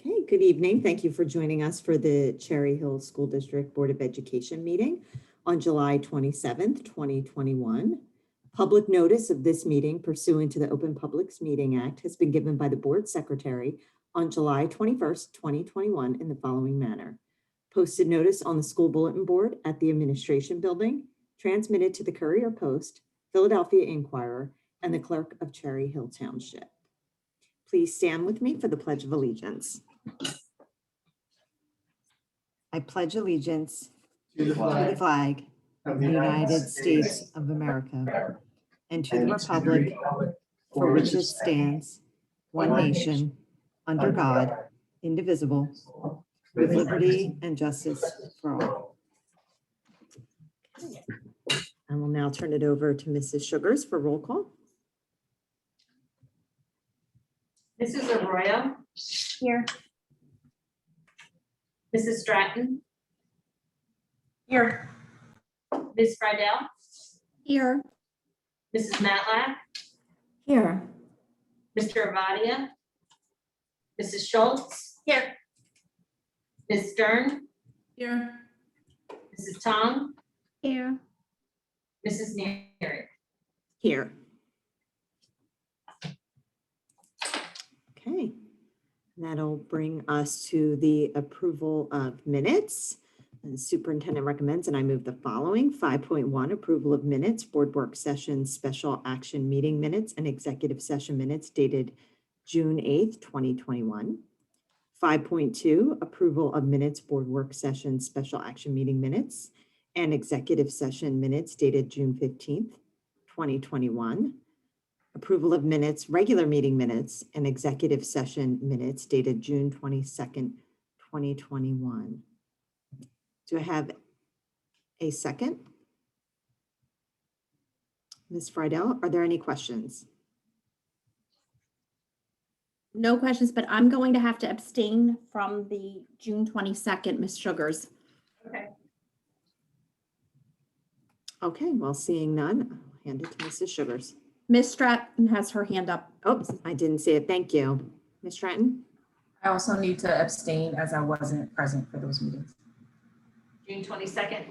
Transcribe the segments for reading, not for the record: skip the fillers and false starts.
Okay, good evening. Thank you for joining us for the Cherry Hill School District Board of Education meeting on July 27th, 2021. Public notice of this meeting pursuant to the Open Publics Meeting Act has been given by the Board Secretary on July 21st, 2021 in the following manner. Posted notice on the school bulletin board at the Administration Building, transmitted to the Courier Post, Philadelphia Inquirer, and the Clerk of Cherry Hill Township. Please stand with me for the Pledge of Allegiance. I pledge allegiance to the flag of the United States of America and to the republic for which it stands, one nation, under God, indivisible, with liberty and justice for all. I will now turn it over to Mrs. Sugars for roll call. Mrs. Arroyo. Here. Mrs. Stratton. Here. Ms. Friedel. Here. Mrs. Matlack. Here. Mr. Avadia. Mrs. Schultz. Here. Ms. Stern. Here. Mrs. Tong. Here. Mrs. Neary. Here. Okay, that'll bring us to the approval of minutes. The superintendent recommends, and I move the following: 5.1, approval of minutes, board work session, special action meeting minutes, and executive session minutes dated June 8th, 2021. 5.2, approval of minutes, board work session, special action meeting minutes, and executive session minutes dated June 15th, 2021. Approval of minutes, regular meeting minutes, and executive session minutes dated June 22nd, 2021. Do I have a second? Ms. Friedel, are there any questions? No questions, but I'm going to have to abstain from the June 22nd, Ms. Sugars. Okay. Okay, well, seeing none, I'll hand it to Mrs. Sugars. Ms. Stratton has her hand up. Oh, I didn't see it. Thank you. Ms. Stratton? I also need to abstain as I wasn't present for those meetings. June 22nd.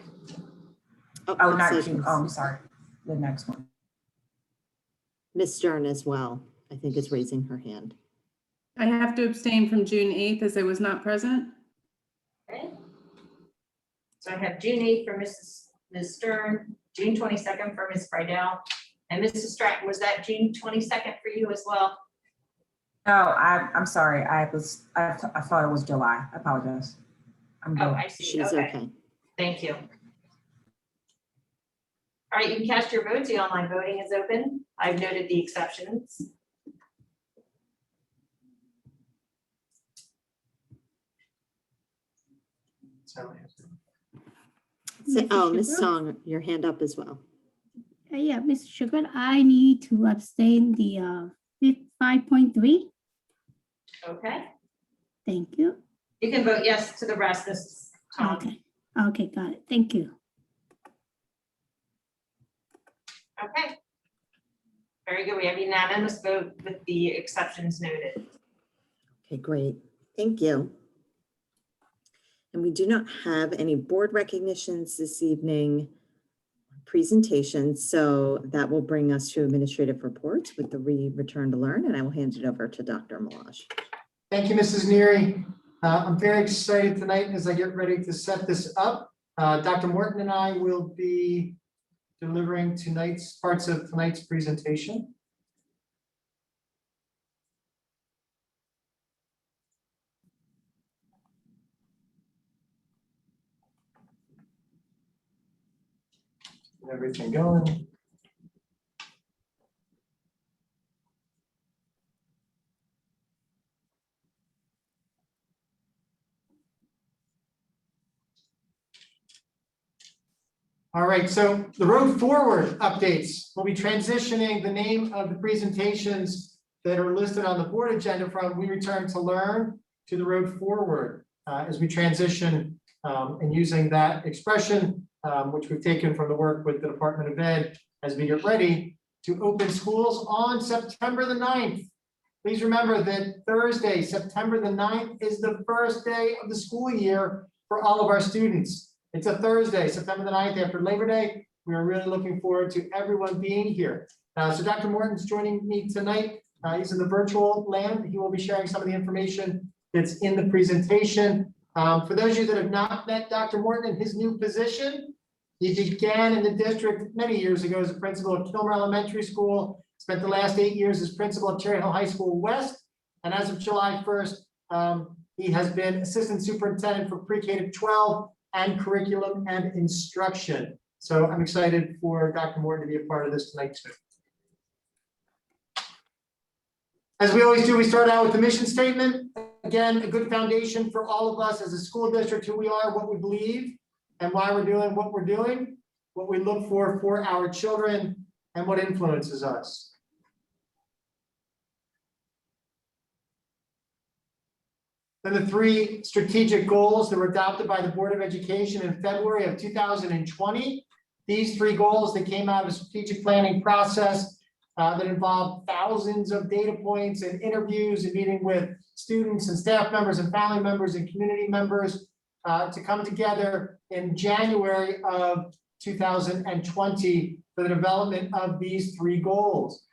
Oh, it not says June. Oh, I'm sorry. The next one. Ms. Stern as well, I think, is raising her hand. I have to abstain from June 8th as I was not present. Okay. So I have June 8th for Ms. Stern, June 22nd for Ms. Friedel, and Mrs. Stratton. Was that June 22nd for you as well? No, I'm sorry. I thought it was July. I apologize. I'm Oh, good. I see. She's okay. Thank you. All right, you can cast your votes. The online voting is open. I've noted the exceptions. Oh, Ms. Song, your hand up as well. Yeah, Ms. Sugar, I need to abstain the 5.3. Okay, Thank you. you can vote yes to the rest this time. Okay. Okay, got it. Thank you. Okay. Very good. We have unanimous vote with the exceptions noted. Okay, great. Thank you. And we do not have any board recognitions this evening, presentations, so that will bring us to administrative reports with the return to learn, and I will hand it over to Dr. Malaj. Thank you, Mrs. Neary. I'm very excited tonight as I get ready to set this up. Dr. Morton and I will be delivering parts of tonight's presentation. Everything going. All right, so the road forward updates. We'll be transitioning the name of the presentations that are listed on the board agenda from We Return to Learn to the road forward as we transition and using that expression, which we've taken from the work with the Department of Ed as we get ready to open schools on September the 9th. Please remember that Thursday, September the 9th, is the first day of the school year for all of our students. It's a Thursday, September the 9th after Labor Day. We are really looking forward to everyone being here. So Dr. Morton's joining me tonight. He's in the virtual land. He will be sharing some of the information that's in the presentation. For those of you that have not met Dr. Morton in his new position, he began in the district many years ago as a principal at Kilmer Elementary School, spent the last 8 years as principal at Cherry Hill High School West, and as of July 1st, he has been assistant superintendent for pre-K to 12 and curriculum and instruction. So I'm excited for Dr. Morton to be a part of this tonight too. As we always do, we start out with the mission statement. Again, a good foundation for all of us as a school district, who we are, what we believe, and why we're doing what we're doing, what we look for our children, and what influences us. Then the 3 strategic goals that were adopted by the Board of Education in February of 2020. These 3 goals that came out of a strategic planning process that involved thousands of data points and interviews and meeting with students and staff members and family members and community members to come together in January of 2020 for the development of these 3 goals.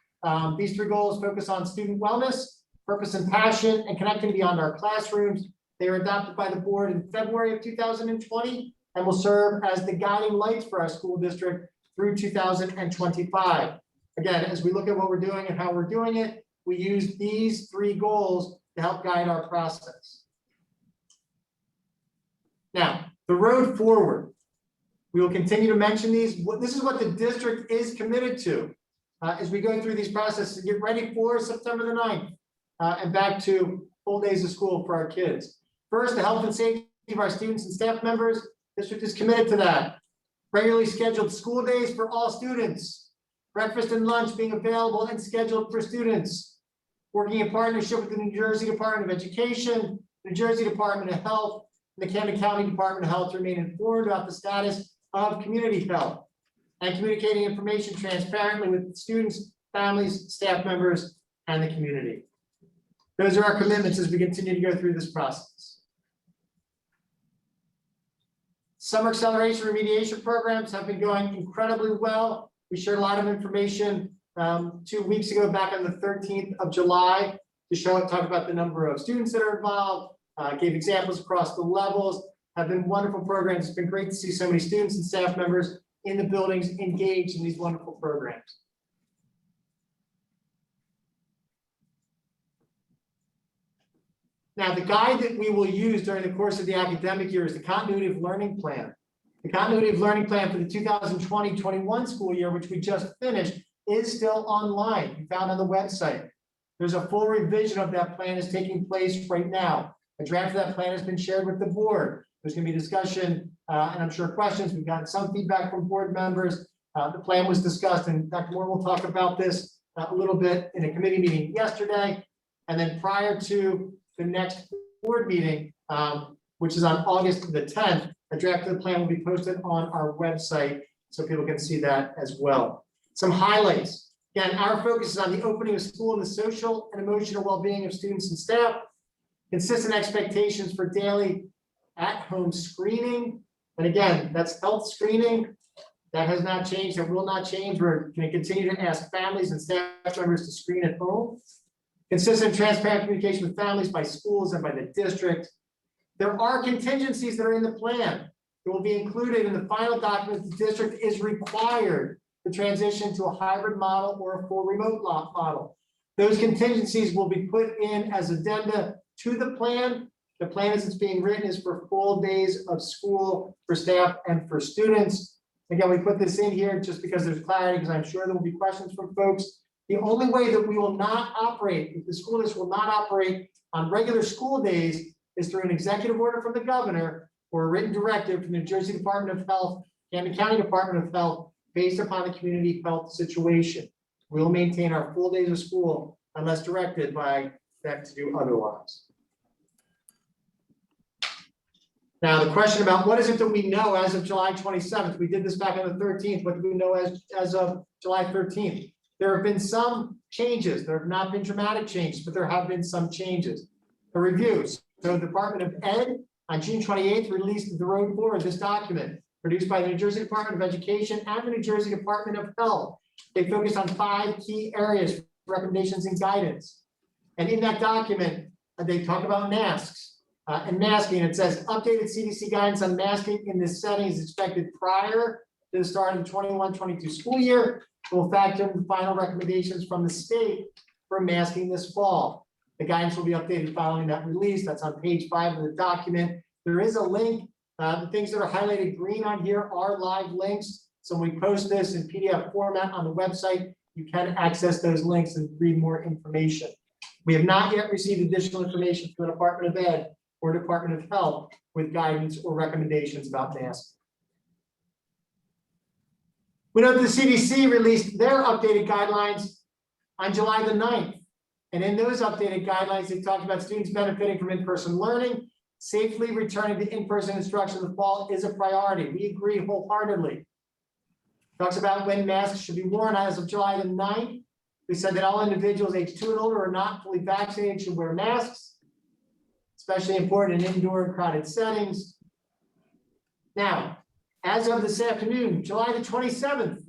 These 3 goals focus on student wellness, purpose and passion, and connecting beyond our classrooms. They were adopted by the board in February of 2020 and will serve as the guiding lights for our school district through 2025. Again, as we look at what we're doing and how we're doing it, we use these 3 goals to help guide our process. Now, the road forward. We will continue to mention these. This is what the district is committed to as we go through these processes to get ready for September the 9th and back to full days of school for our kids. First, the health and safety of our students and staff members. District is committed to that. Regularly scheduled school days for all students. Breakfast and lunch being available and scheduled for students. Working in partnership with the New Jersey Department of Education, New Jersey Department of Health, and the Camden County Department of Health to remain informed about the status of community health and communicating information transparently with students, families, staff members, and the community. Those are our commitments as we continue to go through this process. Summer acceleration remediation programs have been going incredibly well. We shared a lot of information 2 weeks ago, back on the 13th of July, to talk about the number of students that are involved, gave examples across the levels, have been wonderful programs. It's been great to see so many students and staff members in the buildings engaged in these wonderful programs. Now, the guide that we will use during the course of the academic year is the Continuity of Learning Plan. The Continuity of Learning Plan for the 2020-21 school year, which we just finished, is still online. You found on the website. There's a full revision of that plan is taking place right now. A draft of that plan has been shared with the board. There's going to be discussion and I'm sure questions. We've gotten some feedback from board members. The plan was discussed, and Dr. Moore will talk about this a little bit in a committee meeting yesterday. And then prior to the next board meeting, which is on August the 10th, a draft of the plan will be posted on our website so people can see that as well. Some highlights. Again, our focus is on the opening of school and the social and emotional well-being of students and staff, consistent expectations for daily at-home screening. And again, that's health screening. That has not changed, that will not change. We're going to continue to ask families and staff members to screen at home. Consistent, transparent communication with families by schools and by the district. There are contingencies that are in the plan that will be included in the final document. The district is required to transition to a hybrid model or a full remote model. Those contingencies will be put in as addenda to the plan. The plan as it's being written is for full days of school for staff and for students. Again, we put this in here just because there's clarity, because I'm sure there will be questions from folks. The only way that we will not operate, if the school district will not operate on regular school days, is through an executive order from the governor or a written directive from the New Jersey Department of Health, Camden County Department of Health, based upon the community health situation. We'll maintain our full days of school unless directed by them to do otherwise. Now, the question about what is it that we know as of July 27th? We did this back on the 13th. What do we know as of July 13th? There have been some changes. There have not been dramatic changes, but there have been some changes. The reviews. So the Department of Ed on June 28th released the road forward, this document produced by the New Jersey Department of Education and the New Jersey Department of Health. They focused on 5 key areas, recommendations and guidance. And in that document, they talk about masks and masking. It says updated CDC guidance on masking in this setting is expected prior to the start of the 21-22 school year. Will factor in the final recommendations from the state for masking this fall. The guidance will be updated following that release. That's on page 5 of the document. There is a link. The things that are highlighted green on here are live links. So when we post this in PDF format on the website, you can access those links and read more information. We have not yet received additional information from the Department of Ed or Department of Health with guidance or recommendations about masks. We know that the CDC released their updated guidelines on July the 9th. And in those updated guidelines, they talked about students benefiting from in-person learning. Safely returning to in-person instruction in the fall is a priority. We agree wholeheartedly. Talks about when masks should be worn as of July the 9th. We said that all individuals age 2 and older are not fully vaccinated should wear masks, especially important in indoor and crowded settings. Now, as of this afternoon, July the 27th,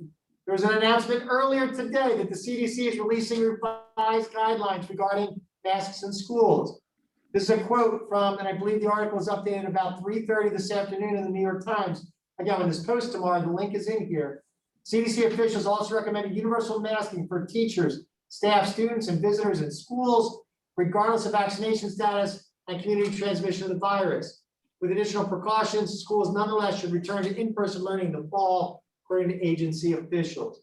there was an announcement earlier today that the CDC is releasing revised guidelines regarding masks in schools. This is a quote from, and I believe the article is updated about 3:30 this afternoon in the New York Times. Again, when this posts tomorrow, the link is in here. CDC officials also recommended universal masking for teachers, staff, students, and visitors in schools, regardless of vaccination status and community transmission of the virus. With additional precautions, schools nonetheless should return to in-person learning in the fall, according to agency officials.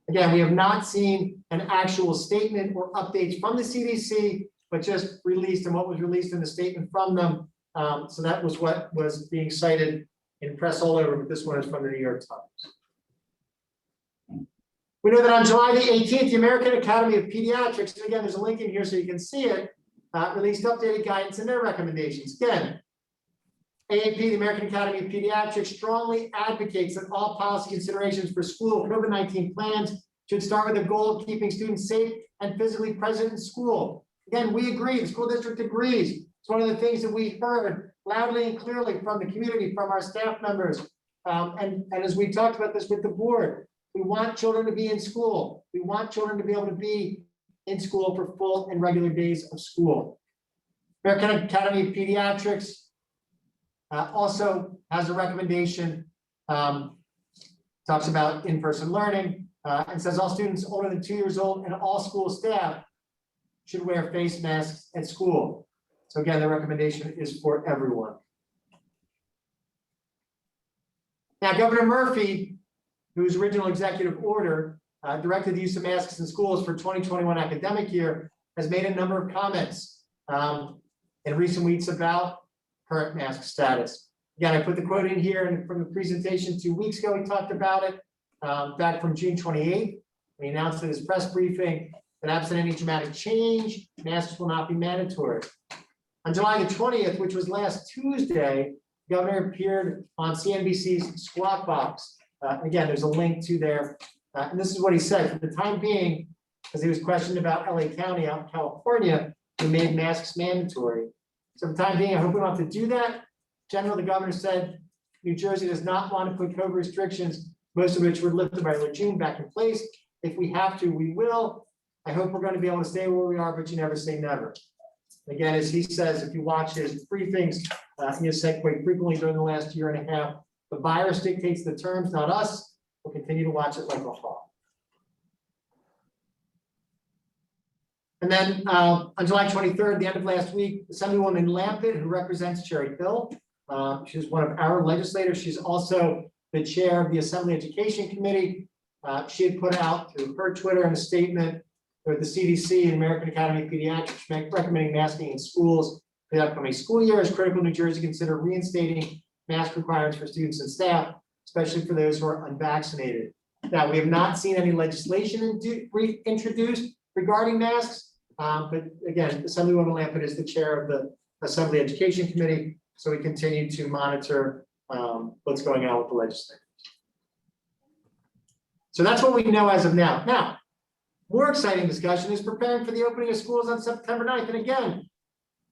Again, we have not seen an actual statement or updates from the CDC, but just released and what was released in the statement from them. So that was what was being cited in press all over, but this one is from the New York Times. We know that on July the 18th, the American Academy of Pediatrics, and again, there's a link in here so you can see it, released updated guidance and their recommendations. Again, AAP, the American Academy of Pediatrics, strongly advocates that all policy considerations for school COVID-19 plans should start with the goal of keeping students safe and physically present in school. Again, we agree, the school district agrees. It's one of the things that we heard loudly and clearly from the community, from our staff members. And as we talked about this with the board, we want children to be in school. We want children to be able to be in school for full and regular days of school. American Academy of Pediatrics also has a recommendation, talks about in-person learning, and says all students older than 2 years old and all school staff should wear face masks at school. So again, the recommendation is for everyone. Now, Governor Murphy, whose original executive order directed the use of masks in schools for 2021 academic year, has made a number of comments in recent weeks about current mask status. Again, I put the quote in here and from the presentation 2 weeks ago, we talked about it back from June 28th. We announced in his press briefing that absent any dramatic change, masks will not be mandatory. On July the 20th, which was last Tuesday, the governor appeared on CNBC's Squawk Box. Again, there's a link to there. And this is what he said. For the time being, because he was questioned about LA County out in California, who made masks mandatory. So for the time being, I hope we don't have to do that. Generally, the governor said New Jersey does not want to put COVID restrictions, most of which were lifted by June, back in place. If we have to, we will. I hope we're going to be able to stay where we are, but you never say never. Again, as he says, if you watch his briefings, he has said quite frequently during the last year and a half, the virus dictates the terms, not us. We'll continue to watch it like a hawk. And then on July 23rd, the end of last week, Assemblywoman Lampett, who represents Cherry Hill, she's one of our legislators. She's also the chair of the Assembly Education Committee. She had put out through her Twitter and a statement with the CDC and American Academy of Pediatrics recommending masking in schools for the upcoming school year. As critical, New Jersey consider reinstating mask requirements for students and staff, especially for those who are unvaccinated. Now, we have not seen any legislation introduced regarding masks, but again, Assemblywoman Lampett is the chair of the Assembly Education Committee, so we continue to monitor what's going on with the legislators. So that's what we know as of now. Now, More exciting discussion is preparing for the opening of schools on September 9th. And again,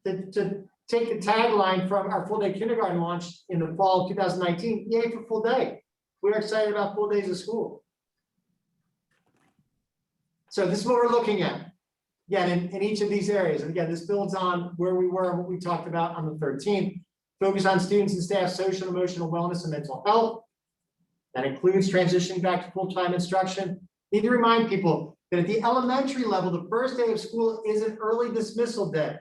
to take the tagline from our full day kindergarten launch in the fall of 2019, yay for full day. We're excited about full days of school. So this is what we're looking at. Again, in each of these areas. And again, this builds on where we were and what we talked about on the 13th. Focus on students and staff social and emotional wellness and mental health. That includes transitioning back to full-time instruction. Need to remind people that at the elementary level, the first day of school is an early dismissal day.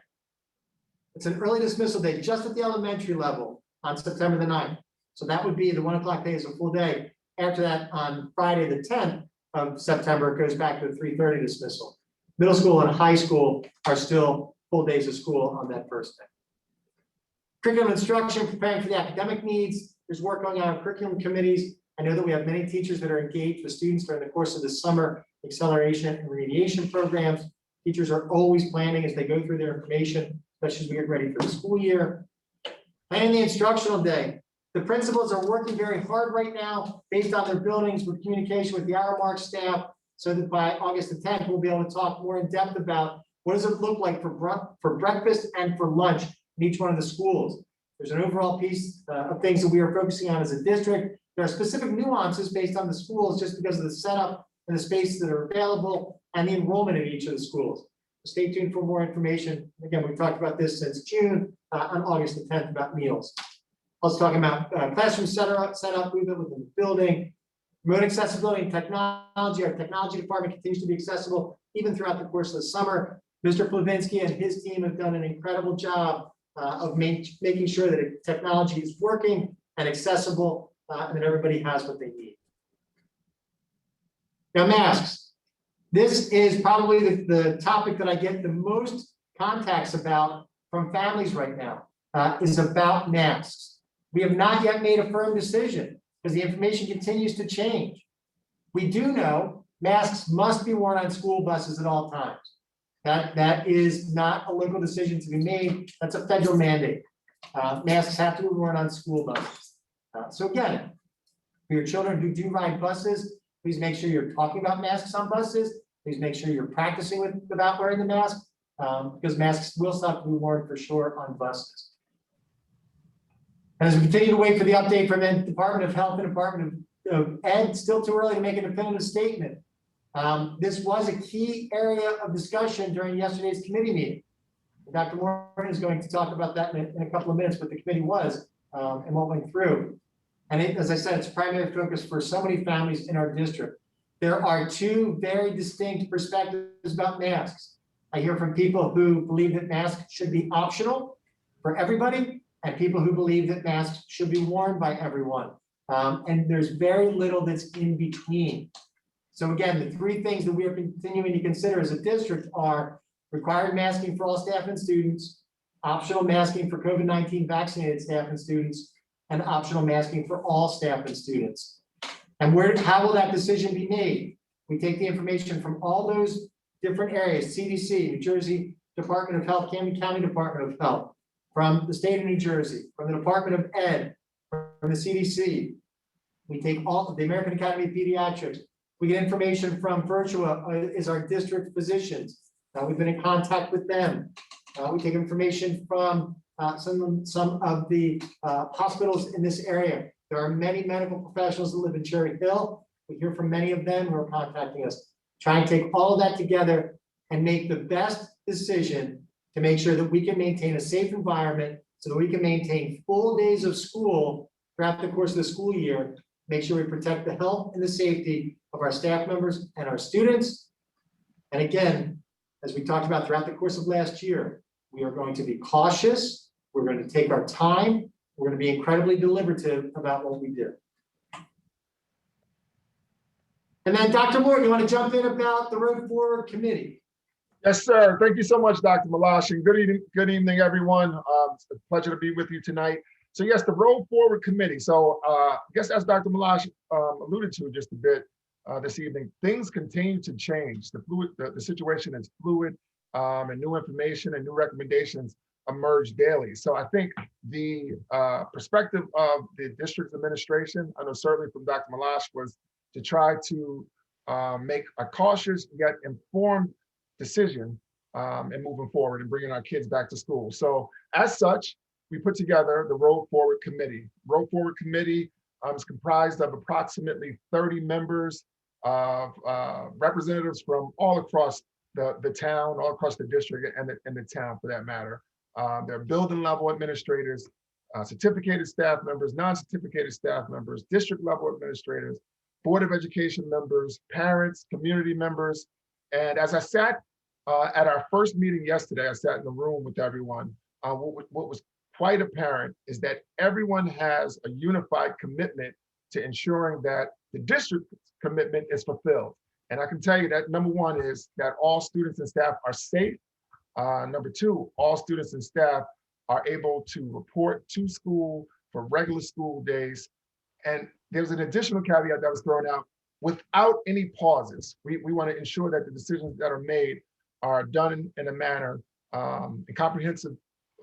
It's an early dismissal day just at the elementary level on September the 9th. So that would be the 1 o'clock day is a full day. After that, on Friday, the 10th of September, it goes back to the 3:30 dismissal. Middle school and high school are still full days of school on that first day. Curriculum instruction, preparing for the academic needs. There's work going on curriculum committees. I know that we have many teachers that are engaged with students during the course of the summer acceleration and remediation programs. Teachers are always planning as they go through their information, especially as we get ready for the school year. Planning the instructional day. The principals are working very hard right now based on their buildings with communication with the Aramark staff, so that by August the 10th, we'll be able to talk more in depth about what does it look like for breakfast and for lunch in each one of the schools. There's an overall piece of things that we are focusing on as a district. There are specific nuances based on the schools just because of the setup and the spaces that are available and the enrollment in each of the schools. So stay tuned for more information. Again, we've talked about this since June on August the 10th about meals. Also talking about classroom setup movement within the building, remote accessibility and technology. Our technology department continues to be accessible even throughout the course of the summer. Mr. Plavinsky and his team have done an incredible job of making sure that technology is working and accessible and that everybody has what they need. Now, masks. This is probably the topic that I get the most contacts about from families right now, is about masks. We have not yet made a firm decision because the information continues to change. We do know masks must be worn on school buses at all times. That is not a local decision to be made. That's a federal mandate. Masks have to be worn on school buses. So again, for your children who do ride buses, please make sure you're talking about masks on buses. Please make sure you're practicing without wearing the mask, because masks will stop to be worn for sure on buses. As we continue to wait for the update from the Department of Health and Department of Ed, still too early to make a definitive statement. This was a key area of discussion during yesterday's committee meeting. Dr. Morgan is going to talk about that in a couple of minutes, what the committee was and what went through. And as I said, it's primary focus for so many families in our district. There are two very distinct perspectives about masks. I hear from people who believe that masks should be optional for everybody, and people who believe that masks should be worn by everyone. And there's very little that's in between. So again, the three things that we are continuing to consider as a district are required masking for all staff and students, optional masking for COVID-19 vaccinated staff and students, and optional masking for all staff and students. And how will that decision be made? We take the information from all those different areas, CDC, New Jersey Department of Health, Camden County Department of Health, from the state of New Jersey, from the Department of Ed, from the CDC. We take all of the American Academy of Pediatrics. We get information from Virtua, is our district physicians. We've been in contact with them. We take information from some of the hospitals in this area. There are many medical professionals that live in Cherry Hill. We hear from many of them who are contacting us. Try and take all of that together and make the best decision to make sure that we can maintain a safe environment so that we can maintain full days of school throughout the course of the school year. Make sure we protect the health and the safety of our staff members and our students. And again, as we talked about throughout the course of last year, we are going to be cautious. We're going to take our time. We're going to be incredibly deliberative about what we do. And then Dr. Moore, you want to jump in about the Road Forward Committee? Yes, sir. Thank you so much, Dr. Malash, and good evening, everyone. It's a pleasure to be with you tonight. So yes, the Road Forward Committee. So I guess as Dr. Malash alluded to just a bit this evening, things continue to change. The situation is fluid, and new information and new recommendations emerge daily. So I think the perspective of the district administration, I know certainly from Dr. Malash, was to try to make a cautious yet informed decision in moving forward and bringing our kids back to school. So as such, we put together the Road Forward Committee. Road Forward Committee is comprised of approximately 30 members of representatives from all across the town, all across the district and the town for that matter. They're building level administrators, certificated staff members, non-certificated staff members, district level administrators, Board of Education members, parents, community members. And as I sat at our first meeting yesterday, I sat in the room with everyone. What was quite apparent is that everyone has a unified commitment to ensuring that the district commitment is fulfilled. And I can tell you that number one is that all students and staff are safe. Number two, all students and staff are able to report to school for regular school days. And there's an additional caveat that was thrown out: without any pauses. We want to ensure that the decisions that are made are done in a manner and comprehensive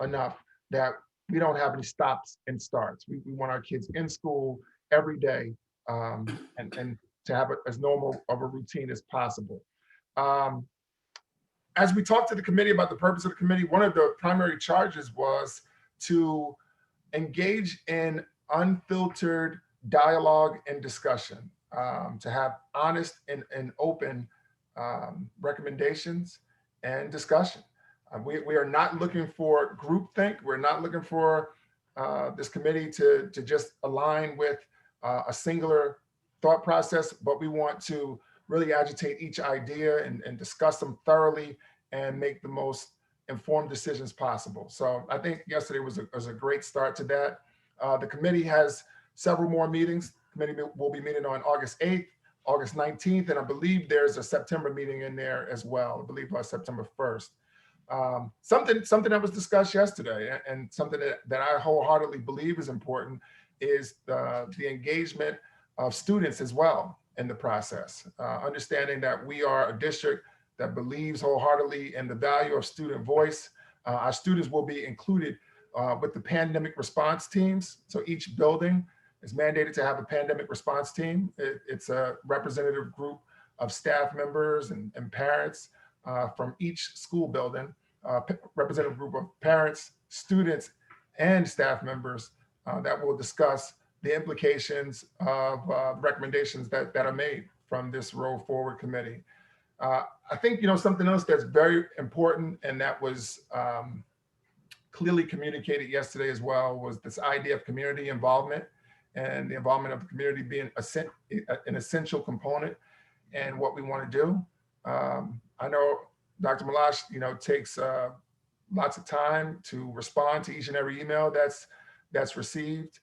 enough that we don't have any stops and starts. We want our kids in school every day and to have as normal of a routine as possible. As we talked to the committee about the purpose of the committee, one of the primary charges was to engage in unfiltered dialogue and discussion, to have honest and open recommendations and discussion. We are not looking for groupthink. We're not looking for this committee to just align with a singular thought process, but we want to really agitate each idea and discuss them thoroughly and make the most informed decisions possible. So I think yesterday was a great start to that. The committee has several more meetings. The committee will be meeting on August 8th, August 19th, and I believe there's a September meeting in there as well. I believe September 1st. Something that was discussed yesterday and something that I wholeheartedly believe is important is the engagement of students as well in the process. Understanding that we are a district that believes wholeheartedly in the value of student voice. Our students will be included with the pandemic response teams. So each building is mandated to have a pandemic response team. It's a representative group of staff members and parents from each school building, representative group of parents, students, and staff members that will discuss the implications of recommendations that are made from this Road Forward Committee. I think, something else that's very important and that was clearly communicated yesterday as well was this idea of community involvement and the involvement of the community being an essential component in what we want to do. I know Dr. Malash, takes lots of time to respond to each and every email that's received.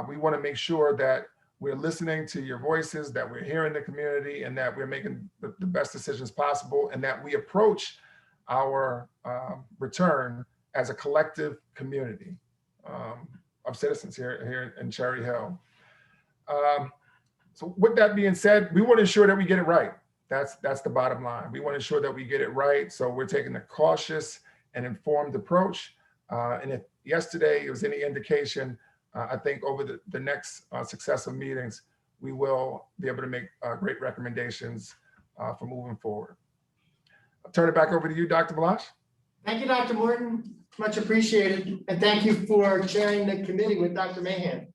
We want to make sure that we're listening to your voices, that we're hearing the community, and that we're making the best decisions possible, and that we approach our return as a collective community of citizens here in Cherry Hill. So with that being said, we want to ensure that we get it right. That's the bottom line. We want to ensure that we get it right. So we're taking a cautious and informed approach. And if yesterday was any indication, I think over the next successive meetings, we will be able to make great recommendations for moving forward. I'll turn it back over to you, Dr. Malash. Thank you, Dr. Morton. Much appreciated. And thank you for chairing the committee with Dr. Mahan.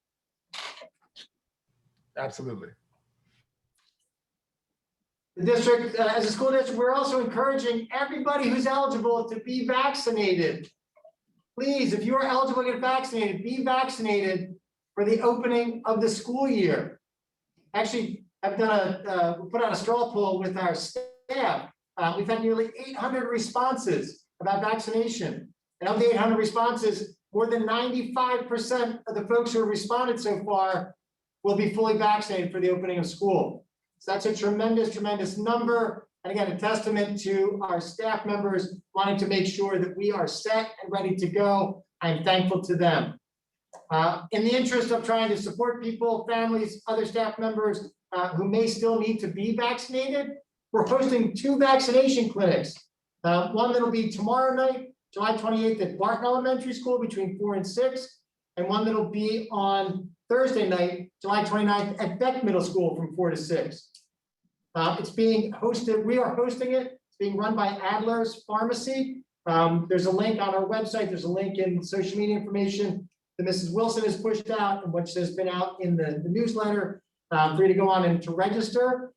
Absolutely. The district, as a school district, we're also encouraging everybody who's eligible to be vaccinated. Please, if you are eligible to get vaccinated, be vaccinated for the opening of the school year. Actually, I've done we put out a straw poll with our staff. We've had nearly 800 responses about vaccination. And of the 800 responses, more than 95% of the folks who have responded so far will be fully vaccinated for the opening of school. So that's a tremendous, tremendous number. And again, a testament to our staff members wanting to make sure that we are set and ready to go. I'm thankful to them. In the interest of trying to support people, families, other staff members who may still need to be vaccinated, we're hosting 2 vaccination clinics. One that'll be tomorrow night, July 28th at Barton Elementary School between 4 and 6, and one that'll be on Thursday night, July 29th at Beck Middle School from 4 to 6. It's being hosted, we are hosting it. It's being run by Adler's Pharmacy. There's a link on our website. There's a link in social media information that Mrs. Wilson has pushed out and which has been out in the newsletter for you to go on and to register.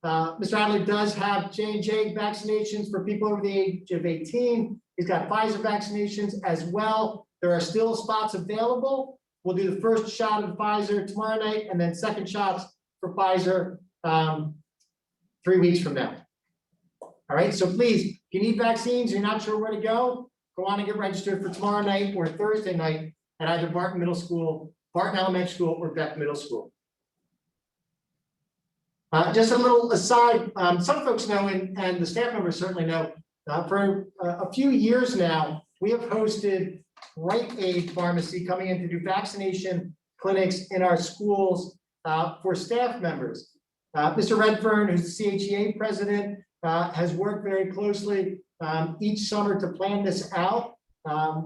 Mr. Adler does have J&J vaccinations for people over the age of 18. He's got Pfizer vaccinations as well. There are still spots available. We'll do the first shot of Pfizer tomorrow night and then second shots for Pfizer 3 weeks from now. All right, so please, if you need vaccines, you're not sure where to go on and get registered for tomorrow night or Thursday night at either Barton Middle School, Barton Elementary School, or Beck Middle School. Just a little aside, some folks know, and the staff members certainly know, for a few years now, we have hosted Rite Aid Pharmacy coming in to do vaccination clinics in our schools for staff members. Mr. Redfern, who's the CHEA president, has worked very closely each summer to plan this out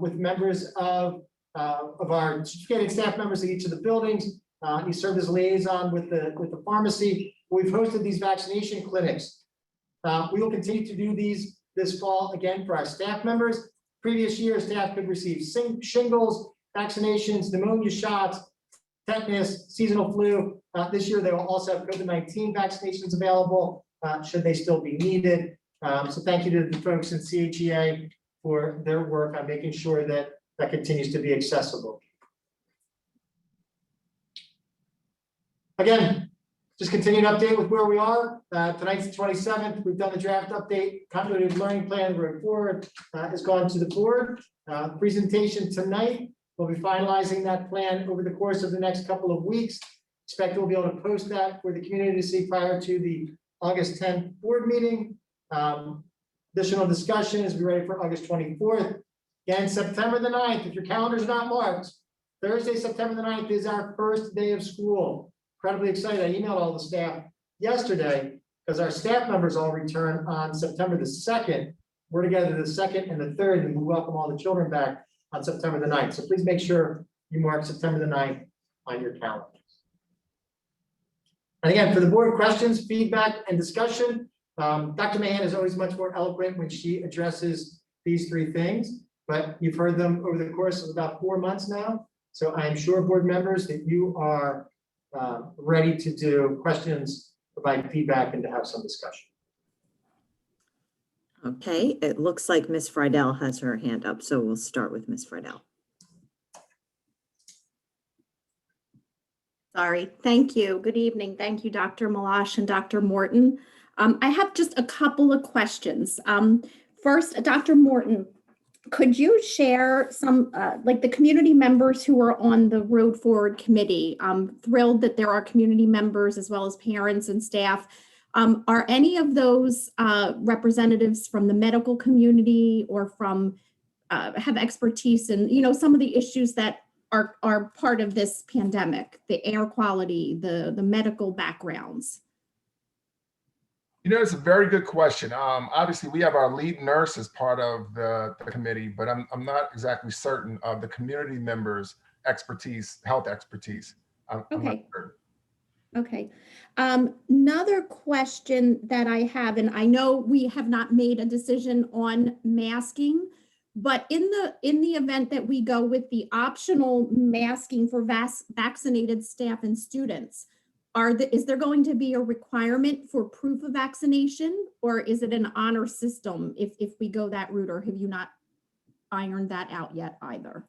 with members of our certificated staff members at each of the buildings. He served as liaison with the pharmacy. We've hosted these vaccination clinics. We will continue to do these this fall again for our staff members. Previous years, staff could receive shingles, vaccinations, pneumonia shots, tetanus, seasonal flu. This year, they will also have COVID-19 vaccinations available, should they still be needed. So thank you to the folks in CHEA for their work on making sure that that continues to be accessible. Again, just continue to update with where we are. Tonight's the 27th. We've done the draft update. Continuity of learning plan going forward has gone to the board. Presentation tonight. We'll be finalizing that plan over the course of the next couple of weeks. Expect we'll be able to post that for the community to see prior to the August 10th board meeting. Additional discussion is be ready for August 24th. Again, September the 9th, if your calendar's not marked, Thursday, September the 9th is our first day of school. Incredibly excited. I emailed all the staff yesterday because our staff members all return on September the 2nd. We're together the 2nd and the 3rd, and we welcome all the children back on September the 9th. So please make sure you mark September the 9th on your calendar. And again, for the board questions, feedback, and discussion, Dr. Mahan is always much more eloquent when she addresses these three things, but you've heard them over the course of about 4 months now. So I am sure, board members, that you are ready to do questions, provide feedback, and to have some discussion. Okay, it looks like Ms. Friedel has her hand up, so we'll start with Ms. Friedel. Sorry, thank you. Good evening. Thank you, Dr. Malash and Dr. Morton. I have just a couple of questions. First, Dr. Morton, could you share some, like the community members who are on the Road Forward Committee? I'm thrilled that there are community members as well as parents and staff. Are any of those representatives from the medical community or from have expertise in, you know, some of the issues that are part of this pandemic, the air quality, the medical backgrounds? You know, it's a very good question. Obviously, we have our lead nurse as part of the committee, but I'm not exactly certain of the community members' expertise, health expertise. I'm not Okay. sure. Okay. Another question that I have, and I know we have not made a decision on masking, but in the event that we go with the optional masking for vaccinated staff and students, is there going to be a requirement for proof of vaccination, or is it an honor system if we go that route, or have you not ironed that out yet either?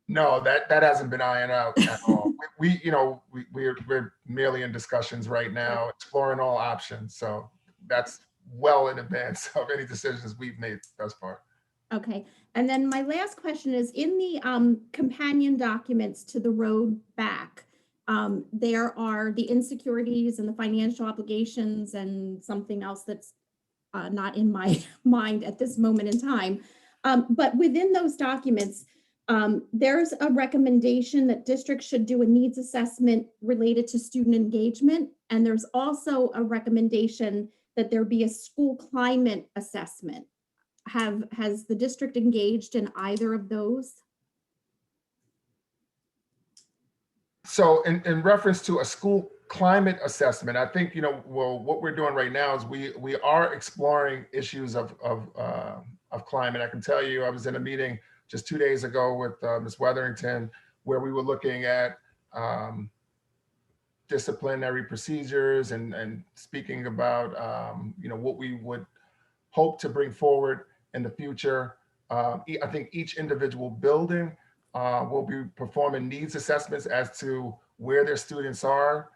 No, that hasn't been ironed out at all. We're merely in discussions right now, exploring all options. So that's well in advance of any decisions we've made thus far. Okay, and then my last question is, in the companion documents to the road back, there are the insecurities and the financial obligations and something else that's not in my mind at this moment in time. But within those documents, there's a recommendation that districts should do a needs assessment related to student engagement. And there's also a recommendation that there be a school climate assessment. Has the district engaged in either of those? So in reference to a school climate assessment, I think, well, what we're doing right now is we are exploring issues of climate. I can tell you, I was in a meeting just 2 days ago with Ms. Weatherington, where we were looking at disciplinary procedures and speaking about, what we would hope to bring forward in the future. I think each individual building will be performing needs assessments as to where their students are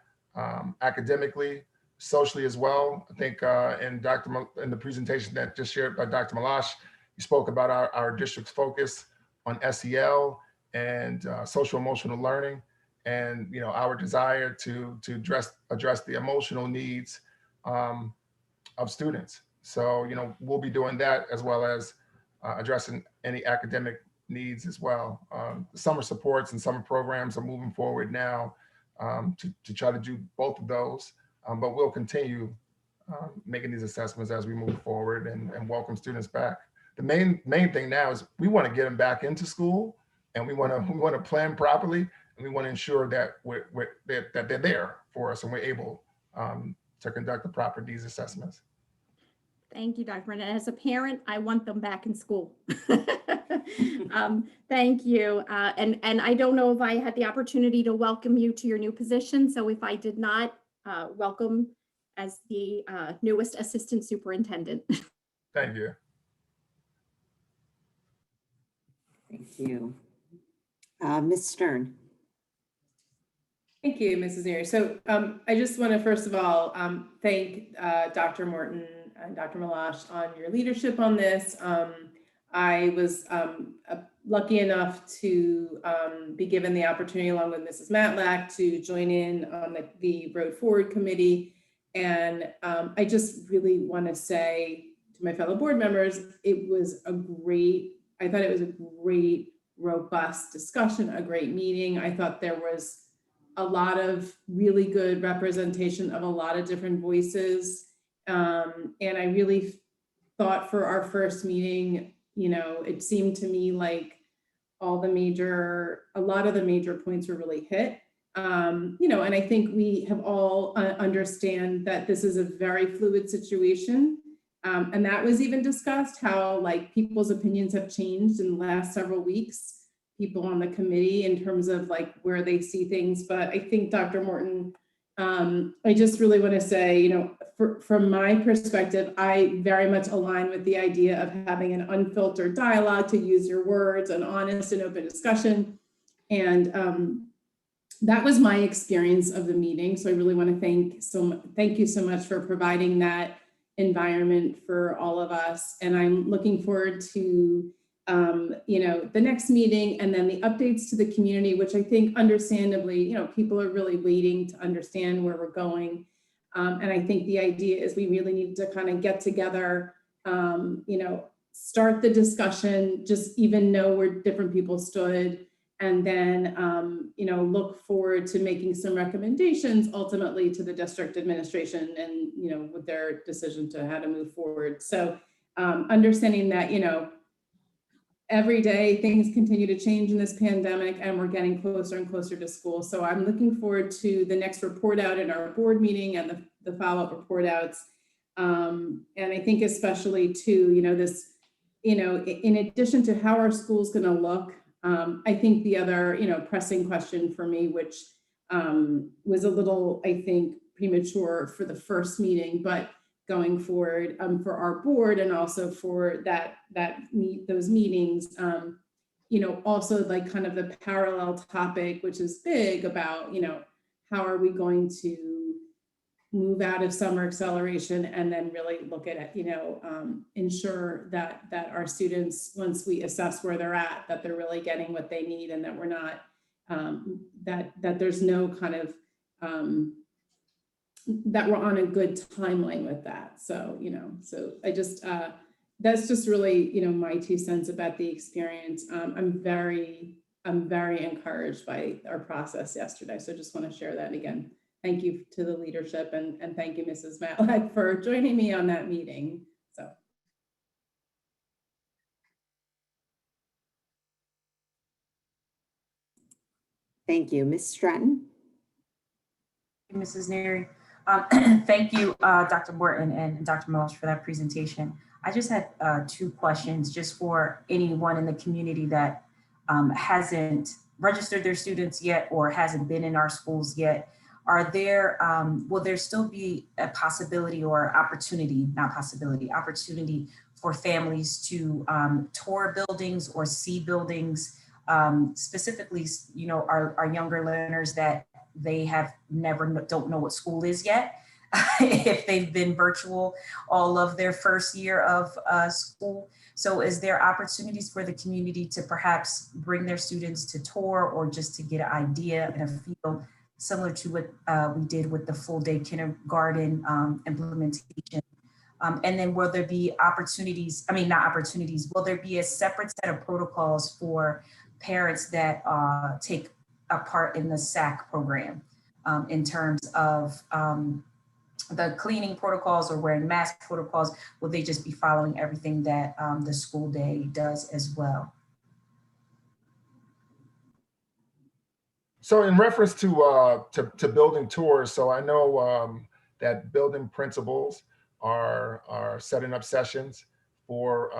academically, socially as well. I think in the presentation that just shared by Dr. Malash, you spoke about our district's focus on SEL and social emotional learning, and our desire to address the emotional needs of students. So, we'll be doing that as well as addressing any academic needs as well. Summer supports and summer programs are moving forward now to try to do both of those, but we'll continue making these assessments as we move forward and welcome students back. The main thing now is we want to get them back into school, and we want to plan properly, and we want to ensure that that they're there for us and we're able to conduct the proper needs assessments. Thank you, Dr. Brennan. As a parent, I want them back in school. Thank you. And I don't know if I had the opportunity to welcome you to your new position. So if I did not, welcome as the newest assistant superintendent. Thank you. Thank you. Ms. Stern. Thank you, Mrs. Neary. So I just want to first of all thank Dr. Morton and Dr. Malash on your leadership on this. I was lucky enough to be given the opportunity along with Mrs. Matlack to join in on the Road Forward Committee. And I just really want to say to my fellow board members, I thought it was a great, robust discussion, a great meeting. I thought there was a lot of really good representation of a lot of different voices. And I really thought for our first meeting, it seemed to me like a lot of the major points were really hit. And I think we have all understand that this is a very fluid situation. And that was even discussed, how like people's opinions have changed in the last several weeks, people on the committee in terms of like where they see things. But I think Dr. Morton, I just really want to say, from my perspective, I very much align with the idea of having an unfiltered dialogue, to use your words, an honest and open discussion. And that was my experience of the meeting. So I really want to thank you so much for providing that environment for all of us. And I'm looking forward to the next meeting and then the updates to the community, which I think understandably, people are really waiting to understand where we're going. And I think the idea is we really need to kind of get together, start the discussion, just even know where different people stood, and then, look forward to making some recommendations ultimately to the district administration and, with their decision to how to move forward. So understanding that, every day things continue to change in this pandemic and we're getting closer and closer to school. So I'm looking forward to the next report out in our board meeting and the follow-up report outs. And I think especially too, in addition to how our school's going to look, I think the other, pressing question for me, which was a little, I think, premature for the first meeting, but going forward for our board and also for those meetings, also like kind of the parallel topic, which is big about, how are we going to move out of summer acceleration and then really look at it, ensure that our students, once we assess where they're at, that they're really getting what they need and that we're not, that there's no kind of, that we're on a good timeline with that. So, so I just, that's just really, my 2 cents about the experience. I'm very encouraged by our process yesterday. So just want to share that again. Thank you to the leadership and thank you, Mrs. Matlack, for joining me on that meeting. So. Thank you. Ms. Stratton. Mrs. Neary. Thank you, Dr. Morton and Dr. Mills for that presentation. I just had 2 questions just for anyone in the community that hasn't registered their students yet or hasn't been in our schools yet. Are there, will there still be a possibility or opportunity, not possibility, opportunity for families to tour buildings or see buildings, specifically, you know, our younger learners that they have don't know what school is yet, if they've been virtual all of their first year of school. So is there opportunities for the community to perhaps bring their students to tour or just to get an idea and a feel similar to what we did with the full day kindergarten implementation? And then will there be opportunities, I mean, not opportunities, will there be a separate set of protocols for parents that take a part in the SAC program in terms of the cleaning protocols or wearing mask protocols? Will they just be following everything that the school day does as well? So in reference to building tours, so I know that building principals are setting up sessions for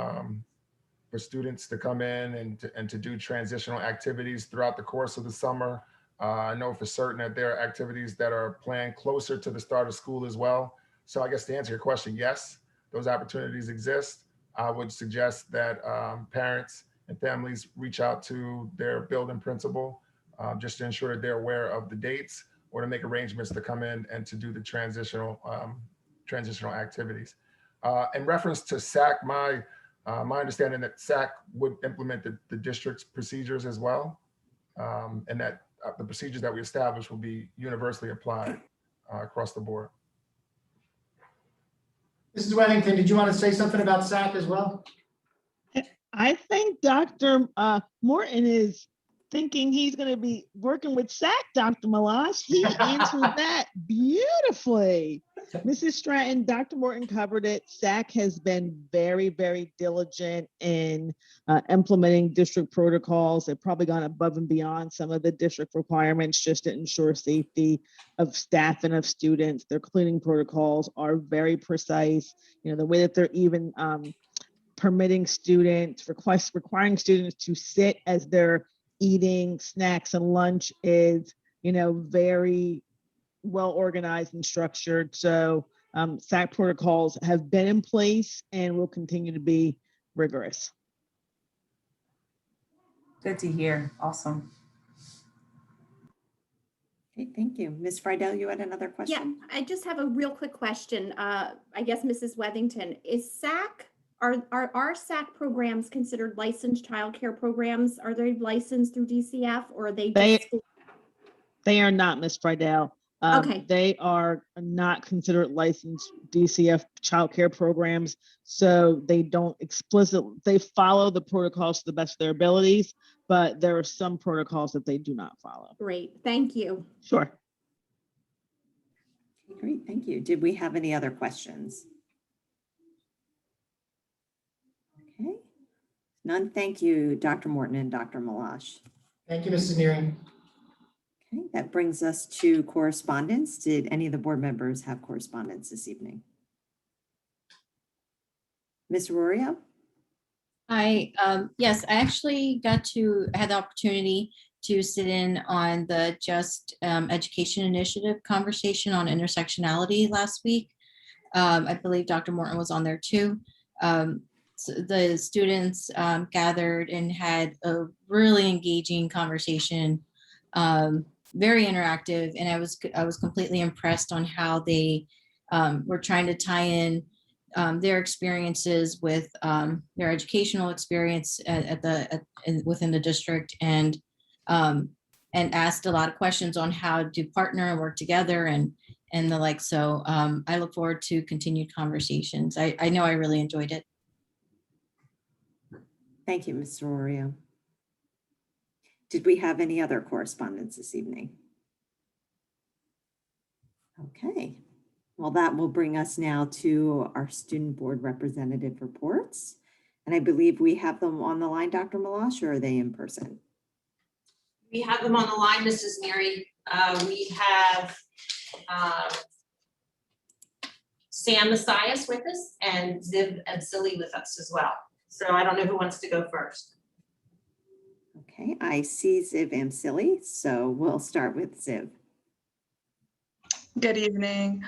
students to come in and to do transitional activities throughout the course of the summer. I know for certain that there are activities that are planned closer to the start of school as well. So I guess to answer your question, yes, those opportunities exist. I would suggest that parents and families reach out to their building principal just to ensure that they're aware of the dates or to make arrangements to come in and to do the transitional activities. In reference to SAC, my understanding that SAC would implement the district's procedures as well, and that the procedures that we establish will be universally applied across the board. Mrs. Weddington, did you want to say something about SAC as well? I think Dr. Morton is thinking he's going to be working with SAC, Dr. Malash. He answered that beautifully. Mrs. Stratton, Dr. Morton covered it. SAC has been very, very diligent in implementing district protocols. They've probably gone above and beyond some of the district requirements just to ensure safety of staff and of students. Their cleaning protocols are very precise. You know, the way that they're even permitting students, requiring students to sit as they're eating snacks and lunch is, you know, very well organized and structured. So SAC protocols have been in place and will continue to be rigorous. Good to hear. Awesome. Okay, thank you. Ms. Friedel, you had another question? Yeah, I just have a real quick question. I guess Mrs. Wethington, is SAC, are our SAC programs considered licensed childcare programs? Are they licensed through DCF or are they just school? They are not, Ms. Friedel. Okay. They are not considered licensed DCF childcare programs, so they don't explicitly, they follow the protocols to the best of their abilities, but there are some protocols that they do not follow. Great, thank you. Sure. Okay, great, thank you. Did we have any other questions? Okay, none. Thank you, Dr. Morton and Dr. Malash. Thank you, Mrs. Neary. Okay, that brings us to correspondence. Did any of the board members have correspondence this evening? Ms. Arroyo? Yes, I actually had the opportunity to sit in on the Just Education Initiative conversation on intersectionality last week. I believe Dr. Morton was on there too. So the students gathered and had a really engaging conversation, very interactive, and I was completely impressed on how they were trying to tie in their experiences with their educational experience within the district, and asked a lot of questions on how to partner and work together and the like. So I look forward to continued conversations. I know I really enjoyed it. Thank you, Mr. Arroyo. Did we have any other correspondence this evening? Okay. Well, that will bring us now to our student board representative reports. And I believe we have them on the line, Dr. Malash, or are they in person? We have them on the line, Mrs. Neary. We have Sam Messias with us and Ziv Absili with us as well. So I don't know who wants to go first. Okay, I see Ziv Amsili, so we'll start with Ziv. Good evening.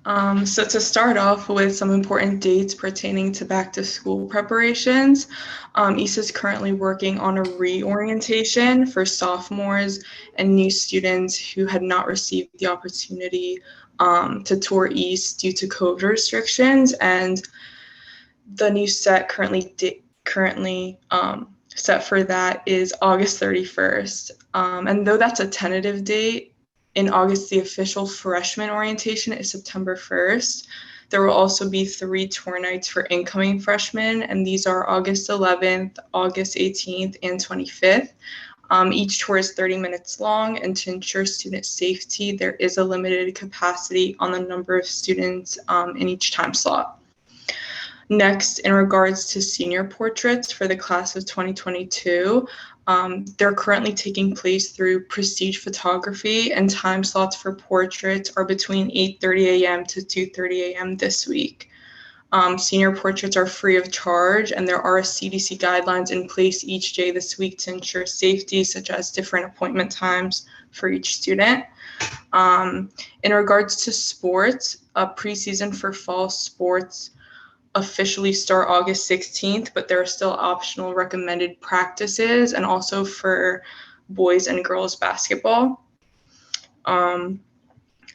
So to start off with some important dates pertaining to back to school preparations, ESA is currently working on a reorientation for sophomores and new students who had not received the opportunity to tour East due to COVID restrictions, and the new set currently set for that is August 31st. And though that's a tentative date, in August, the official freshman orientation is September 1st. There will also be 3 tour nights for incoming freshmen, and these are August 11th, August 18th, and 25th. Each tour is 30 minutes long, and to ensure student safety, there is a limited capacity on the number of students in each time slot. Next, in regards to senior portraits for the class of 2022, they're currently taking place through Prestige Photography, and time slots for portraits are between 8:30 a.m. to 2:30 a.m. this week. Senior portraits are free of charge, and there are CDC guidelines in place each day this week to ensure safety, such as different appointment times for each student. In regards to sports, a preseason for fall sports officially start August 16th, but there are still optional recommended practices, and also for boys and girls basketball. And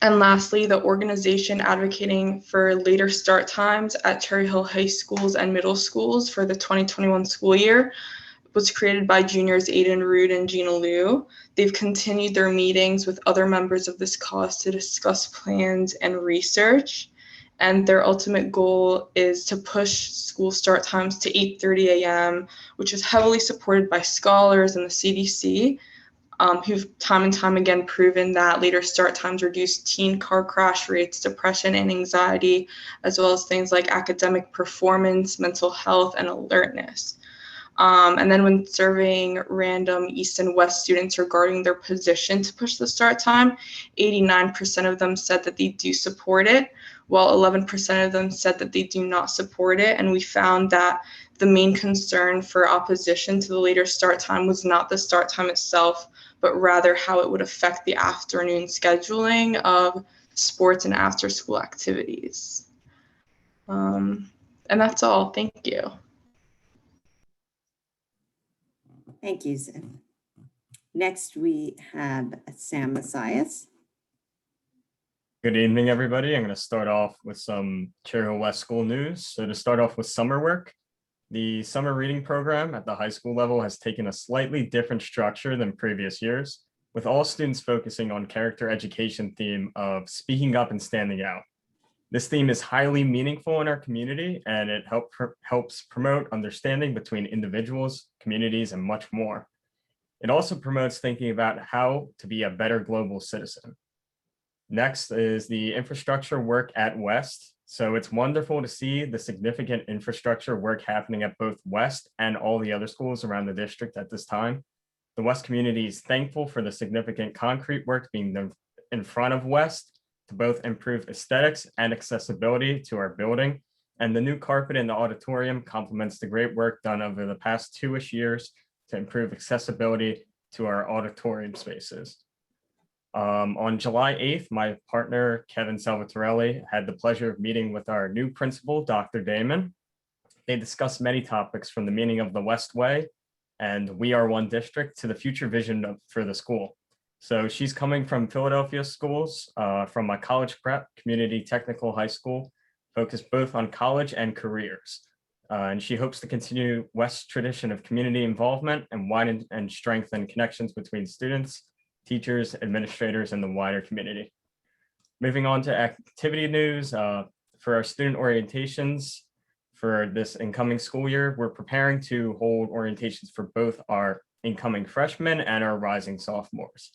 lastly, the organization advocating for later start times at Cherry Hill High Schools and middle schools for the 2021 school year was created by juniors Aiden Rood and Gina Liu. They've continued their meetings with other members of this cause to discuss plans and research. And their ultimate goal is to push school start times to 8:30 a.m., which is heavily supported by scholars and the CDC, who've time and time again proven that later start times reduce teen car crash rates, depression, and anxiety, as well as things like academic performance, mental health, and alertness. And then when surveying random East and West students regarding their position to push the start time, 89% of them said that they do support it, while 11% of them said that they do not support it. And we found that the main concern for opposition to the later start time was not the start time itself, but rather how it would affect the afternoon scheduling of sports and after school activities. And that's all. Thank you. Thank you, Ziv. Next, we have Sam Messias. Good evening, everybody. I'm going to start off with some Cherry Hill West School news. So to start off with summer work, the summer reading program at the high school level has taken a slightly different structure than previous years, with all students focusing on character education theme of speaking up and standing out. This theme is highly meaningful in our community, and it helps promote understanding between individuals, communities, and much more. It also promotes thinking about how to be a better global citizen. Next is the infrastructure work at West. So it's wonderful to see the significant infrastructure work happening at both West and all the other schools around the district at this time. The West community is thankful for the significant concrete work being done in front of West to both improve aesthetics and accessibility to our building. And the new carpet in the auditorium complements the great work done over the past 2-ish years to improve accessibility to our auditorium spaces. On July 8th, my partner, Kevin Salvatorelli, had the pleasure of meeting with our new principal, Dr. Damon. They discussed many topics from the meaning of the West Way and We Are One District to the future vision for the school. So she's coming from Philadelphia schools, from a college prep community technical high school, focused both on college and careers. And she hopes to continue West's tradition of community involvement and widen and strengthen connections between students, teachers, administrators, and the wider community. Moving on to activity news, for our student orientations for this incoming school year, we're preparing to hold orientations for both our incoming freshmen and our rising sophomores.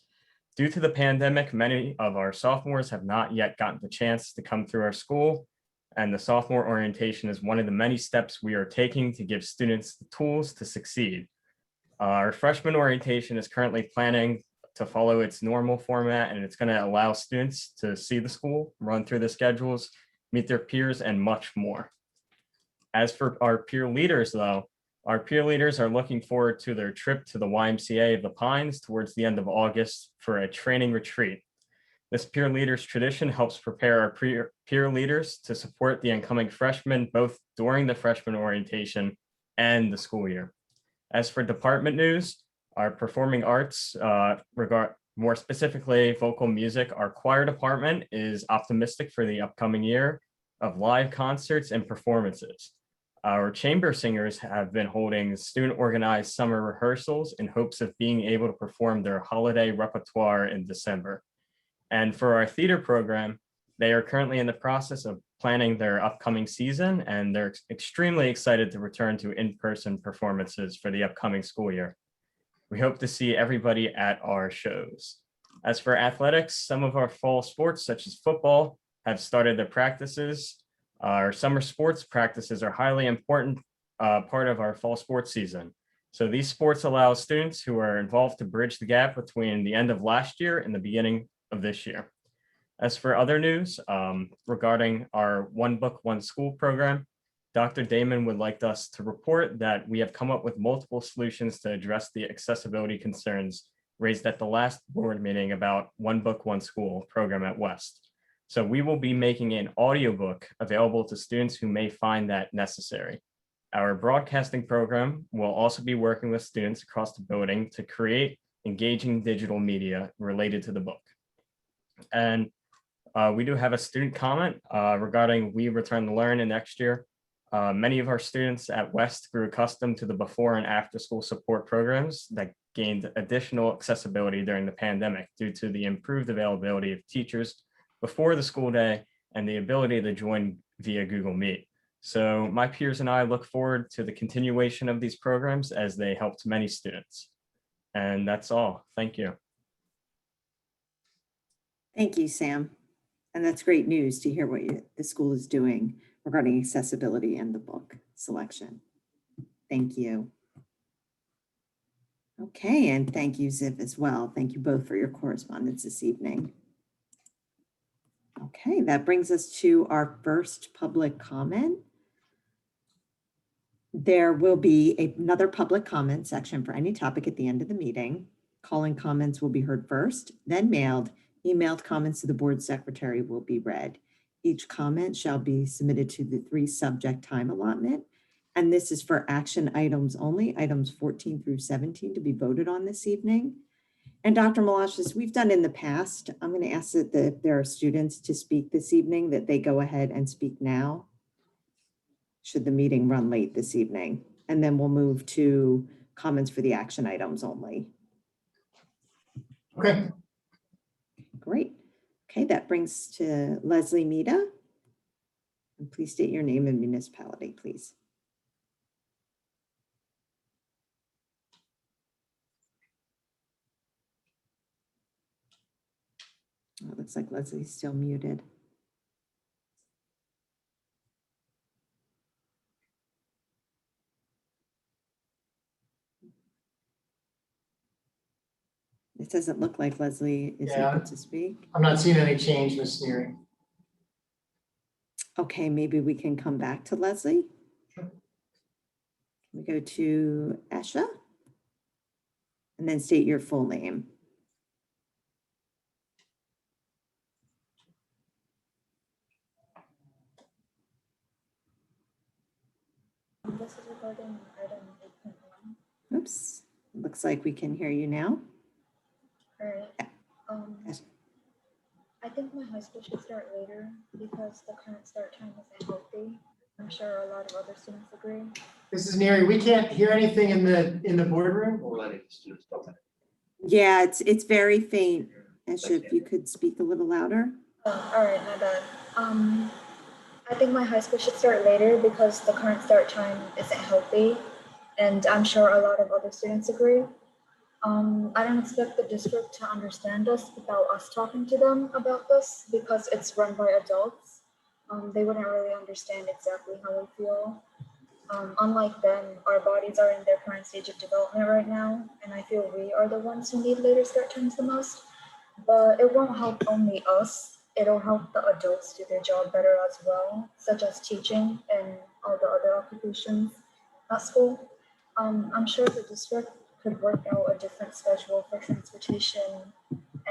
Due to the pandemic, many of our sophomores have not yet gotten the chance to come through our school, and the sophomore orientation is one of the many steps we are taking to give students the tools to succeed. Our freshman orientation is currently planning to follow its normal format, and it's going to allow students to see the school, run through the schedules, meet their peers, and much more. As for our peer leaders, though, our peer leaders are looking forward to their trip to the YMCA of the Pines towards the end of August for a training retreat. This peer leaders tradition helps prepare our peer leaders to support the incoming freshmen, both during the freshman orientation and the school year. As for department news, our performing arts, more specifically vocal music, our choir department is optimistic for the upcoming year of live concerts and performances. Our chamber singers have been holding student organized summer rehearsals in hopes of being able to perform their holiday repertoire in December. And for our theater program, they are currently in the process of planning their upcoming season, and they're extremely excited to return to in-person performances for the upcoming school year. We hope to see everybody at our shows. As for athletics, some of our fall sports, such as football, have started their practices. Our summer sports practices are highly important part of our fall sports season. So these sports allow students who are involved to bridge the gap between the end of last year and the beginning of this year. As for other news regarding our One Book, One School program, Dr. Damon would like us to report that we have come up with multiple solutions to address the accessibility concerns raised at the last board meeting about One Book, One School program at West. So we will be making an audiobook available to students who may find that necessary. Our broadcasting program will also be working with students across the building to create engaging digital media related to the book. And we do have a student comment regarding We Return to Learn in next year. Many of our students at West grew accustomed to the before and after school support programs that gained additional accessibility during the pandemic due to the improved availability of teachers before the school day and the ability to join via Google Meet. So my peers and I look forward to the continuation of these programs as they helped many students. And that's all. Thank you. Thank you, Sam. And that's great news to hear what the school is doing regarding accessibility and the book selection. Thank you. Okay, and thank you, Ziv, as well. Thank you both for your correspondence this evening. Okay, that brings us to our first public comment. There will be another public comment section for any topic at the end of the meeting. Calling comments will be heard first, then mailed. Emailed comments to the board secretary will be read. Each comment shall be submitted to the 3 subject time allotment. And this is for action items only, items 14 through 17 to be voted on this evening. And Dr. Malash, as we've done in the past, I'm going to ask that if there are students to speak this evening, that they go ahead and speak now, should the meeting run late this evening. And then we'll move to comments for the action items only. Okay. Great. Okay, that brings to Leslie Mita. And please state your name and municipality, please. Oh, it looks like Leslie's still muted. It doesn't look like Leslie is able to speak. I'm not seeing any change, Ms. Sneary. Okay, maybe we can come back to Leslie. Sure. We go to Esha and then state your full name. This is regarding item 8.1. Oops, looks like we can hear you now. All right. I think my high school should start later because the current start time isn't healthy. I'm sure a lot of other students agree. Mrs. Neary, we can't hear anything in the boardroom. We're letting the students talk. Yeah, it's very faint. Esha, if you could speak a little louder. Oh, all right, my bad. I think my high school should start later because the current start time isn't healthy, and I'm sure a lot of other students agree. I don't expect the district to understand us without us talking to them about this because it's run by adults. They wouldn't really understand exactly how we feel. Unlike them, our bodies are in their current stage of development right now, and I feel we are the ones who need later start times the most. But it won't help only us, it'll help the adults do their job better as well, such as teaching and all the other occupations at school. I'm sure the district could work out a different schedule for transportation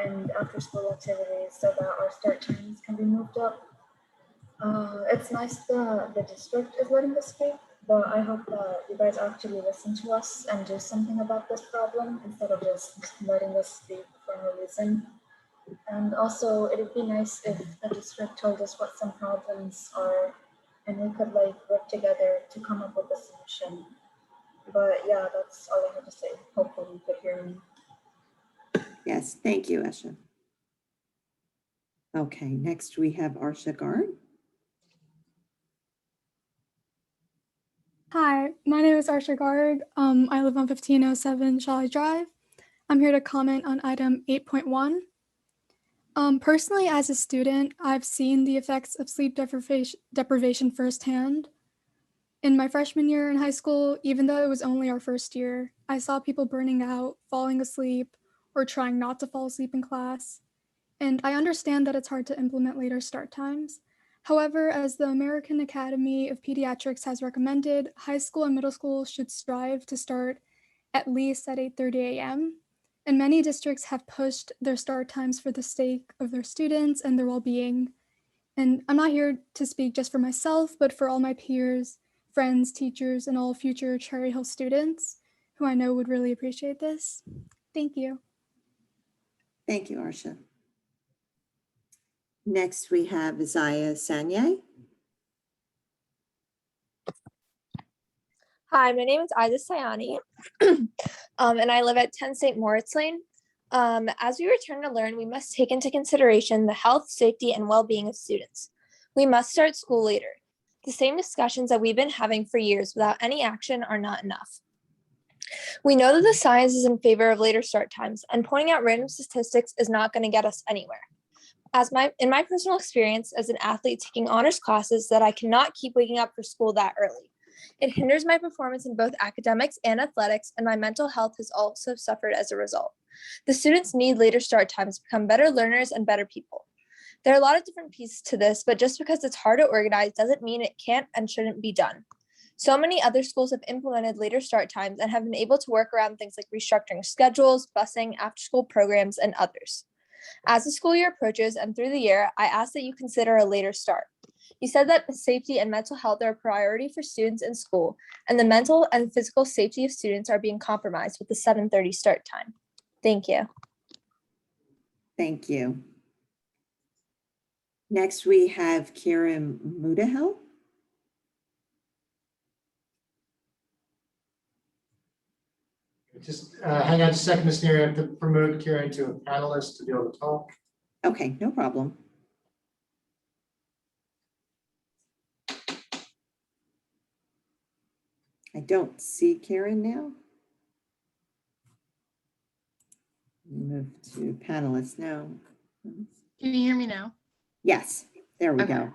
and after school activities so that our start times can be moved up. It's nice that the district is letting us speak, but I hope that you guys actually listen to us and do something about this problem instead of just letting us speak for no reason. And also, it would be nice if the district told us what some problems are and we could like work together to come up with a solution. But yeah, that's all I have to say. Hopefully you could hear me. Yes, thank you, Esha. Okay, next we have Arsha Garg. Hi, my name is Arsha Garg. I live on 1507 Shawley Drive. I'm here to comment on item 8.1. Personally, as a student, I've seen the effects of sleep deprivation firsthand. In my freshman year in high school, even though it was only our first year, I saw people burning out, falling asleep, or trying not to fall asleep in class. And I understand that it's hard to implement later start times. However, as the American Academy of Pediatrics has recommended, high school and middle school should strive to start at least at 8:30 a.m. And many districts have pushed their start times for the sake of their students and their well-being. And I'm not here to speak just for myself, but for all my peers, friends, teachers, and all future Cherry Hill students who I know would really appreciate this. Thank you. Thank you, Arsha. Next, we have Isaiah Sanye. Hi, my name is Isa Sayani, and I live at 10 St. Moritz Lane. As we return to learn, we must take into consideration the health, safety, and well-being of students. We must start school later. The same discussions that we've been having for years without any action are not enough. We know that the science is in favor of later start times, and pointing out random statistics is not going to get us anywhere. In my personal experience as an athlete taking honors classes, that I cannot keep waking up for school that early. It hinders my performance in both academics and athletics, and my mental health has also suffered as a result. The students need later start times to become better learners and better people. There are a lot of different pieces to this, but just because it's hard to organize doesn't mean it can't and shouldn't be done. So many other schools have implemented later start times and have been able to work around things like restructuring schedules, busing, after-school programs, and others. As the school year approaches and through the year, I ask that you consider a later start. You said that safety and mental health are a priority for students in school, and the mental and physical safety of students are being compromised with the 7:30 start time. Thank you. Thank you. Next, we have Kieran Mudahel. Just hang on a second, Ms. Neary, I have to promote Kieran to a panelist to be able to talk. Okay, no problem. I don't see Karen now. Move to panelists now. Can you hear me now? Yes, there we Okay.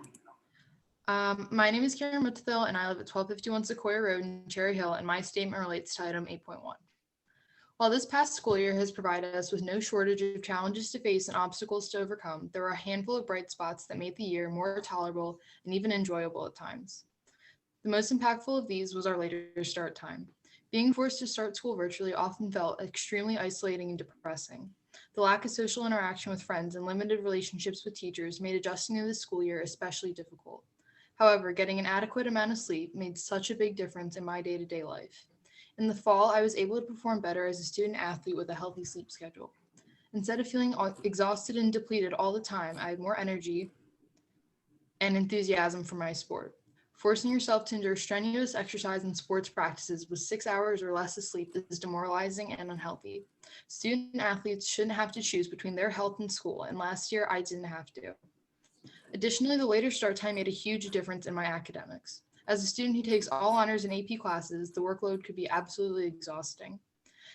go. My name is Karen Muthil, and I live at 1251 Sequoia Road in Cherry Hill, and my statement relates to item 8.1. While this past school year has provided us with no shortage of challenges to face and obstacles to overcome, there were a handful of bright spots that made the year more tolerable and even enjoyable at times. The most impactful of these was our later start time. Being forced to start school virtually often felt extremely isolating and depressing. The lack of social interaction with friends and limited relationships with teachers made adjusting to the school year especially difficult. However, getting an adequate amount of sleep made such a big difference in my day-to-day life. In the fall, I was able to perform better as a student athlete with a healthy sleep schedule. Instead of feeling exhausted and depleted all the time, I had more energy and enthusiasm for my sport. Forcing yourself to endure strenuous exercise and sports practices with 6 hours or less of sleep is demoralizing and unhealthy. Student athletes shouldn't have to choose between their health and school, and last year I didn't have to. Additionally, the later start time made a huge difference in my academics. As a student who takes all honors and AP classes, the workload could be absolutely exhausting.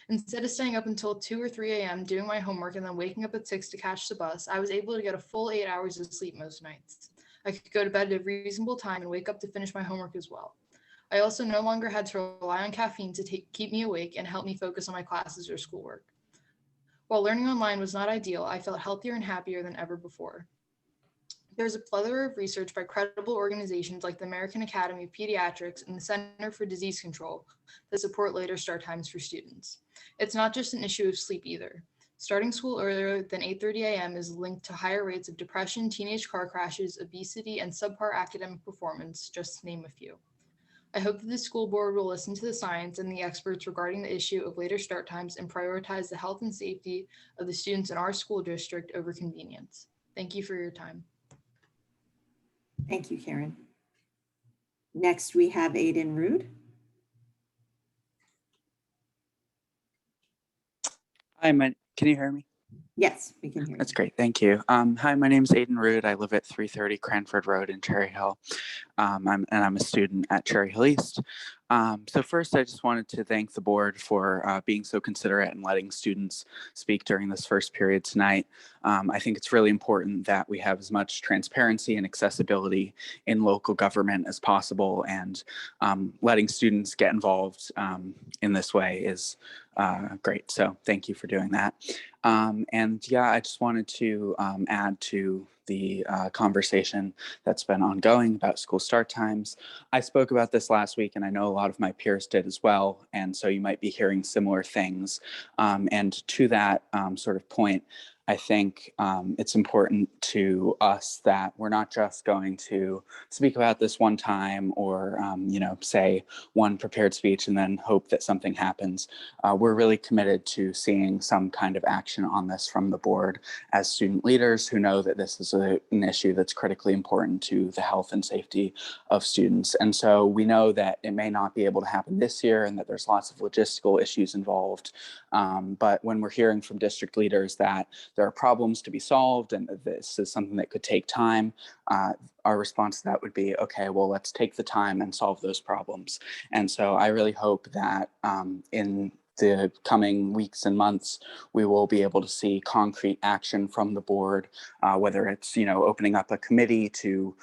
Instead of staying up until 2 or 3 a.m. doing my homework and then waking up at 6 to catch the bus, I was able to get a full 8 hours of sleep most nights. I could go to bed at a reasonable time and wake up to finish my homework as well. I also no longer had to rely on caffeine to keep me awake and help me focus on my classes or schoolwork. While learning online was not ideal, I felt healthier and happier than ever before. There's a plethora of research by credible organizations like the American Academy of Pediatrics and the Center for Disease Control that support later start times for students. It's not just an issue of sleep either. Starting school earlier than 8:30 a.m. is linked to higher rates of depression, teenage car crashes, obesity, and subpar academic performance, just to name a few. I hope that the school board will listen to the science and the experts regarding the issue of later start times and prioritize the health and safety of the students in our school district over convenience. Thank you for your time. Thank you, Karen. Next, we have Aiden Rude. Hi, can you hear me? Yes, we can hear you. That's great, thank you. Hi, my name is Aiden Rude. I live at 330 Cranford Road in Cherry Hill. I'm a student at Cherry Hill East. So first, I just wanted to thank the board for being so considerate and letting students speak during this first period tonight. I think it's really important that we have as much transparency and accessibility in local government as possible, and letting students get involved in this way is great. So thank you for doing that. And yeah, I just wanted to add to the conversation that's been ongoing about school start times. I spoke about this last week, and I know a lot of my peers did as well. And so you might be hearing similar things. And to that sort of point, I think it's important to us that we're not just going to speak about this one time or, say one prepared speech and then hope that something happens. We're really committed to seeing some kind of action on this from the board as student leaders who know that this is an issue that's critically important to the health and safety of students. And so we know that it may not be able to happen this year and that there's lots of logistical issues involved. But when we're hearing from district leaders that there are problems to be solved and that this is something that could take time, our response to that would be, okay, well, let's take the time and solve those problems. And so I really hope that in the coming weeks and months, we will be able to see concrete action from the board, whether it's, opening up a committee to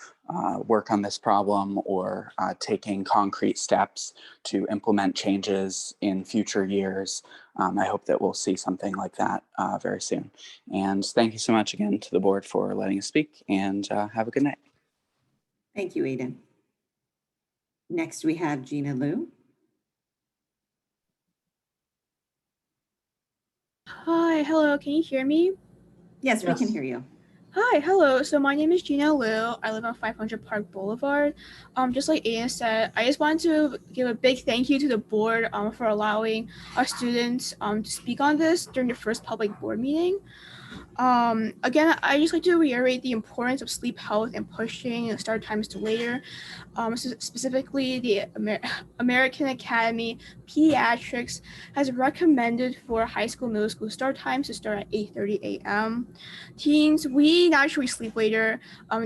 work on this problem or taking concrete steps to implement changes in future years. I hope that we'll see something like that very soon. And thank you so much again to the board for letting us speak, and have a good night. Thank you, Aiden. Next, we have Gina Liu. Hi, hello, can you hear me? Yes, we can hear you. Hi, hello. So my name is Gina Liu. I live on 500 Park Boulevard. Just like Aiden said, I just want to give a big thank you to the board for allowing our students to speak on this during the first public board meeting. Again, I just like to reiterate the importance of sleep health and pushing start times to later. Specifically, the American Academy Pediatrics has recommended for high school, middle school start times to start at 8:30 a.m. Teens, we naturally sleep later.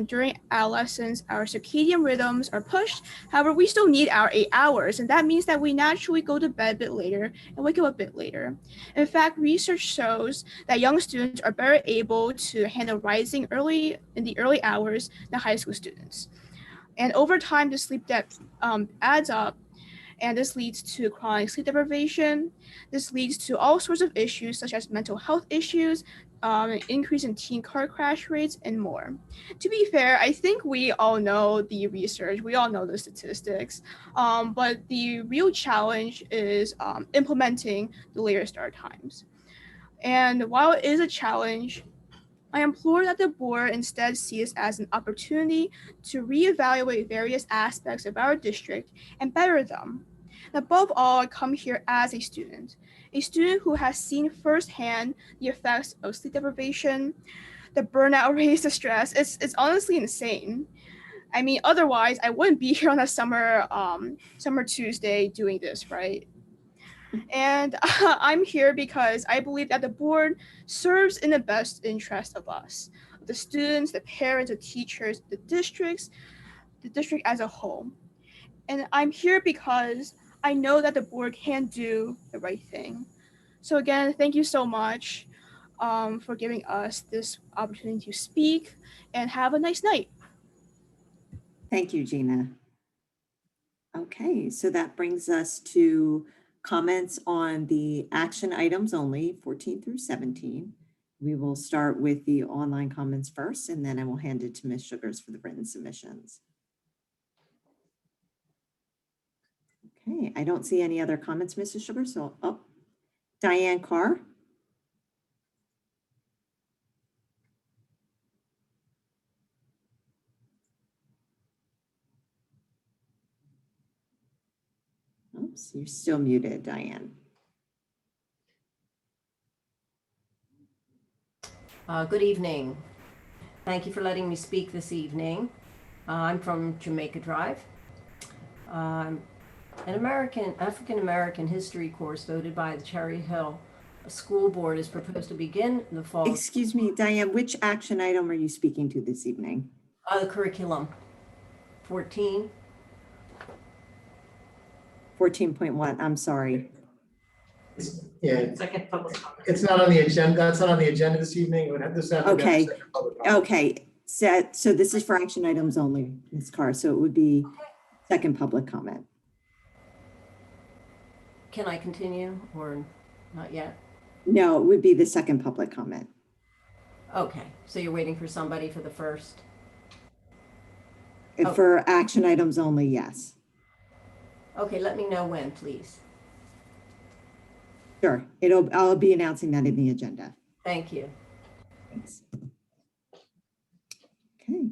During adolescence, our circadian rhythms are pushed. However, we still need our 8 hours, and that means that we naturally go to bed a bit later and wake up a bit later. In fact, research shows that young students are better able to handle rising early in the early hours than high school students. And over time, the sleep debt adds up, and this leads to chronic sleep deprivation. This leads to all sorts of issues such as mental health issues, an increase in teen car crash rates, and more. To be fair, I think we all know the research, we all know the statistics, but the real challenge is implementing the later start times. And while it is a challenge, I implore that the board instead see this as an opportunity to reevaluate various aspects of our district and better them. And above all, I come here as a student who has seen firsthand the effects of sleep deprivation, the burnout rates, the stress. It's honestly insane. I mean, otherwise I wouldn't be here on a summer Tuesday doing this, right? And I'm here because I believe that the board serves in the best interest of us, the students, the parents, the teachers, the district as a whole. And I'm here because I know that the board can do the right thing. So again, thank you so much for giving us this opportunity to speak, and have a nice night. Thank you, Gina. Okay, so that brings us to comments on the action items only, 14 through 17. We will start with the online comments first, and then I will hand it to Ms. Sugars for the written submissions. Okay, I don't see any other comments, Mrs. Sugars, so, oh, Diane Carr. Oops, you're still muted, Diane. Good evening. Thank you for letting me speak this evening. I'm from Jamaica Drive. An African-American history course voted by the Cherry Hill School Board is proposed to begin in the fall. Excuse me, Diane, which action item are you speaking to this evening? The curriculum, 14. 14.1, I'm sorry. Yeah, Second public comment. it's not on the agenda. That's not on the agenda this evening. It would have this have to be Okay. second public comment. Okay, so this is for action items only, Ms. Carr, so it would be second public comment. Can I continue or not yet? No, it would be the second public comment. Okay, so you're waiting for somebody for the first? And for action items only, yes. Okay, let me know when, please. Sure, I'll be announcing that in the agenda. Thank you. Thanks. Okay.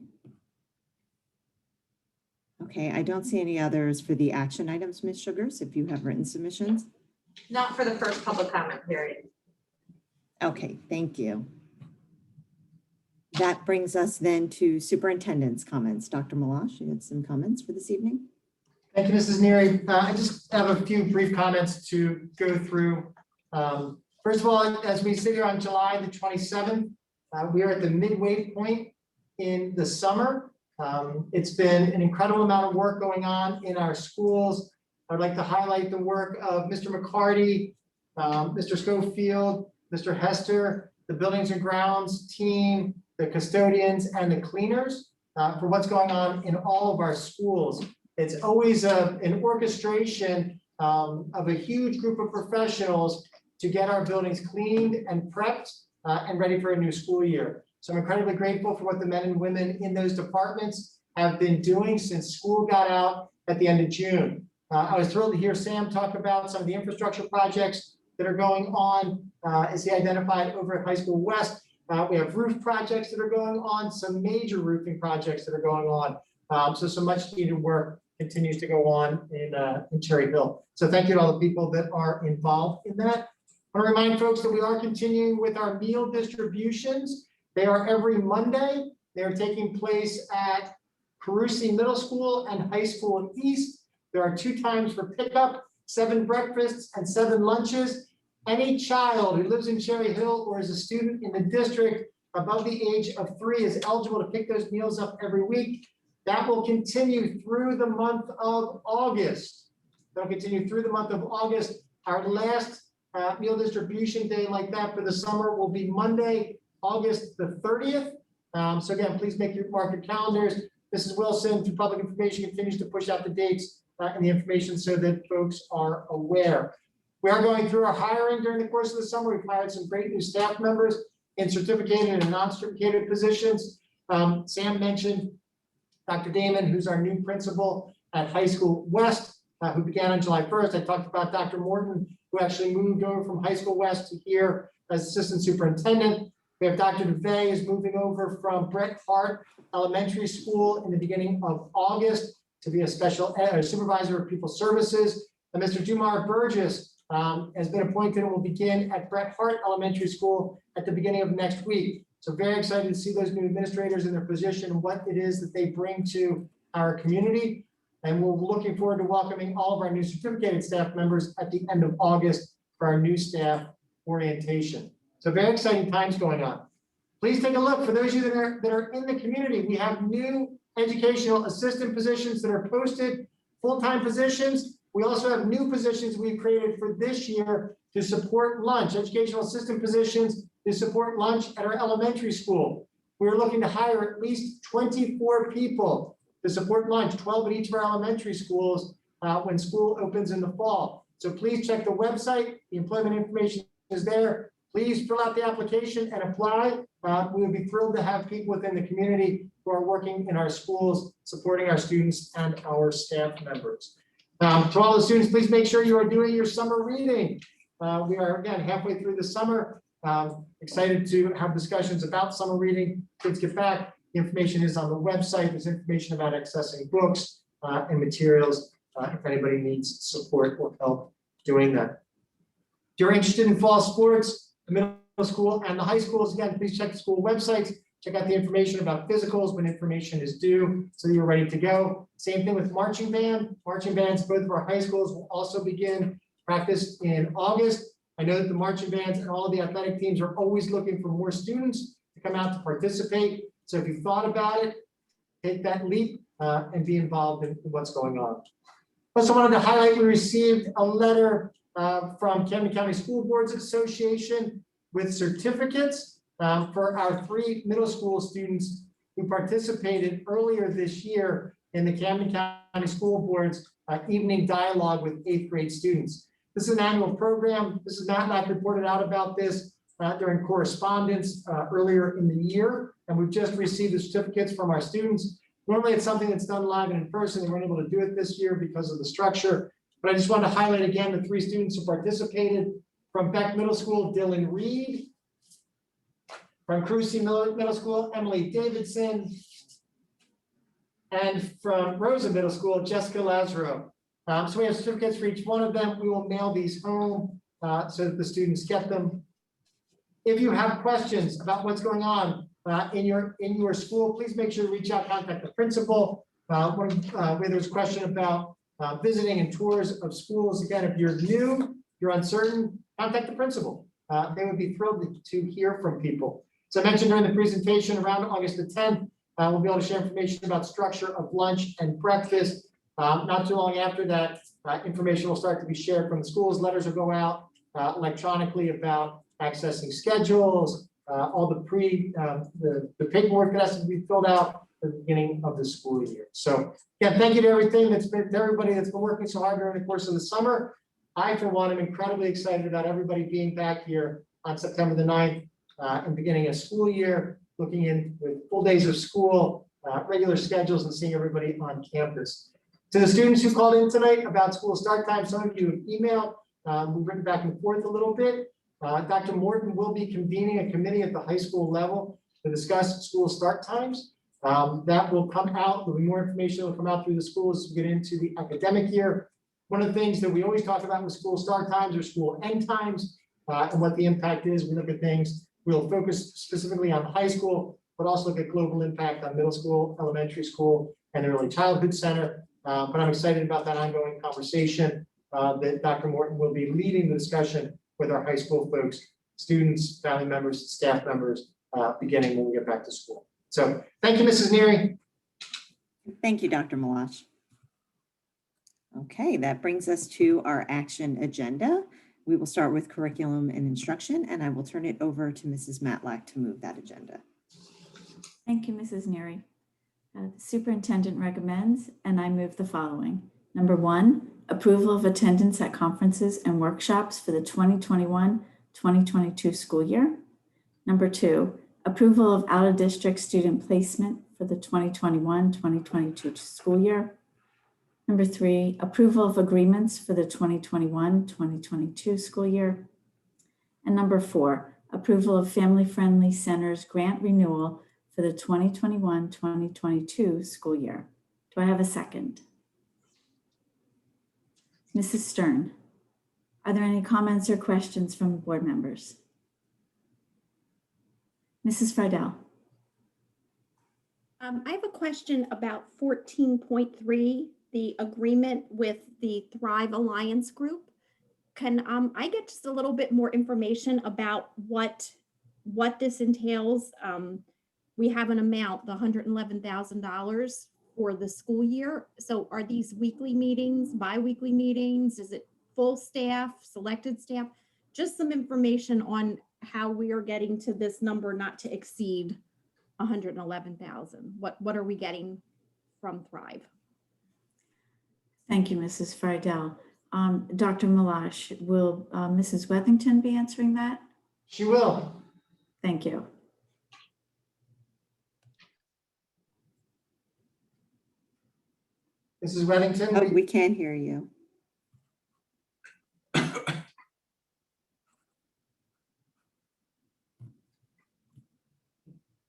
Okay, I don't see any others for the action items, Ms. Sugars, if you have written submissions. Not for the first public comment period. Okay, thank you. That brings us then to superintendent's comments. Dr. Malash, you had some comments for this evening? Thank you, Mrs. Neary. I just have a few brief comments to go through. First of all, as we sit here on July the 27th, we are at the midway point in the summer. It's been an incredible amount of work going on in our schools. I'd like to highlight the work of Mr. McCarty, Mr. Schofield, Mr. Hester, the buildings and grounds team, the custodians, and the cleaners for what's going on in all of our schools. It's always an orchestration of a huge group of professionals to get our buildings cleaned and prepped and ready for a new school year. So I'm incredibly grateful for what the men and women in those departments have been doing since school got out at the end of June. I was thrilled to hear Sam talk about some of the infrastructure projects that are going on as he identified over at High School West. We have roof projects that are going on, some major roofing projects that are going on. So some much needed work continues to go on in Cherry Hill. So thank you to all the people that are involved in that. I want to remind folks that we are continuing with our meal distributions. They are every Monday. They are taking place at Carusi Middle School and High School East. There are 2 times for pickup, 7 breakfasts and 7 lunches. Any child who lives in Cherry Hill or is a student in the district above the age of 3 is eligible to pick those meals up every week. That will continue through the month of August. That'll continue through the month of August. Our last meal distribution day like that for the summer will be Monday, August the 30th. So again, please mark your calendars. Mrs. Wilson, through public information, continues to push out the dates and the information so that folks are aware. We are going through our hiring during the course of the summer. We've hired some great new staff members in certificated and non-certificated positions. Sam mentioned Dr. Damon, who's our new principal at High School West, who began on July 1st. I talked about Dr. Morton, who actually moved over from High School West to here as assistant superintendent. We have Dr. DeVay is moving over from Bret Hart Elementary School in the beginning of August to be a special supervisor of people services. And Mr. Dumar Burgess has been appointed and will begin at Bret Hart Elementary School at the beginning of next week. So very excited to see those new administrators in their position and what it is that they bring to our community. And we're looking forward to welcoming all of our new certificated staff members at the end of August for our new staff orientation. So very exciting times going on. Please take a look. For those of you that are in the community, we have new educational assistant positions that are posted, full-time positions. We also have new positions we've created for this year to support lunch, educational assistant positions to support lunch at our elementary school. We're looking to hire at least 24 people to support lunch, 12 at each of our elementary schools, when school opens in the fall. So please check the website. The employment information is there. Please fill out the application and apply. We would be thrilled to have people within the community who are working in our schools, supporting our students and our staff members. To all the students, please make sure you are doing your summer reading. We are, again, halfway through the summer. Excited to have discussions about summer reading. Kids get back. The information is on the website. There's information about accessing books and materials if anybody needs support or help doing that. If you're interested in fall sports, the middle school and the high schools, again, please check the school websites. Check out the information about physicals when information is due so you're ready to go. Same thing with marching band. Marching bands, both of our high schools, will also begin practice in August. I know that the marching bands and all of the athletic teams are always looking for more students to come out to participate. So if you thought about it, take that leap and be involved in what's going on. Also wanted to highlight, we received a letter from Camden County School Boards Association with certificates for our 3 middle school students who participated earlier this year in the Camden County School Board's evening dialogue with 8th grade students. This is an annual program. This is Matt reported out about this during correspondence earlier in the year, and we've just received the certificates from our students. Normally it's something that's done live and in person. They weren't able to do it this year because of the structure, but I just wanted to highlight again the 3 students who participated. From Beck Middle School, Dylan Reed. From Crucy Middle School, Emily Davidson. And from Rosa Middle School, Jessica Lazaro. So we have certificates for each one of them. We will mail these home so that the students get them. If you have questions about what's going on in your school, please make sure to reach out, contact the principal. Where there's a question about visiting and tours of schools. Again, if you're new, you're uncertain, contact the principal. They would be thrilled to hear from people. So I mentioned during the presentation, around August the 10th, we'll be able to share information about structure of lunch and breakfast. Not too long after that, information will start to be shared from the schools. Letters will go out electronically about accessing schedules, all the paperwork that has to be filled out at the beginning of the school year. So yeah, thank you to everybody that's been working so hard during the course of the summer. I, for one, am incredibly excited about everybody being back here on September the 9th and beginning a school year, looking in with full days of school, regular schedules, and seeing everybody on campus. To the students who called in tonight about school start time, some of you have emailed. We've written back and forth a little bit. Dr. Morton will be convening a committee at the high school level to discuss school start times. That will come out. There'll be more information that will come out through the schools as we get into the academic year. One of the things that we always talk about with school start times or school end times and what the impact is. We look at things, we'll focus specifically on high school, but also look at global impact on middle school, elementary school, and the early childhood center. But I'm excited about that ongoing conversation that Dr. Morton will be leading the discussion with our high school folks, students, family members, staff members, beginning when we get back to school. So thank you, Mrs. Neary. Thank you, Dr. Malash. Okay, that brings us to our action agenda. We will start with curriculum and instruction, and I will turn it over to Mrs. Matlack to move that agenda. Thank you, Mrs. Neary. The superintendent recommends, and I move the following. Number 1, approval of attendance at conferences and workshops for the 2021-2022 school year. Number 2, approval of out-of-district student placement for the 2021-2022 school year. Number 3, approval of agreements for the 2021-2022 school year. And number 4, approval of family-friendly centers grant renewal for the 2021-2022 school year. Do I have a second? Mrs. Stern, are there any comments or questions from board members? Mrs. Friedel. I have a question about 14.3, the agreement with the Thrive Alliance Group. Can I get just a little bit more information about what this entails? We have an amount, the $111,000 for the school year. So are these weekly meetings, bi-weekly meetings? Is it full staff, selected staff? Just some information on how we are getting to this number not to exceed 111,000. What are we getting from Thrive? Thank you, Mrs. Friedel. Dr. Malash, will Mrs. Wethington be answering that? She will. Thank you. Mrs. Wethington? Oh, we can hear you.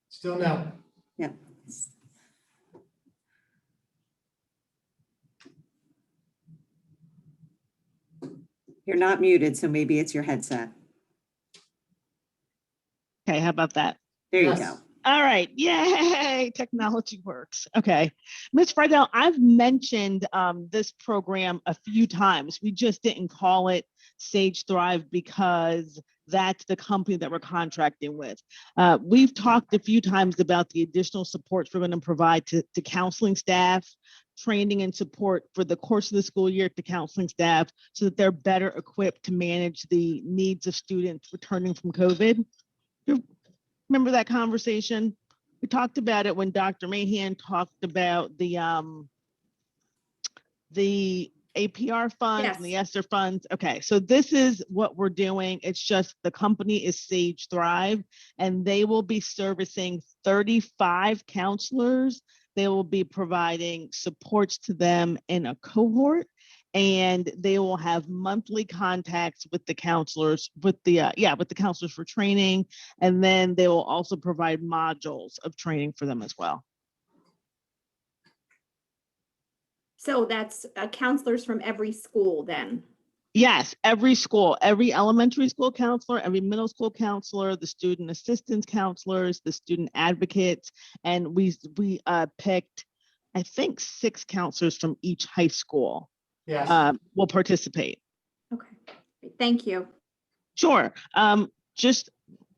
Still no. Yeah. You're not muted, so maybe it's your headset. Okay, how about that? There you go. All right, yay, technology works. Okay, Ms. Friedel, I've mentioned this program a few times. We just didn't call it Sage Thrive because that's the company that we're contracting with. We've talked a few times about the additional supports we're going to provide to counseling staff, training and support for the course of the school year to counseling staff so that they're better equipped to manage the needs of students returning from COVID. Remember that conversation? We talked about it when Dr. Mahan talked about the APR funds and the ESSER funds. Okay, so this is what we're doing. It's just the company is Sage Thrive, and they will be servicing 35 counselors. They will be providing supports to them in a cohort, and they will have monthly contacts with the counselors, with the counselors for training, and then they will also provide modules of training for them as well. So that's counselors from every school then? Yes, every school, every elementary school counselor, every middle school counselor, the student assistance counselors, the student advocates, and we picked, I think, 6 counselors from each high school. Yes. Will participate. Okay, thank you. Sure. Just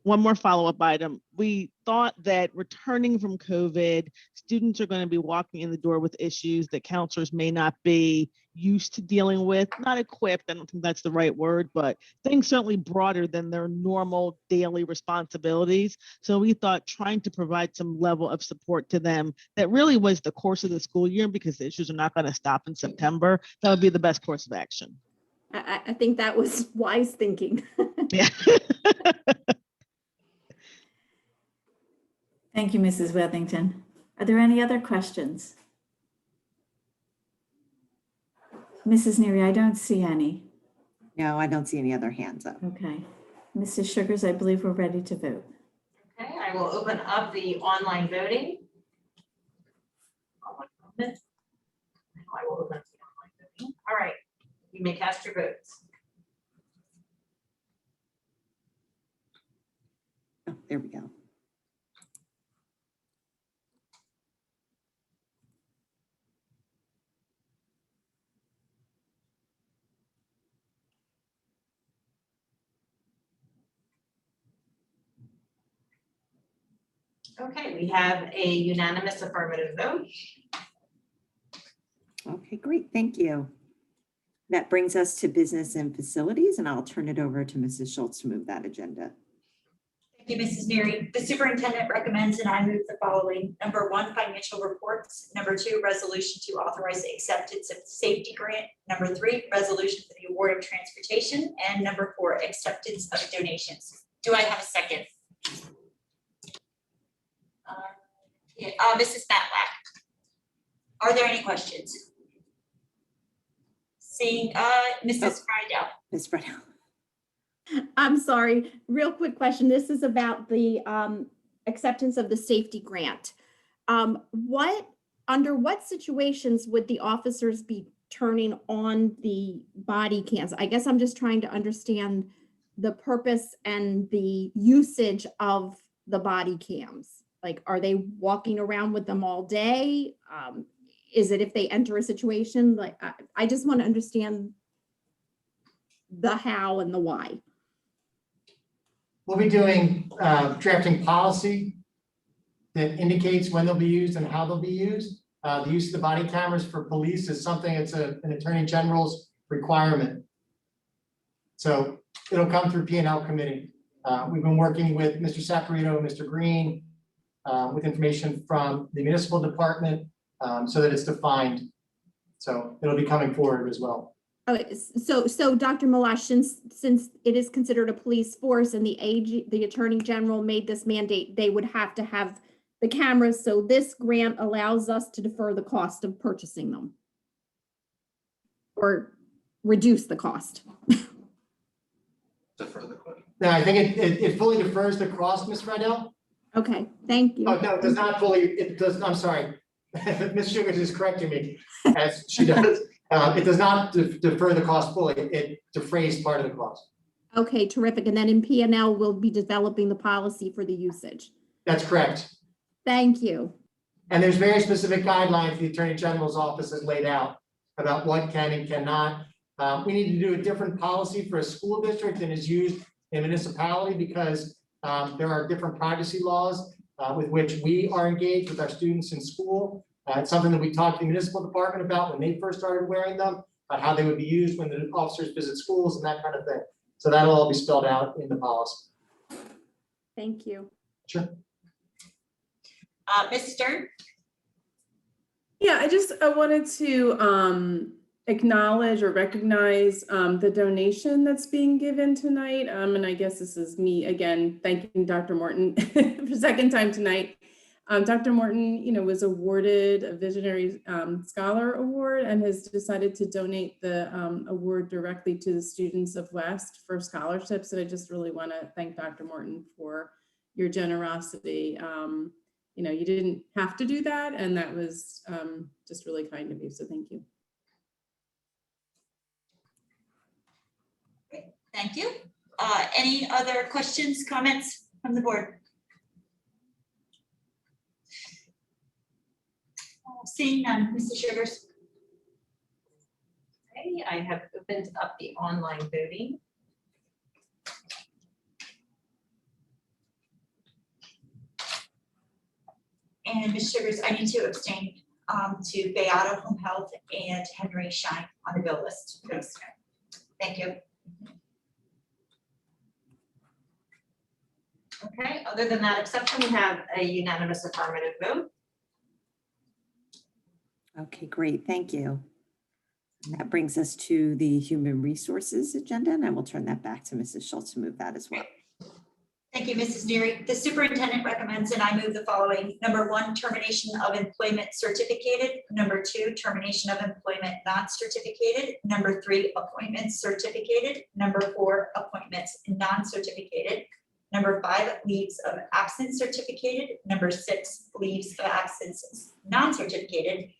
one more follow-up item. We thought that returning from COVID, students are going to be walking in the door with issues that counselors may not be used to dealing with, not equipped, I don't think that's the right word, but things certainly broader than their normal daily responsibilities. So we thought trying to provide some level of support to them that really was the course of the school year, because the issues are not going to stop in September, that would be the best course of action. I think that was wise thinking. Yeah. Thank you, Mrs. Wethington. Are there any other questions? Mrs. Neary, I don't see any. No, I don't see any other hands up. Okay. Mrs. Sugars, I believe we're ready to vote. Okay, I will open up the online voting. I will open up the online voting. All right, you may cast your votes. Oh, there we go. Okay, we have a unanimous affirmative vote. Okay, great. Thank you. That brings us to business and facilities, and I'll turn it over to Mrs. Schultz to move that agenda. Thank you, Mrs. Neary. The superintendent recommends and I move the following. Number 1, financial reports. Number 2, resolution to authorize the acceptance of the safety grant. Number 3, resolution for the award of transportation. And number 4, acceptance of donations. Do I have a second? Mrs. Matlack. Are there any questions? Seeing Mrs. Friedel. Ms. Friedel. I'm sorry, real quick question. This is about the acceptance of the safety grant. Under what situations would the officers be turning on the body cams? I guess I'm just trying to understand the purpose and the usage of the body cams. Like, are they walking around with them all day? Is it if they enter a situation? Like, I just want to understand the how and the why. We'll be doing drafting policy that indicates when they'll be used and how they'll be used. The use of the body cameras for police is something that's an attorney general's requirement. So it'll come through P&L committee. We've been working with Mr. Saporito and Mr. Green with information from the municipal department so that it's defined. So it'll be coming forward as well. Okay, so Dr. Malash, since it is considered a police force and the Attorney General made this mandate, they would have to have the cameras. So this grant allows us to defer the cost of purchasing them or reduce the cost. Now, I think it fully defers the cost, Ms. Rydell. Okay, thank you. Oh, no, it does not fully, it does, I'm sorry. Ms. Sugars is correcting me, as she does. It does not defer the cost fully, it defrays part of the cost. Okay, terrific. And then in P&L, we'll be developing the policy for the usage. That's correct. Thank you. And there's very specific guidelines the Attorney General's office has laid out about what can and cannot. We need to do a different policy for a school district than is used in municipality because there are different privacy laws with which we are engaged with our students in school. It's something that we talked to the municipal department about when they first started wearing them, about how they would be used when the officers visit schools and that kind of thing. So that'll all be spelled out in the policy. Thank you. Sure. Ms. Stern? Yeah, I wanted to acknowledge or recognize the donation that's being given tonight. And I guess this is me again thanking Dr. Morton for the second time tonight. Dr. Morton, was awarded a Visionary Scholar Award and has decided to donate the award directly to the students of West for scholarships. And I just really want to thank Dr. Morton for your generosity. You didn't have to do that, and that was just really kind of you. So thank you. Great, thank you. Any other questions, comments from the board? Seeing none, Mrs. Sugars. Okay, I have opened up the online voting. And Ms. Sugars, I need to abstain to Beata Home Health and Henry Shine on the bill list. Thank you. Okay, other than that exception, we have a unanimous affirmative vote. Okay, great, thank you. And that brings us to the Human Resources agenda, and I will turn that back to Mrs. Schultz to move that as well. Thank you, Mrs. Neary. The superintendent recommends, and I move the following. Number 1, termination of employment certificated. Number 2, termination of employment not certificated. Number 3, appointments certificated. Number 4, appointments non-certificated. Number 5, leaves of absence certificated. Number 6, leaves of absence non-certificated.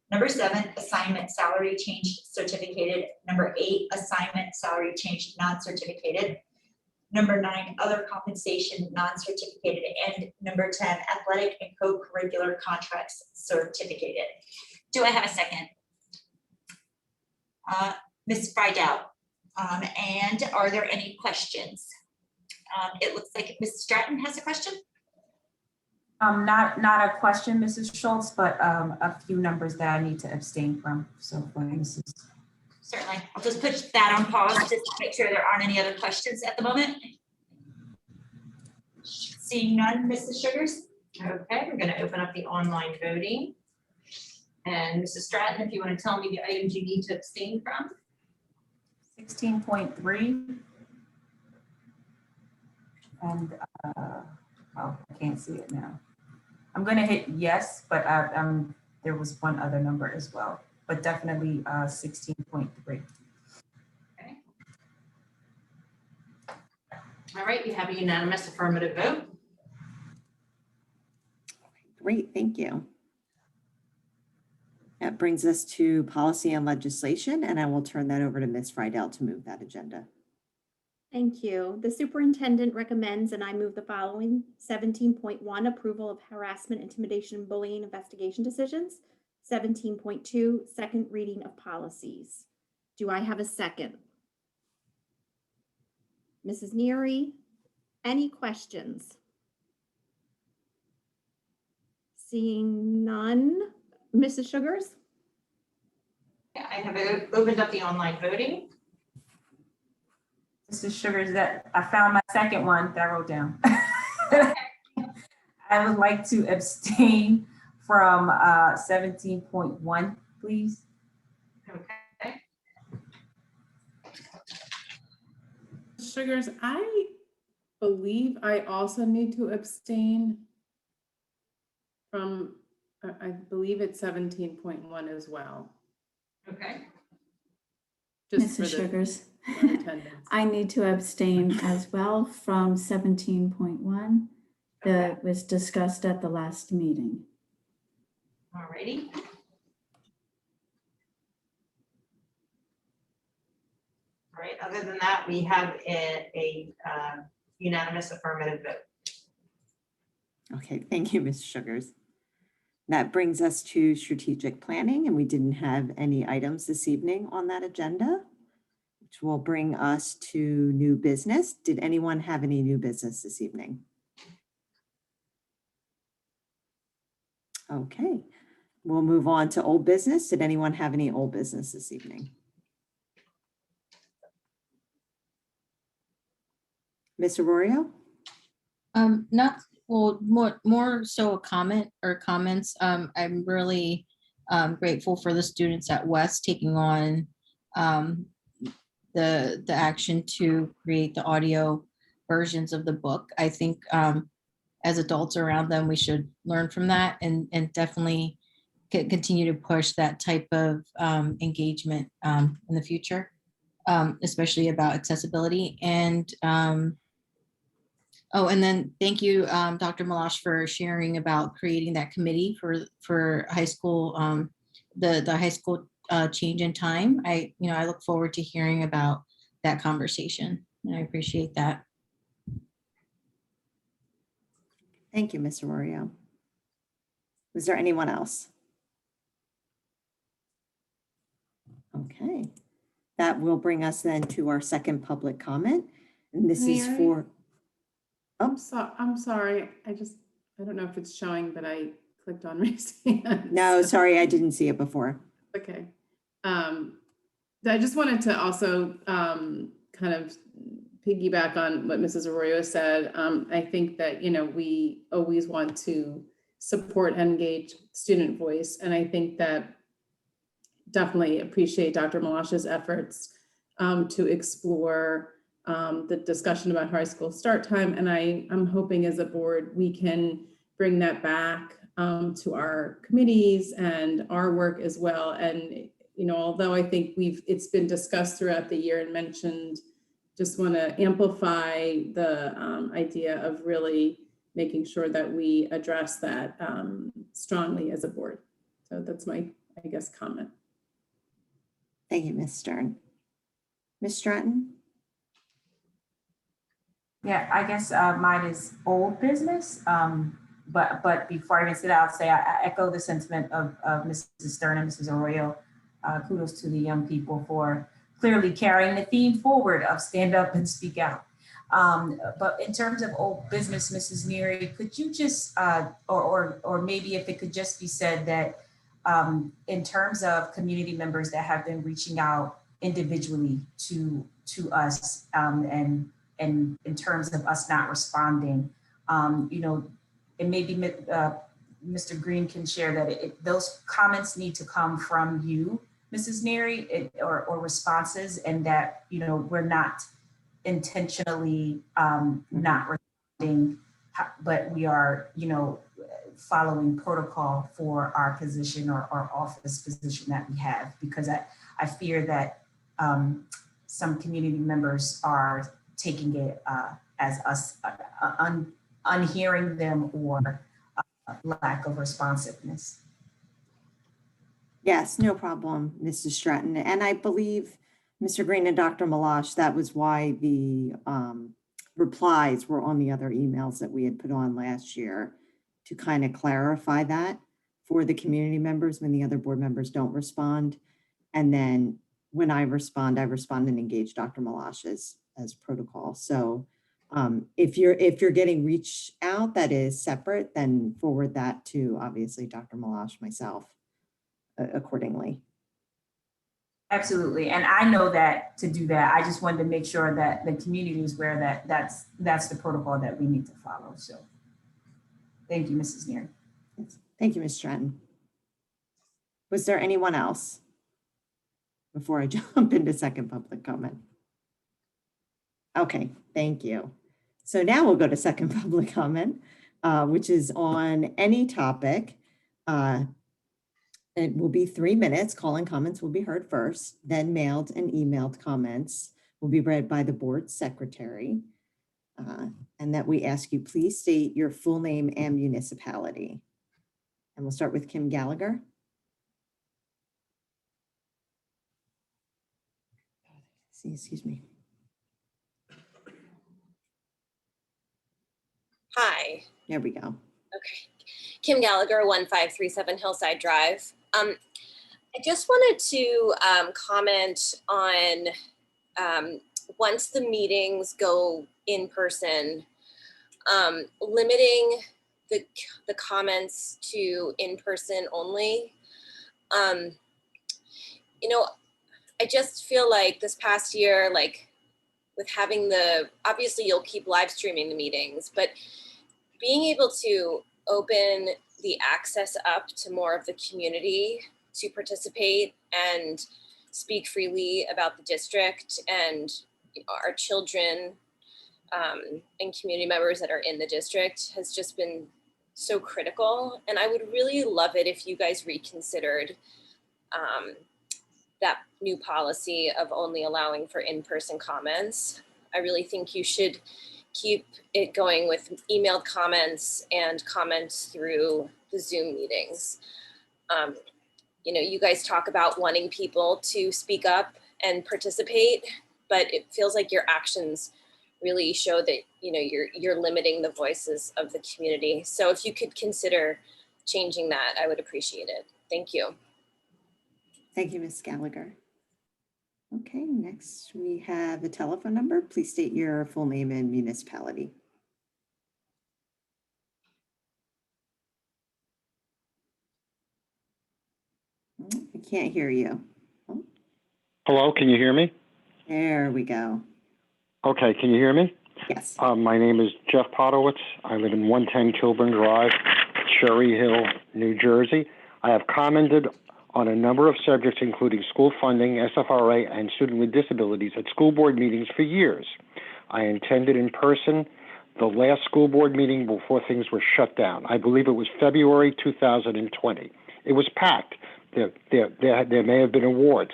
Number 7, assignment salary change certificated. Number 8, assignment salary change non-certificated. Number 9, other compensation non-certificated. And number 10, athletic and co-curricular contracts certificated. Do I have a second? Ms. Friedel, and are there any questions? It looks like Ms. Stratton has a question. Not a question, Mrs. Schultz, but a few numbers that I need to abstain from. So for Mrs. Certainly. I'll just put that on pause just to make sure there aren't any other questions at the moment. Seeing none, Mrs. Sugars? Okay, we're going to open up the online voting. And Mrs. Stratton, if you want to tell me the items you need to abstain from. 16.3. And, oh, I can't see it now. I'm going to hit yes, but there was one other number as well, but definitely 16.3. Okay. All right, you have a unanimous affirmative vote. Great, thank you. That brings us to policy and legislation, and I will turn that over to Ms. Friedel to move that agenda. Thank you. The superintendent recommends, and I move the following: 17.1, approval of harassment, intimidation, and bullying investigation decisions. 17.2, second reading of policies. Do I have a second? Mrs. Neary, any questions? Seeing none. Mrs. Sugars? I have opened up the online voting. Mrs. Sugars, that I found my second one that I wrote down. I would like to abstain from 17.1, please. Sugars, I believe I also need to abstain from, I believe it's 17.1 as well. Okay. Just for Mrs. the Sugars, attendance. I need to abstain as well from 17.1 that was discussed at the last meeting. Alrighty. All right, other than that, we have a unanimous affirmative vote. Okay, thank you, Ms. Sugars. That brings us to strategic planning, and we didn't have any items this evening on that agenda, which will bring us to new business. Did anyone have any new business this evening? Okay, we'll move on to old business. Did anyone have any old business this evening? Ms. Arroyo? Not, well, more so a comment or comments. I'm really grateful for the students at West taking on the action to create the audio versions of the book. I think as adults around them, we should learn from that and definitely continue to push that type of engagement in the future, especially about accessibility. And oh, and then thank you, Dr. Malash, for sharing about creating that committee for high school, the high school change in time. I look forward to hearing about that conversation, and I appreciate that. Thank you, Ms. Arroyo. Was there anyone else? Okay, that will bring us then to our second public comment. And this is Mary? for, I'm sorry. I don't know if it's showing, but I clicked on raise hand. no, sorry, I didn't see it before. Okay. I just wanted to also kind of piggyback on what Mrs. Arroyo said. I think that, we always want to support and engage student voice. And I think that definitely appreciate Dr. Malash's efforts to explore the discussion about high school start time. And I'm hoping as a board, we can bring that back to our committees and our work as well. And, although I think it's been discussed throughout the year and mentioned, just want to amplify the idea of really making sure that we address that strongly as a board. So that's my, I guess, comment. Thank you, Ms. Stern. Ms. Stratton? Yeah, I guess mine is old business. But before I even sit out, I'll say I echo the sentiment of Mrs. Stern and Mrs. Arroyo. Kudos to the young people for clearly carrying the theme forward of stand up and speak out. But in terms of old business, Mrs. Neary, could you just, or maybe if it could just be said that in terms of community members that have been reaching out individually to us and in terms of us not responding, and maybe Mr. Green can share that those comments need to come from you, Mrs. Neary, or responses, and that, we're not intentionally not responding, but we are, following protocol for our position or our office position that we have, because I fear that some community members are taking it as us unhearing them or lack of responsiveness. Yes, no problem, Mrs. Stratton. And I believe, Mr. Green and Dr. Malash, that was why the replies were on the other emails that we had put on last year to kind of clarify that for the community members when the other board members don't respond. And then when I respond and engage Dr. Malash as protocol. So if you're getting reached out that is separate, then forward that to obviously Dr. Malash, myself, accordingly. Absolutely. And I know that to do that, I just wanted to make sure that the community is aware that that's the protocol that we need to follow. So thank you, Mrs. Neary. Thank you, Ms. Stratton. Was there anyone else before I jump into second public comment? Okay, thank you. So now we'll go to second public comment, which is on any topic. It will be 3 minutes. Call-in comments will be heard first, then mailed and emailed comments will be read by the board secretary. And that we ask you, please state your full name and municipality. And we'll start with Kim Gallagher. Excuse me. Hi. There we go. Okay. Kim Gallagher, 1537 Hillside Drive. I just wanted to comment on once the meetings go in person, limiting the comments to in person only. You know, I just feel like this past year, like with having obviously you'll keep live streaming the meetings, but being able to open the access up to more of the community to participate and speak freely about the district and our children and community members that are in the district has just been so critical. And I would really love it if you guys reconsidered that new policy of only allowing for in-person comments. I really think you should keep it going with emailed comments and comments through the Zoom meetings. You know, you guys talk about wanting people to speak up and participate, but it feels like your actions really show that, you know, you're limiting the voices of the community. So if you could consider changing that, I would appreciate it. Thank you. Thank you, Ms. Gallagher. Okay, next we have a telephone number. Please state your full name and municipality. I can't hear you. Oh, Hello, can you hear me? there we go. Okay, can you hear me? Yes. My name is Jeff Potowitz. I live in 110 Kilburn Drive, Cherry Hill, New Jersey. I have commented on a number of subjects, including school funding, SFRA, and student with disabilities at school board meetings for years. I attended in person the last school board meeting before things were shut down. I believe it was February 2020. It was packed. There may have been awards.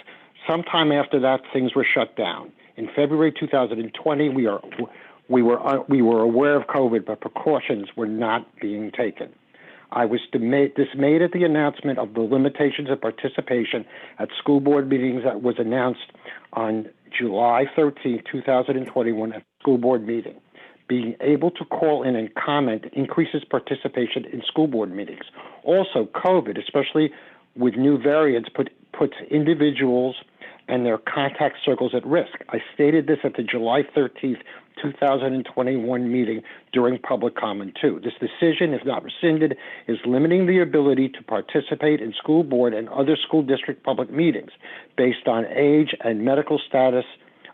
Sometime after that, things were shut down. In February 2020, we were aware of COVID, but precautions were not being taken. I was dismayed at the announcement of the limitations of participation at school board meetings that was announced on July 13, 2021 at the school board meeting. Being able to call in and comment increases participation in school board meetings. Also, COVID, especially with new variants, puts individuals and their contact circles at risk. I stated this at the July 13th, 2021 meeting during public comment too. This decision, if not rescinded, is limiting the ability to participate in school board and other school district public meetings based on age and medical status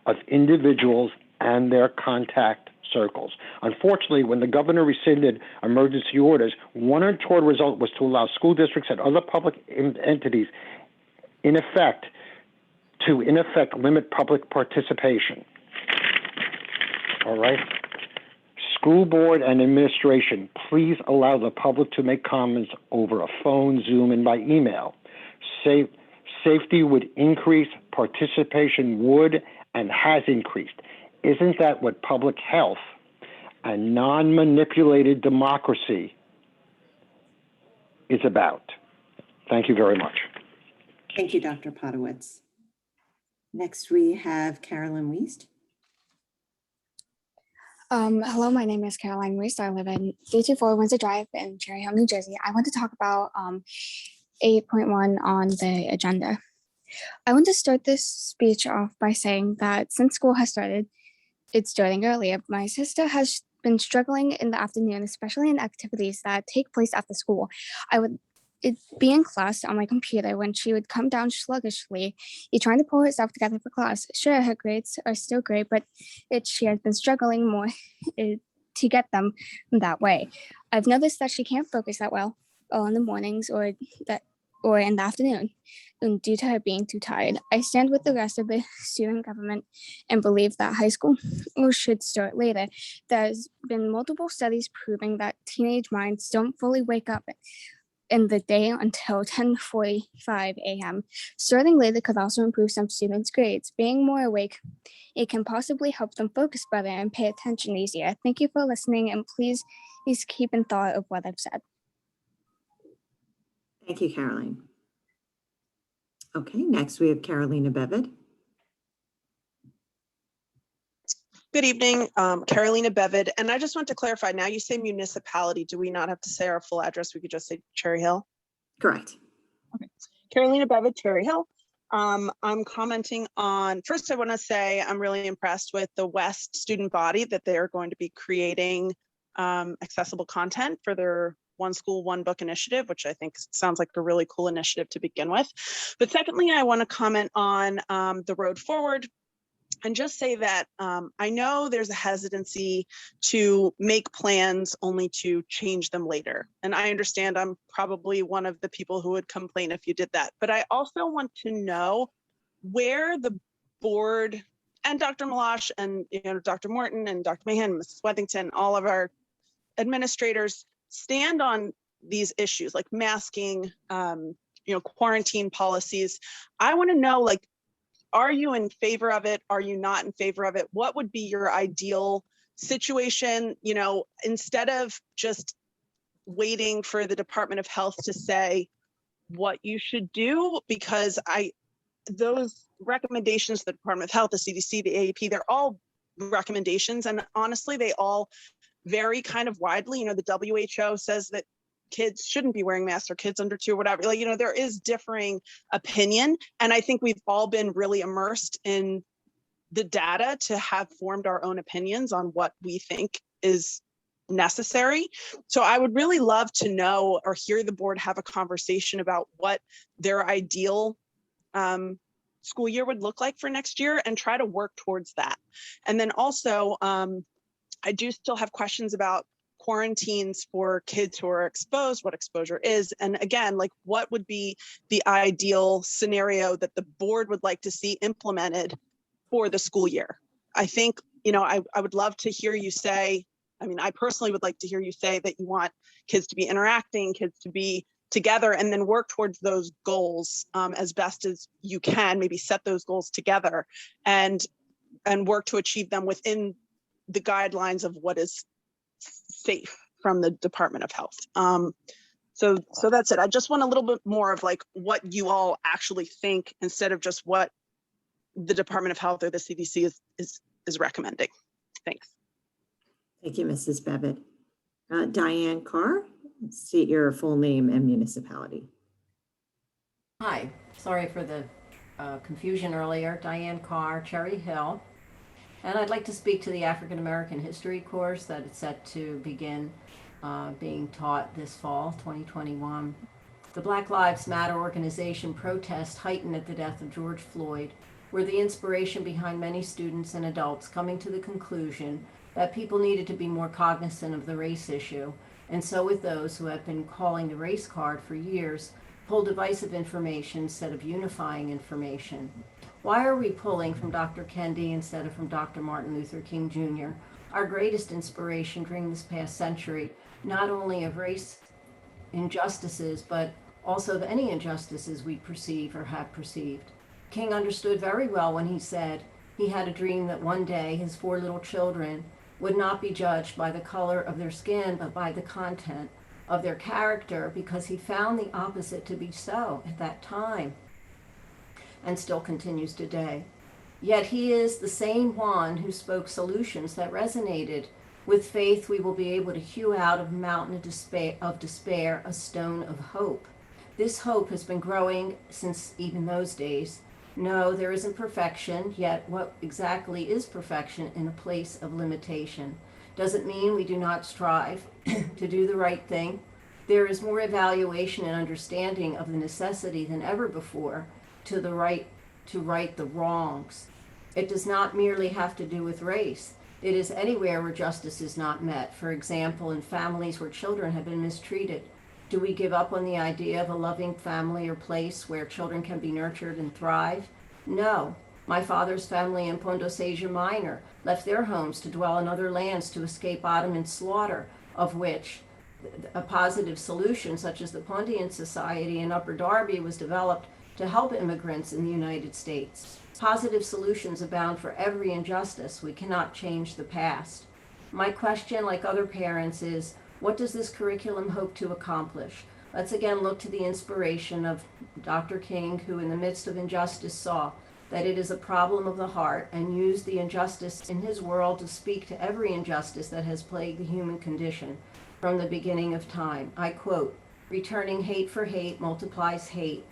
of individuals and their contact circles. Unfortunately, when the governor rescinded emergency orders, one untoward result was to allow school districts and other public entities in effect limit public participation. All right. School board and administration, please allow the public to make comments over a phone, Zoom, and by email. Safety would increase, participation would and has increased. Isn't that what public health and non-manipulated democracy is about? Thank you very much. Thank you, Dr. Potowitz. Next, we have Carolyn Wiest. Hello, my name is Caroline Wiest. I live in 324 Windsor Drive in Cherry Hill, New Jersey. I want to talk about 8.1 on the agenda. I want to start this speech off by saying that since school has started, it's starting earlier. My sister has been struggling in the afternoon, especially in activities that take place after school. It'd be in class on my computer when she would come down sluggishly, trying to pull herself together for class. Sure, her grades are still great, but she has been struggling more to get them that way. I've noticed that she can't focus that well in the mornings, or that or in the afternoon due to her being too tired. I stand with the rest of the student government and believe that high school should start later. There's been multiple studies proving that teenage minds don't fully wake up in the day until 10:45 a.m. Starting later could also improve some students' grades. Being more awake, it can possibly help them focus better and pay attention easier. Thank you for listening, and please keep in thought of what I've said. Thank you, Caroline. Okay, next we have Carolina Bevid. Good evening, Carolina Bevid, and I just want to clarify, now you say municipality, do we not have to say our full address? We could just say Cherry Hill? Correct. Okay, Carolina Bevid, Cherry Hill. I'm commenting on, first I want to say I'm really impressed with the West student body that they are going to be creating accessible content for their One School, One Book initiative, which I think sounds like a really cool initiative to begin with. But secondly, I want to comment on the road forward and just say that I know there's a hesitancy to make plans only to change them later. And I understand I'm probably one of the people who would complain if you did that. But I also want to know where the board and Dr. Malash and Dr. Morton and Dr. Mahan, Mrs. Wethington, all of our administrators stand on these issues like masking, quarantine policies. I want to know, like, are you in favor of it? Are you not in favor of it? What would be your ideal situation? Instead of just waiting for the Department of Health to say what you should do, because those recommendations, the Department of Health, the CDC, the AAP, they're all recommendations. And honestly, they all vary kind of widely. The WHO says that kids shouldn't be wearing masks, or kids under 2 or whatever. There is differing opinion. And I think we've all been really immersed in the data to have formed our own opinions on what we think is necessary. So I would really love to know or hear the board have a conversation about what their ideal school year would look like for next year and try to work towards that. And then also, I do still have questions about quarantines for kids who are exposed, what exposure is. And again, like, what would be the ideal scenario that the board would like to see implemented for the school year? I think, I would love to hear you say, I personally would like to hear you say that you want kids to be interacting, kids to be together, and then work towards those goals as best as you can, maybe set those goals together and work to achieve them within the guidelines of what is safe from the Department of Health. So that's it. I just want a little bit more of like what you all actually think instead of just what the Department of Health or the CDC is recommending. Thanks. Thank you, Mrs. Bevid. Diane Carr, state your full name and municipality. Hi, sorry for the confusion earlier. Diane Carr, Cherry Hill. And I'd like to speak to the African American History course that is set to begin being taught this fall, 2021. The Black Lives Matter organization protest heightened at the death of George Floyd were the inspiration behind many students and adults coming to the conclusion that people needed to be more cognizant of the race issue. And so with those who have been calling the race card for years, pull divisive information instead of unifying information. Why are we pulling from Dr. Kendi instead of from Dr. Martin Luther King Jr., our greatest inspiration during this past century, not only of race injustices, but also of any injustices we perceive or have perceived? King understood very well when he said he had a dream that one day his 4 little children would not be judged by the color of their skin, but by the content of their character, because he found the opposite to be so at that time, and still continues today. Yet he is the same one who spoke solutions that resonated. With faith, we will be able to hew out of a mountain of despair a stone of hope. This hope has been growing since even those days. No, there isn't perfection, yet what exactly is perfection in a place of limitation? Does it mean we do not strive to do the right thing? There is more evaluation and understanding of the necessity than ever before to right the wrongs. It does not merely have to do with race. It is anywhere where justice is not met. For example, in families where children have been mistreated, Do we give up on the idea of a loving family or place where children can be nurtured and thrive? No. My father's family in Pontos Asia Minor left their homes to dwell in other lands to escape Ottoman slaughter, of which a positive solution such as the Pontian Society in Upper Darby was developed to help immigrants in the United States. Positive solutions abound for every injustice. We cannot change the past. My question, like other parents, is what does this curriculum hope to accomplish? Let's again look to the inspiration of Dr. King, who in the midst of injustice saw that it is a problem of the heart and used the injustice in his world to speak to every injustice that has plagued the human condition from the beginning of time. I quote, "Returning hate for hate multiplies hate,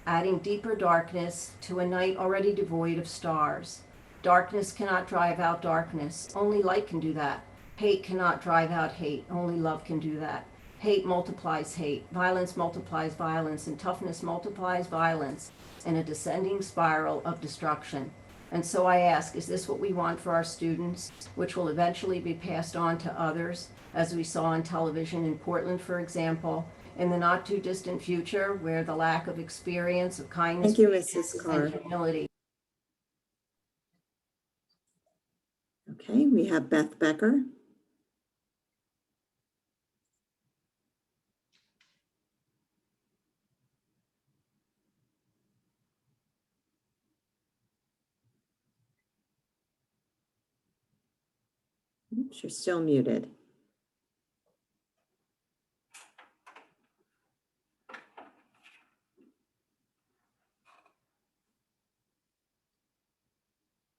adding deeper darkness to a night already devoid of stars. Darkness cannot drive out darkness. Only light can do that. Hate cannot drive out hate. Only love can do that. Hate multiplies hate. Violence multiplies violence, and toughness multiplies violence in a descending spiral of destruction." And so I ask, is this what we want for our students, which will eventually be passed on to others, as we saw on television in Portland, for example, in the not too distant future, where the lack of experience of kindness Thank you, Mrs. Carr. and humility. Okay, we have Beth Becker. Oops, you're still muted.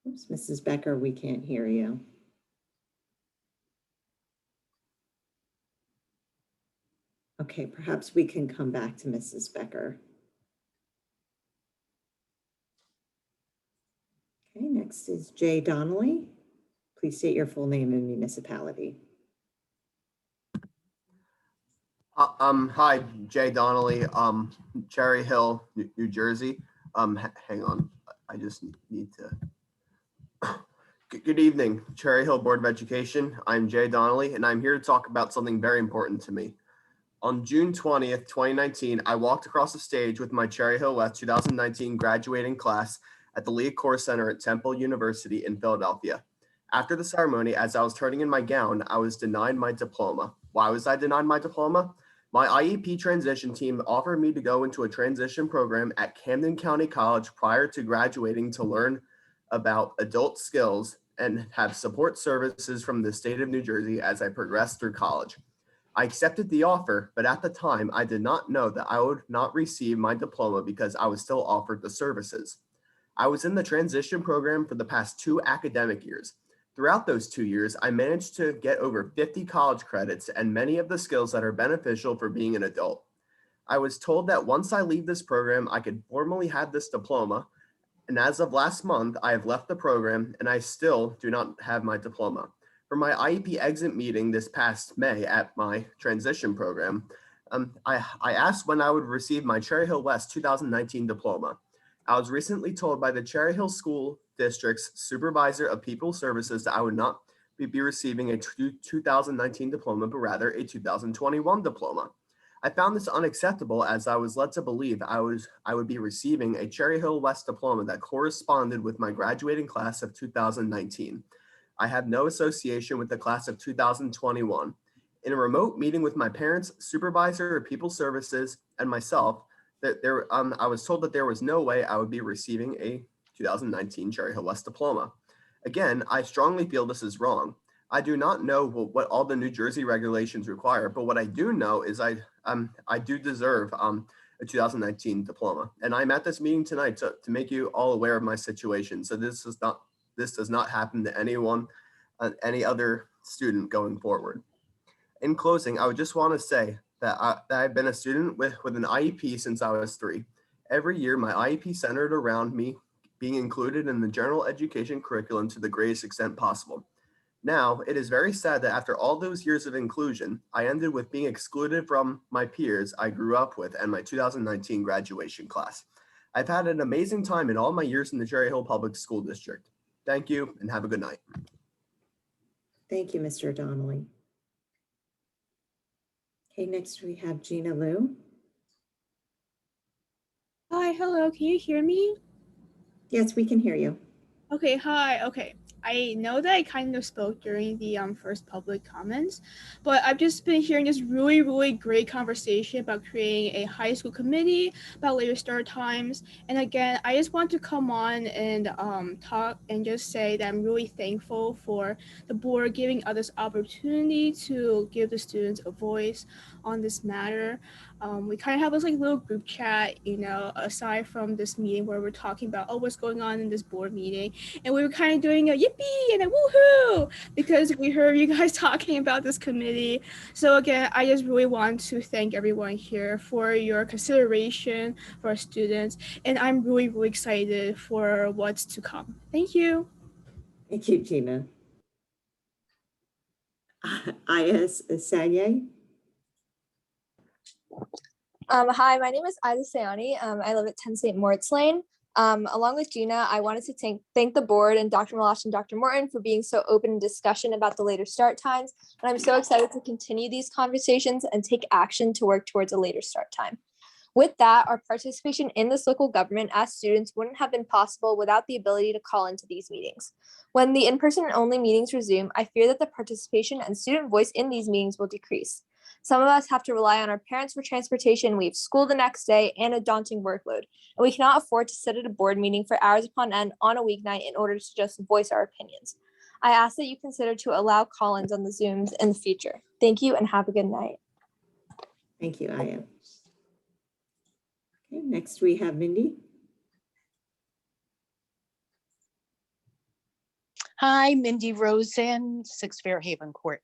Oops, Mrs. Becker, we can't hear you. Okay, perhaps we can come back to Mrs. Becker. Okay, next is Jay Donnelly. Please state your full name and municipality. Hi, Jay Donnelly, Cherry Hill, New Jersey. Hang on, I just need to. Good evening, Cherry Hill Board of Education. I'm Jay Donnelly, and I'm here to talk about something very important to me. On June 20th, 2019, I walked across the stage with my Cherry Hill West 2019 graduating class at the Lee Core Center at Temple University in Philadelphia. After the ceremony, as I was turning in my gown, I was denied my diploma. Why was I denied my diploma? My IEP transition team offered me to go into a transition program at Camden County College prior to graduating to learn about adult skills and have support services from the state of New Jersey as I progressed through college. I accepted the offer, but at the time, I did not know that I would not receive my diploma because I was still offered the services. I was in the transition program for the past 2 academic years. Throughout those 2 years, I managed to get over 50 college credits and many of the skills that are beneficial for being an adult. I was told that once I leave this program, I could formally have this diploma. And as of last month, I have left the program and I still do not have my diploma. For my IEP exit meeting this past May at my transition program, I asked when I would receive my Cherry Hill West 2019 diploma. I was recently told by the Cherry Hill School District's Supervisor of People Services that I would not be receiving a 2019 diploma, but rather a 2021 diploma. I found this unacceptable as I was led to believe I would be receiving a Cherry Hill West diploma that corresponded with my graduating class of 2019. I have no association with the class of 2021. In a remote meeting with my parents, Supervisor of People Services, and myself, I was told that there was no way I would be receiving a 2019 Cherry Hill West diploma. Again, I strongly feel this is wrong. I do not know what all the New Jersey regulations require, but what I do know is I do deserve a 2019 diploma. And I'm at this meeting tonight to make you all aware of my situation. So this does not happen to anyone, any other student going forward. In closing, I would just want to say that I've been a student with an IEP since I was 3. Every year, my IEP centered around me being included in the general education curriculum to the greatest extent possible. Now, it is very sad that after all those years of inclusion, I ended with being excluded from my peers I grew up with and my 2019 graduation class. I've had an amazing time in all my years in the Cherry Hill Public School District. Thank you and have a good night. Thank you, Mr. Donnelly. Okay, next we have Gina Liu. Hi, hello, can you hear me? Yes, we can hear you. Okay, hi, okay. I know that I kind of spoke during the first public comments, but I've just been hearing this really great conversation about creating a high school committee about later start times. And again, I just want to come on and talk and just say that I'm really thankful for the board giving us this opportunity to give the students a voice on this matter. We kind of have this like little group chat, you know, aside from this meeting where we're talking about, oh, what's going on in this board meeting. And we were kind of doing a yippee and a woohoo because we heard you guys talking about this committee. So again, I just really want to thank everyone here for your consideration for our students. And I'm really excited for what's to come. Thank you. Thank you, Gina. Ayas Saye. Hi, my name is Ida Sayani. I live at 10 St. Moritz Lane. Along with Gina, I wanted to thank the board and Dr. Malash and Dr. Morton for being so open in discussion about the later start times. And I'm so excited to continue these conversations and take action to work towards a later start time. With that, our participation in this local government as students wouldn't have been possible without the ability to call into these meetings. When the in-person only meetings resume, I fear that the participation and student voice in these meetings will decrease. Some of us have to rely on our parents for transportation, we have school the next day, and a daunting workload. And we cannot afford to sit at a board meeting for hours upon end on a weeknight in order to just voice our opinions. I ask that you consider to allow call-ins on the Zooms in the future. Thank you and have a good night. Thank you, Aya. Okay, next we have Mindy. Hi, Mindy Rosen, 6 Fairhaven Court.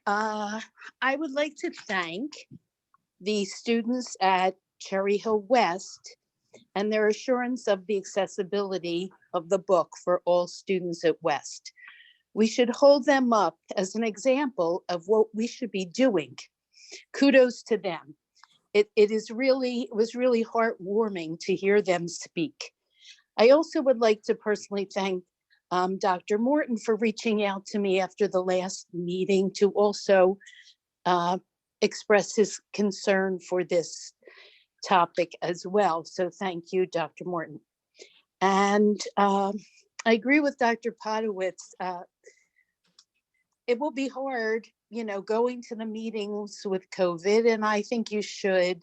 I would like to thank the students at Cherry Hill West and their assurance of the accessibility of the book for all students at West. We should hold them up as an example of what we should be doing. Kudos to them. It was really heartwarming to hear them speak. I also would like to personally thank Dr. Morton for reaching out to me after the last meeting to also express his concern for this topic as well. So thank you, Dr. Morton. And I agree with Dr. Podowitz. It will be hard, you know, going to the meetings with COVID, and I think you should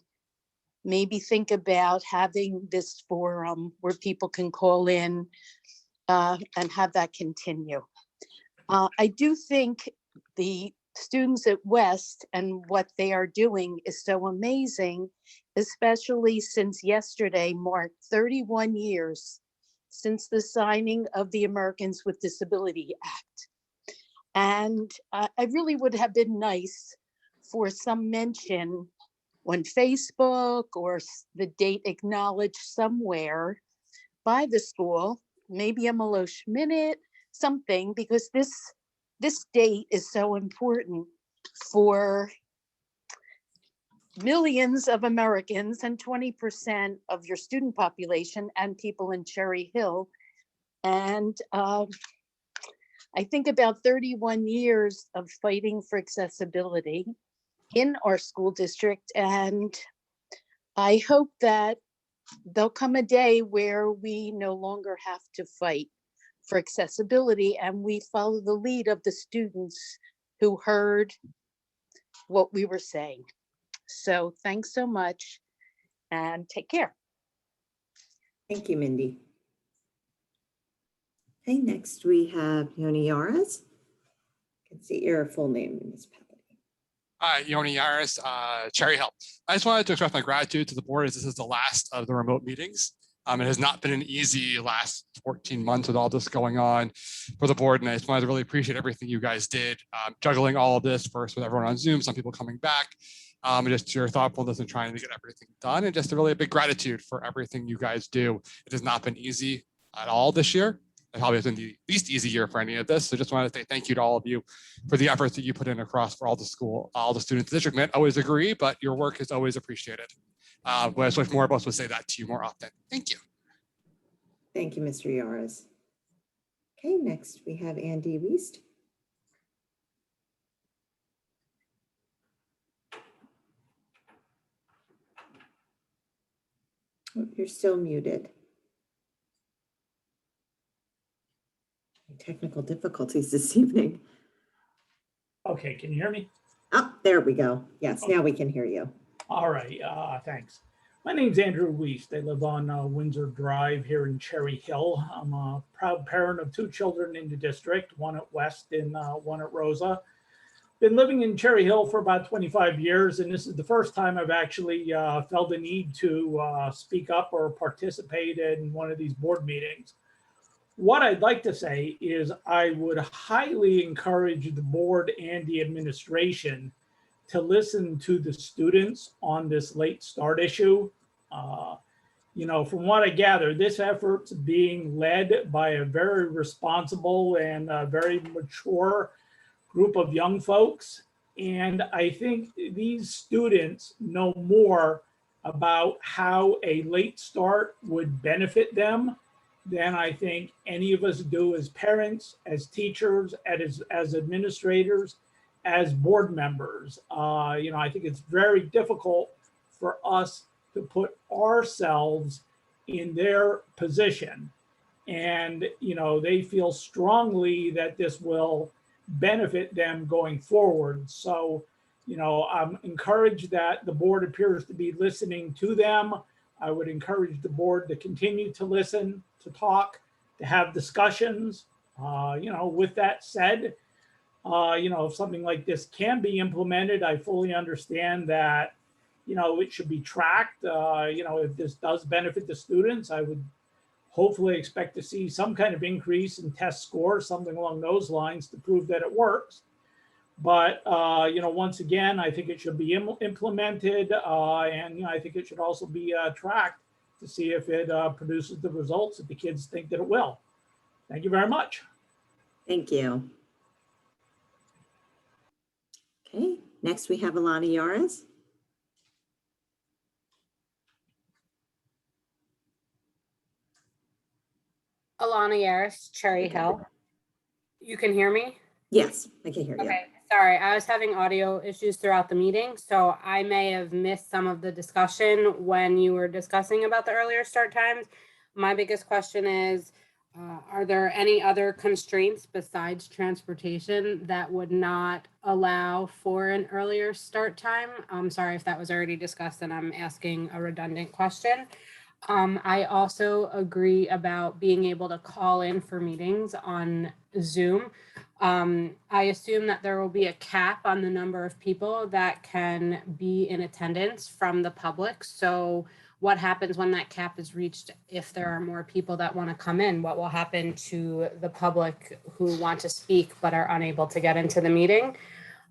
maybe think about having this forum where people can call in and have that continue. I do think the students at West and what they are doing is so amazing, especially since yesterday marked 31 years since the signing of the Americans with Disability Act. And I really would have been nice for some mention on Facebook or the date acknowledged somewhere by the school, maybe a Malosh Minute, something, because this date is so important for millions of Americans and 20% of your student population and people in Cherry Hill. And I think about 31 years of fighting for accessibility in our school district. And I hope that there'll come a day where we no longer have to fight for accessibility and we follow the lead of the students who heard what we were saying. So thanks so much and take care. Thank you, Mindy. Okay, next we have Yoni Yaras. I can see your full name in this packet. Hi, Yoni Yaris, Cherry Hill. I just wanted to express my gratitude to the board as this is the last of the remote meetings. It has not been an easy last 14 months with all this going on for the board. And I just wanted to really appreciate everything you guys did, juggling all of this first with everyone on Zoom, some people coming back, and just your thoughtfulness in trying to get everything done. And just a really big gratitude for everything you guys do. It has not been easy at all this year. It probably has been the least easy year for any of this. So just wanted to say thank you to all of you for the efforts that you put in across for all the students in the district. I always agree, but your work is always appreciated. I wish more of us would say that to you more often. Thank you. Thank you, Mr. Yaras. Okay, next we have Andy Wiest. Oh, you're still muted. Technical difficulties this evening. Okay, can you hear me? Oh, there we go. Yes, now we can hear you. All right, thanks. My name's Andrew Wiest. I live on Windsor Drive here in Cherry Hill. I'm a proud parent of 2 children in the district, one at West and one at Rosa. Been living in Cherry Hill for about 25 years, and this is the first time I've actually felt the need to speak up or participate in one of these board meetings. What I'd like to say is I would highly encourage the board and the administration to listen to the students on this late start issue. You know, from what I gather, this effort's being led by a very responsible and very mature group of young folks. And I think these students know more about how a late start would benefit them than I think any of us do as parents, as teachers, as administrators, as board members. You know, I think it's very difficult for us to put ourselves in their position. And, you know, they feel strongly that this will benefit them going forward. So, you know, I'm encouraged that the board appears to be listening to them. I would encourage the board to continue to listen, to talk, to have discussions. You know, with that said, you know, if something like this can be implemented, I fully understand that, you know, it should be tracked. You know, if this does benefit the students, I would hopefully expect to see some kind of increase in test scores, something along those lines to prove that it works. But, you know, once again, I think it should be implemented and, you know, I think it should also be tracked to see if it produces the results that the kids think that it will. Thank you very much. Thank you. Okay, next we have Alana Yaras. Alana Yaris, Cherry Hill. You can hear me? Yes, I can hear you. Okay, sorry, I was having audio issues throughout the meeting, so I may have missed some of the discussion when you were discussing about the earlier start times. My biggest question is, are there any other constraints besides transportation that would not allow for an earlier start time? I'm sorry if that was already discussed and I'm asking a redundant question. I also agree about being able to call in for meetings on Zoom. I assume that there will be a cap on the number of people that can be in attendance from the public. So what happens when that cap is reached? If there are more people that want to come in, what will happen to the public who want to speak but are unable to get into the meeting?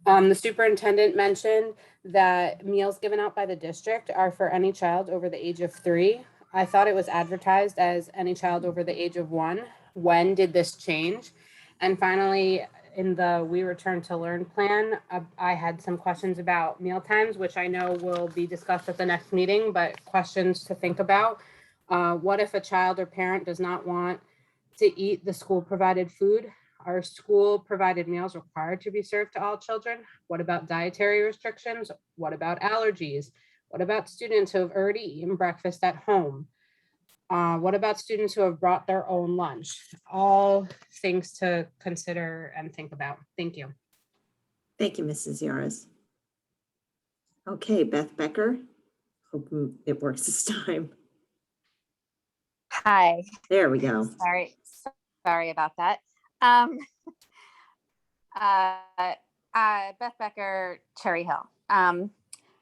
The superintendent mentioned that meals given out by the district are for any child over the age of 3. I thought it was advertised as any child over the age of 1. When did this change? And finally, in the We Return to Learn plan, I had some questions about meal times, which I know will be discussed at the next meeting, but questions to think about. What if a child or parent does not want to eat the school provided food? Are school provided meals required to be served to all children? What about dietary restrictions? What about allergies? What about students who have already eaten breakfast at home? What about students who have brought their own lunch? All things to consider and think about. Thank you. Thank you, Mrs. Yaras. Okay, Beth Becker. Hope it works this time. Hi. There we go. Sorry about that. Beth Becker, Cherry Hill.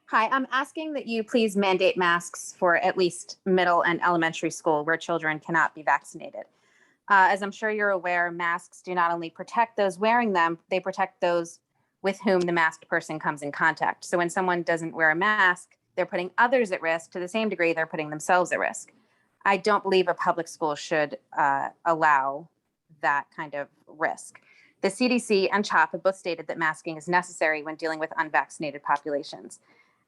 Hi, I'm asking that you please mandate masks for at least middle and elementary school where children cannot be vaccinated. As I'm sure you're aware, masks do not only protect those wearing them, they protect those with whom the masked person comes in contact. So when someone doesn't wear a mask, they're putting others at risk to the same degree they're putting themselves at risk. I don't believe a public school should allow that kind of risk. The CDC and CHOP have both stated that masking is necessary when dealing with unvaccinated populations.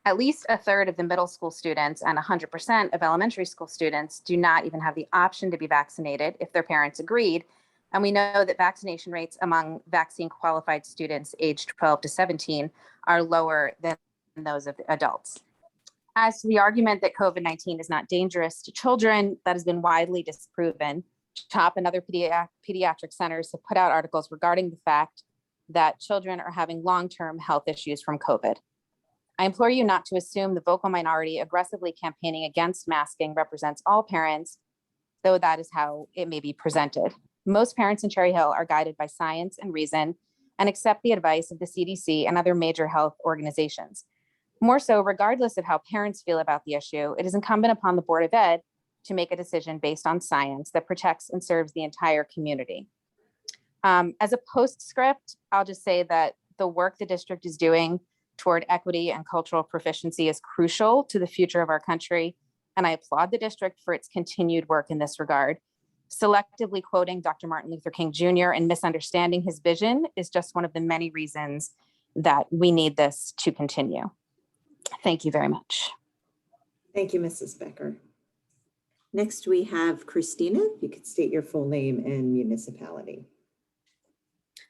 At least a third of the middle school students and 100% of elementary school students do not even have the option to be vaccinated if their parents agreed. And we know that vaccination rates among vaccine qualified students aged 12 to 17 are lower than those of adults. As to the argument that COVID-19 is not dangerous to children, that has been widely disproven. CHOP and other pediatric centers have put out articles regarding the fact that children are having long-term health issues from COVID. I implore you not to assume the vocal minority aggressively campaigning against masking represents all parents, though that is how it may be presented. Most parents in Cherry Hill are guided by science and reason and accept the advice of the CDC and other major health organizations. More so, regardless of how parents feel about the issue, it is incumbent upon the Board of Ed to make a decision based on science that protects and serves the entire community. As a postscript, I'll just say that the work the district is doing toward equity and cultural proficiency is crucial to the future of our country, and I applaud the district for its continued work in this regard. Selectively quoting Dr. Martin Luther King Jr. and misunderstanding his vision is just one of the many reasons that we need this to continue. Thank you very much. Thank you, Mrs. Becker. Next, we have Christina. You could state your full name and municipality.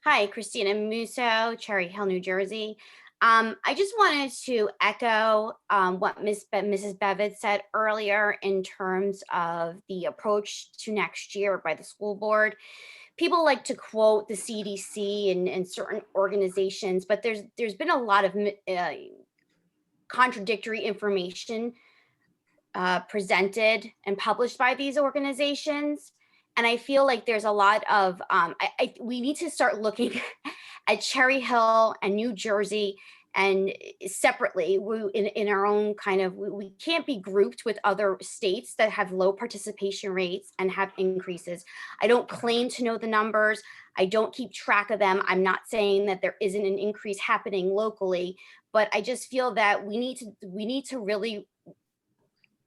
Hi, Christina Musso, Cherry Hill, New Jersey. I just wanted to echo what Mrs. Bevitt said earlier in terms of the approach to next year by the school board. People like to quote the CDC and certain organizations, but there's been a lot of contradictory information presented and published by these organizations. And I feel like there's a lot of, we need to start looking at Cherry Hill and New Jersey and separately in our own kind of, we can't be grouped with other states that have low participation rates and have increases. I don't claim to know the numbers. I don't keep track of them. I'm not saying that there isn't an increase happening locally, but I just feel that we need to really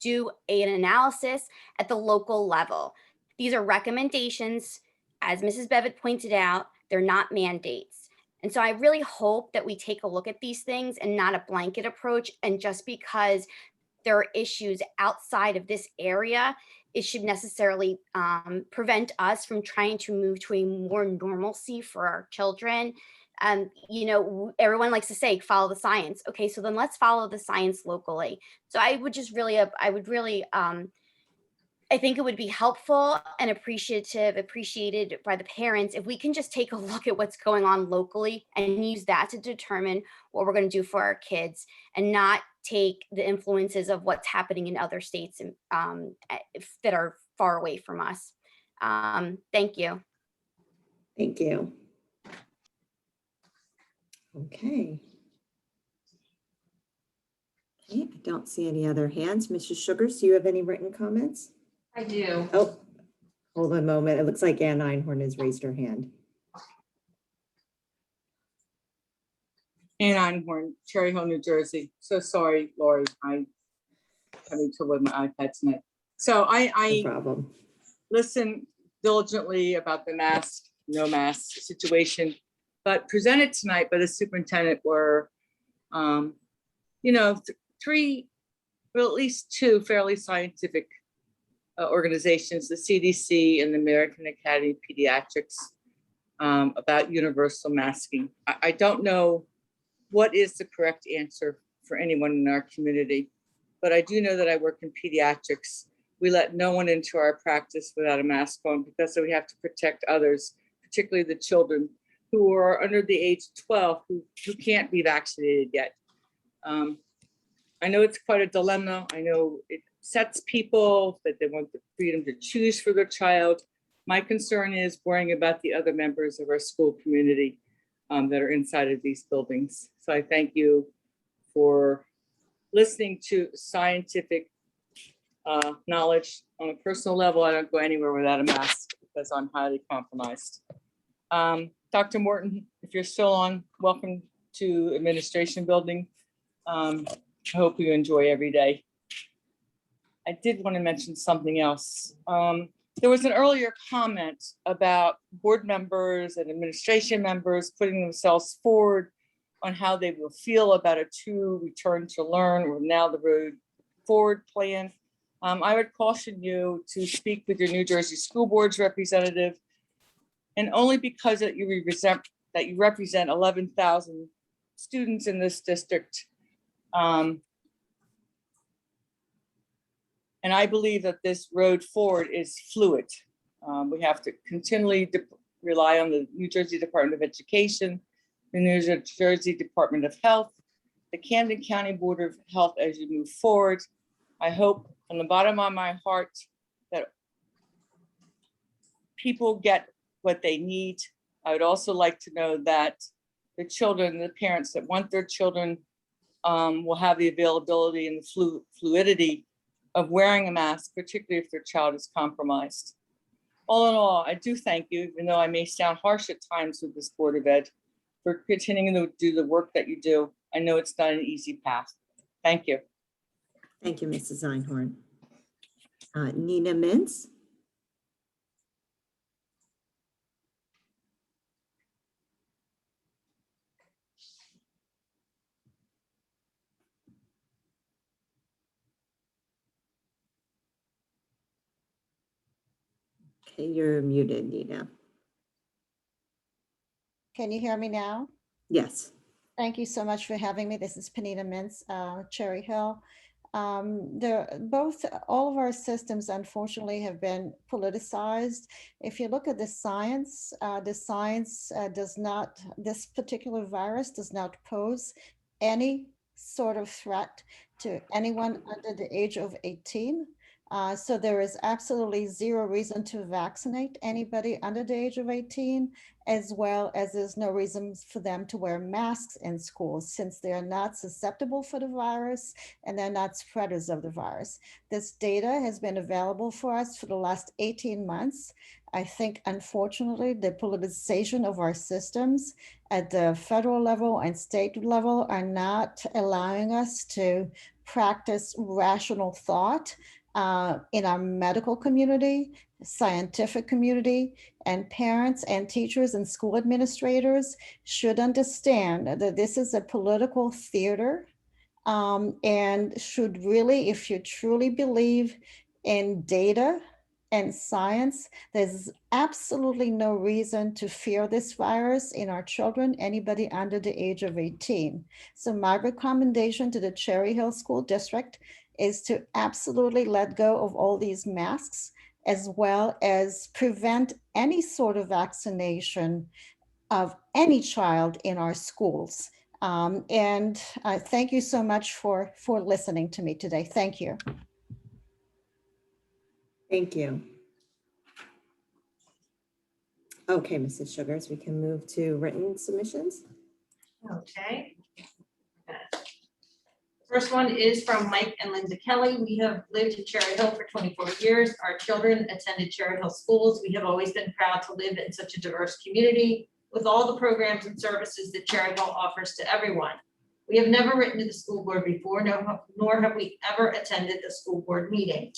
do an analysis at the local level. These are recommendations, as Mrs. Bevitt pointed out, they're not mandates. And so I really hope that we take a look at these things and not a blanket approach. And just because there are issues outside of this area, it should necessarily prevent us from trying to move to a more normalcy for our children. You know, everyone likes to say, follow the science. Okay, so then let's follow the science locally. So I would just really, I think it would be helpful and appreciated by the parents if we can just take a look at what's going on locally and use that to determine what we're going to do for our kids and not take the influences of what's happening in other states that are far away from us. Thank you. Thank you. Okay. Okay, I don't see any other hands. Mrs. Sugars, do you have any written comments? I do. Oh, hold on a moment. It looks like Ann Einhorn has raised her hand. Ann Einhorn, Cherry Hill, New Jersey. So sorry, Lori, I'm having trouble with my iPad tonight. So I No problem. Listen diligently about the mask, no mask situation, but presented tonight by the superintendent were, you know, three, well, at least two fairly scientific organizations, the CDC and the American Academy of Pediatrics, about universal masking. I don't know what is the correct answer for anyone in our community, but I do know that I work in pediatrics. We let no one into our practice without a mask on because we have to protect others, particularly the children who are under the age of 12 who can't be vaccinated yet. I know it's quite a dilemma. I know it sets people that they want the freedom to choose for their child. My concern is worrying about the other members of our school community that are inside of these buildings. So I thank you for listening to scientific knowledge. On a personal level, I don't go anywhere without a mask because I'm highly compromised. Dr. Morton, if you're still on, welcome to administration building. I hope you enjoy every day. I did want to mention something else. There was an earlier comment about board members and administration members putting themselves forward on how they will feel about a true return to learn or now the road forward plan. I would caution you to speak with your New Jersey School Board's representative, and only because that you represent 11,000 students in this district. And I believe that this road forward is fluid. We have to continually rely on the New Jersey Department of Education, the New Jersey Department of Health, the Camden County Board of Health as you move forward. I hope from the bottom of my heart that people get what they need. I would also like to know that the children, the parents that want their children will have the availability and the fluidity of wearing a mask, particularly if their child is compromised. All in all, I do thank you, even though I may sound harsh at times with this Board of Ed, for continuing to do the work that you do. I know it's not an easy path. Thank you. Thank you, Mrs. Einhorn. Nina Mintz. Okay, you're muted, Nina. Can you hear me now? Yes. Thank you so much for having me. This is Panita Mintz, Cherry Hill. All of our systems, unfortunately, have been politicized. If you look at the science does not, this particular virus does not pose any sort of threat to anyone under the age of 18. So there is absolutely zero reason to vaccinate anybody under the age of 18, as well as there's no reason for them to wear masks in schools since they are not susceptible for the virus and they're not spreaders of the virus. This data has been available for us for the last 18 months. I think, unfortunately, the politicization of our systems at the federal level and state level are not allowing us to practice rational thought in our medical community, scientific community, and parents and teachers and school administrators should understand that this is a political theater and should really, if you truly believe in data and science, there's absolutely no reason to fear this virus in our children, anybody under the age of 18. So my recommendation to the Cherry Hill School District is to absolutely let go of all these masks, as well as prevent any sort of vaccination of any child in our schools. And thank you so much for listening to me today. Thank you. Thank you. Okay, Mrs. Sugars, we can move to written submissions. Okay. First one is from Mike and Linda Kelly. We have lived in Cherry Hill for 24 years. Our children attended Cherry Hill schools. We have always been proud to live in such a diverse community with all the programs and services that Cherry Hill offers to everyone. We have never written to the school board before, nor have we ever attended a school board meeting.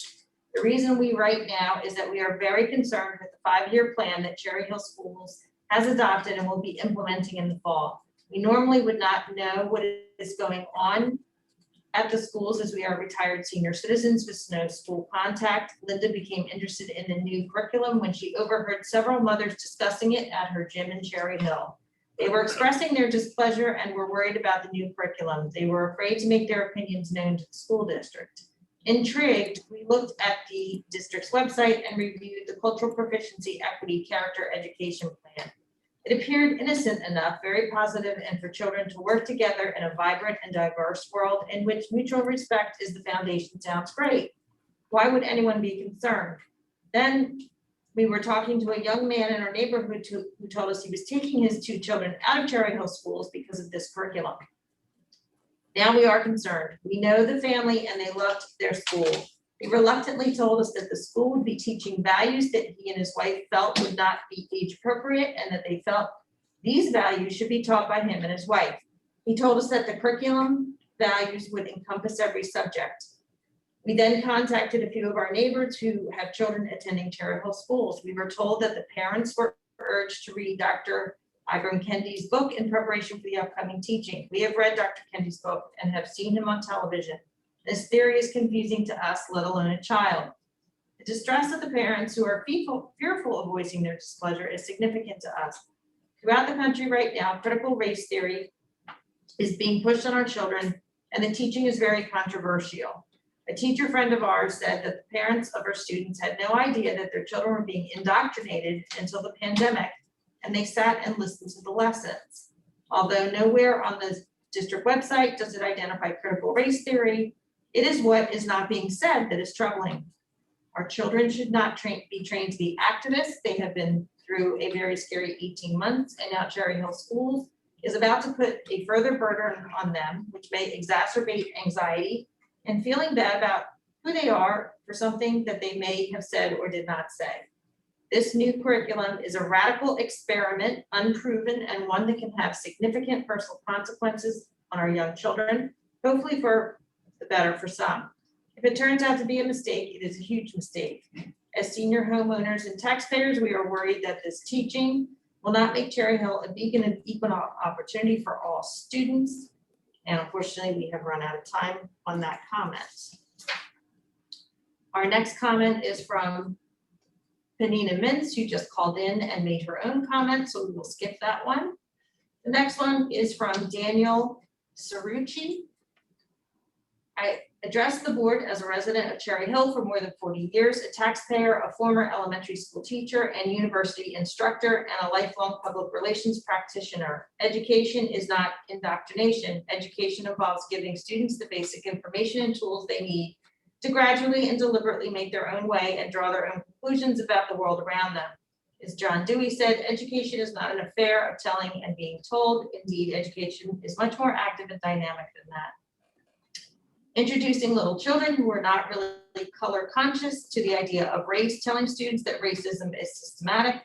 The reason we write now is that we are very concerned with the 5-year plan that Cherry Hill Schools has adopted and will be implementing in the fall. We normally would not know what is going on at the schools as we are retired senior citizens with no school contact. Linda became interested in the new curriculum when she overheard several mothers discussing it at her gym in Cherry Hill. They were expressing their displeasure and were worried about the new curriculum. They were afraid to make their opinions known to the school district. Intrigued, we looked at the district's website and reviewed the cultural proficiency, equity, character education plan. It appeared innocent enough, very positive, and for children to work together in a vibrant and diverse world in which mutual respect is the foundation sounds great. Why would anyone be concerned? Then we were talking to a young man in our neighborhood who told us he was taking his 2 children out of Cherry Hill schools because of this curriculum. Now we are concerned. We know the family and they loved their school. He reluctantly told us that the school would be teaching values that he and his wife felt would not be age appropriate and that they felt these values should be taught by him and his wife. He told us that the curriculum values would encompass every subject. We then contacted a few of our neighbors who have children attending Cherry Hill schools. We were told that the parents were urged to read Dr. Ibram Kendi's book in preparation for the upcoming teaching. We have read Dr. Kendi's book and have seen him on television. This theory is confusing to us, let alone a child. The distress of the parents who are fearful of voicing their displeasure is significant to us. Throughout the country right now, critical race theory is being pushed on our children, and the teaching is very controversial. A teacher friend of ours said that the parents of her students had no idea that their children were being indoctrinated until the pandemic, and they sat and listened to the lessons. Although nowhere on the district website does it identify critical race theory, it is what is not being said that is troubling. Our children should not be trained to be activists. They have been through a very scary 18 months, and now Cherry Hill Schools is about to put a further burden on them, which may exacerbate anxiety and feeling bad about who they are for something that they may have said or did not say. This new curriculum is a radical experiment, unproven, and one that can have significant personal consequences on our young children, hopefully for the better for some. If it turns out to be a mistake, it is a huge mistake. As senior homeowners and taxpayers, we are worried that this teaching will not make Cherry Hill a beacon of equal opportunity for all students. And unfortunately, we have run out of time on that comment. Our next comment is from Panina Mintz, who just called in and made her own comment, so we will skip that one. The next one is from Daniel Cerrucci. I addressed the board as a resident of Cherry Hill for more than 40 years, a taxpayer, a former elementary school teacher and university instructor, and a lifelong public relations practitioner. Education is not indoctrination. Education involves giving students the basic information and tools they need to gradually and deliberately make their own way and draw their own conclusions about the world around them. As John Dewey said, education is not an affair of telling and being told. Indeed, education is much more active and dynamic than that. Introducing little children who are not really color conscious to the idea of race, telling students that racism is systematic,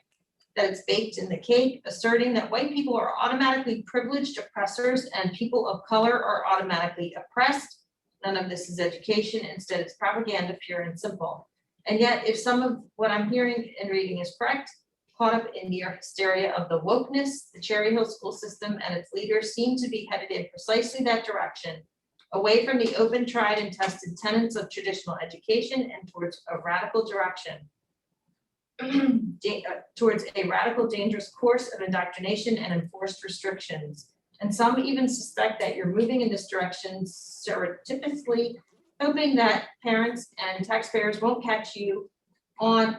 that it's baked in the cake, asserting that white people are automatically privileged oppressors and people of color are automatically oppressed. None of this is education. Instead, it's propaganda, pure and simple. And yet, if some of what I'm hearing and reading is correct, caught up in the hysteria of the wokeness, the Cherry Hill school system and its leaders seem to be headed in precisely that direction, away from the open, tried, and tested tenets of traditional education and towards a radical direction, towards a radical, dangerous course of indoctrination and enforced restrictions. And some even suspect that you're moving in this direction stereotypically, hoping that parents and taxpayers won't catch on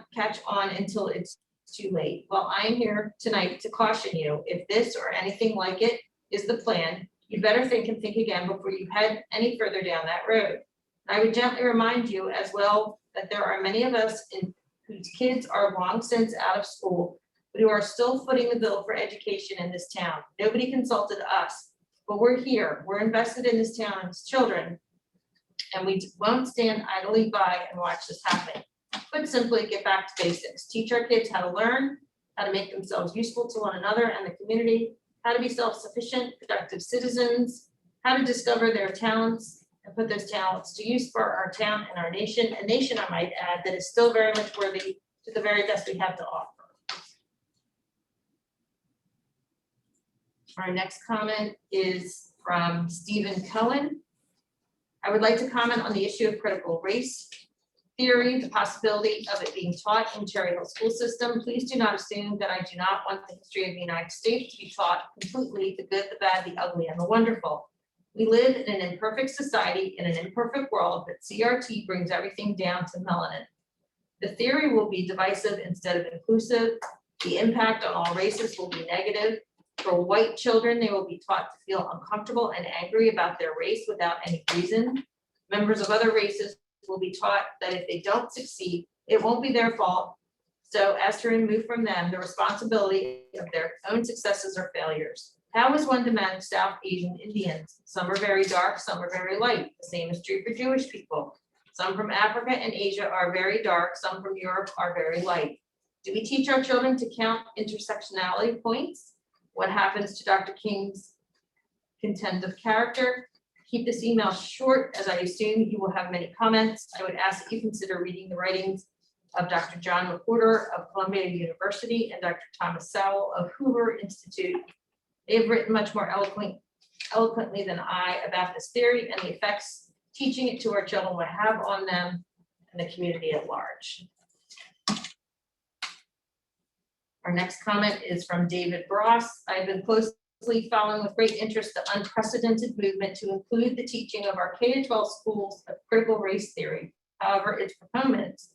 until it's too late. Well, I'm here tonight to caution you, if this or anything like it is the plan, you better think and think again before you head any further down that road. And I would gently remind you as well that there are many of us whose kids are long since out of school, but who are still footing the bill for education in this town. Nobody consulted us, but we're here. We're invested in this town and its children, and we won't stand idly by and watch this happen. But simply get back to basics. Teach our kids how to learn, how to make themselves useful to one another and the community, how to be self-sufficient, productive citizens, how to discover their talents and put those talents to use for our town and our nation, a nation, I might add, that is still very much worthy to the very best we have to offer. Our next comment is from Stephen Cohen. I would like to comment on the issue of critical race theory, the possibility of it being taught in Cherry Hill school system. Please do not assume that I do not want the history of the United States to be taught completely, the good, the bad, the ugly, and the wonderful. We live in an imperfect society, in an imperfect world, but CRT brings everything down to melanin. The theory will be divisive instead of inclusive. The impact on all races will be negative. For white children, they will be taught to feel uncomfortable and angry about their race without any reason. Members of other races will be taught that if they don't succeed, it won't be their fault, so as to remove from them the responsibility of their own successes or failures. How is one to manage South Asian Indians? Some are very dark, some are very light. The same is true for Jewish people. Some from Africa and Asia are very dark, some from Europe are very light. Do we teach our children to count intersectionality points? What happens to Dr. King's contempt of character? Keep this email short, as I assume you will have many comments. I would ask that you consider reading the writings of Dr. John McWhorter of Columbia University and Dr. Thomas Sowell of Hoover Institute. They have written much more eloquently than I about this theory and the effects teaching it to our children will have on them and the community at large. Our next comment is from David Bross. I've been closely following with great interest the unprecedented movement to include the teaching of our K-12 schools of critical race theory. However, its proponents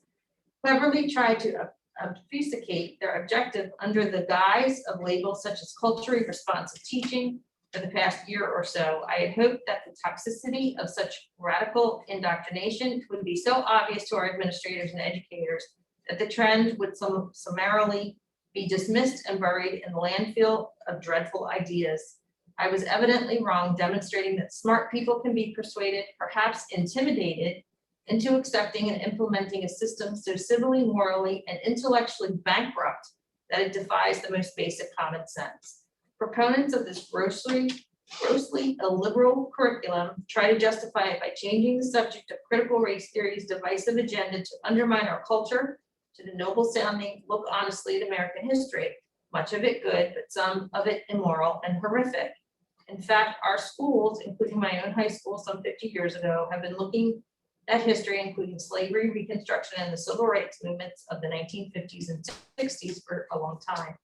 cleverly tried to obfuscate their objective under the guise of labels such as culturally responsive teaching. For the past year or so, I had hoped that the toxicity of such radical indoctrination would be so obvious to our administrators and educators that the trend would summarily be dismissed and buried in the landfill of dreadful ideas. I was evidently wrong, demonstrating that smart people can be persuaded, perhaps intimidated, into accepting and implementing a system so civilly, morally, and intellectually bankrupt that it defies the most basic common sense. Proponents of this grossly illiberal curriculum try to justify it by changing the subject of critical race theory's divisive agenda to undermine our culture, to the noble sounding look honestly at American history, much of it good, but some of it immoral and horrific. In fact, our schools, including my own high school some 50 years ago, have been looking at history, including slavery, Reconstruction, and the civil rights movements of the 1950s and 60s for a long time.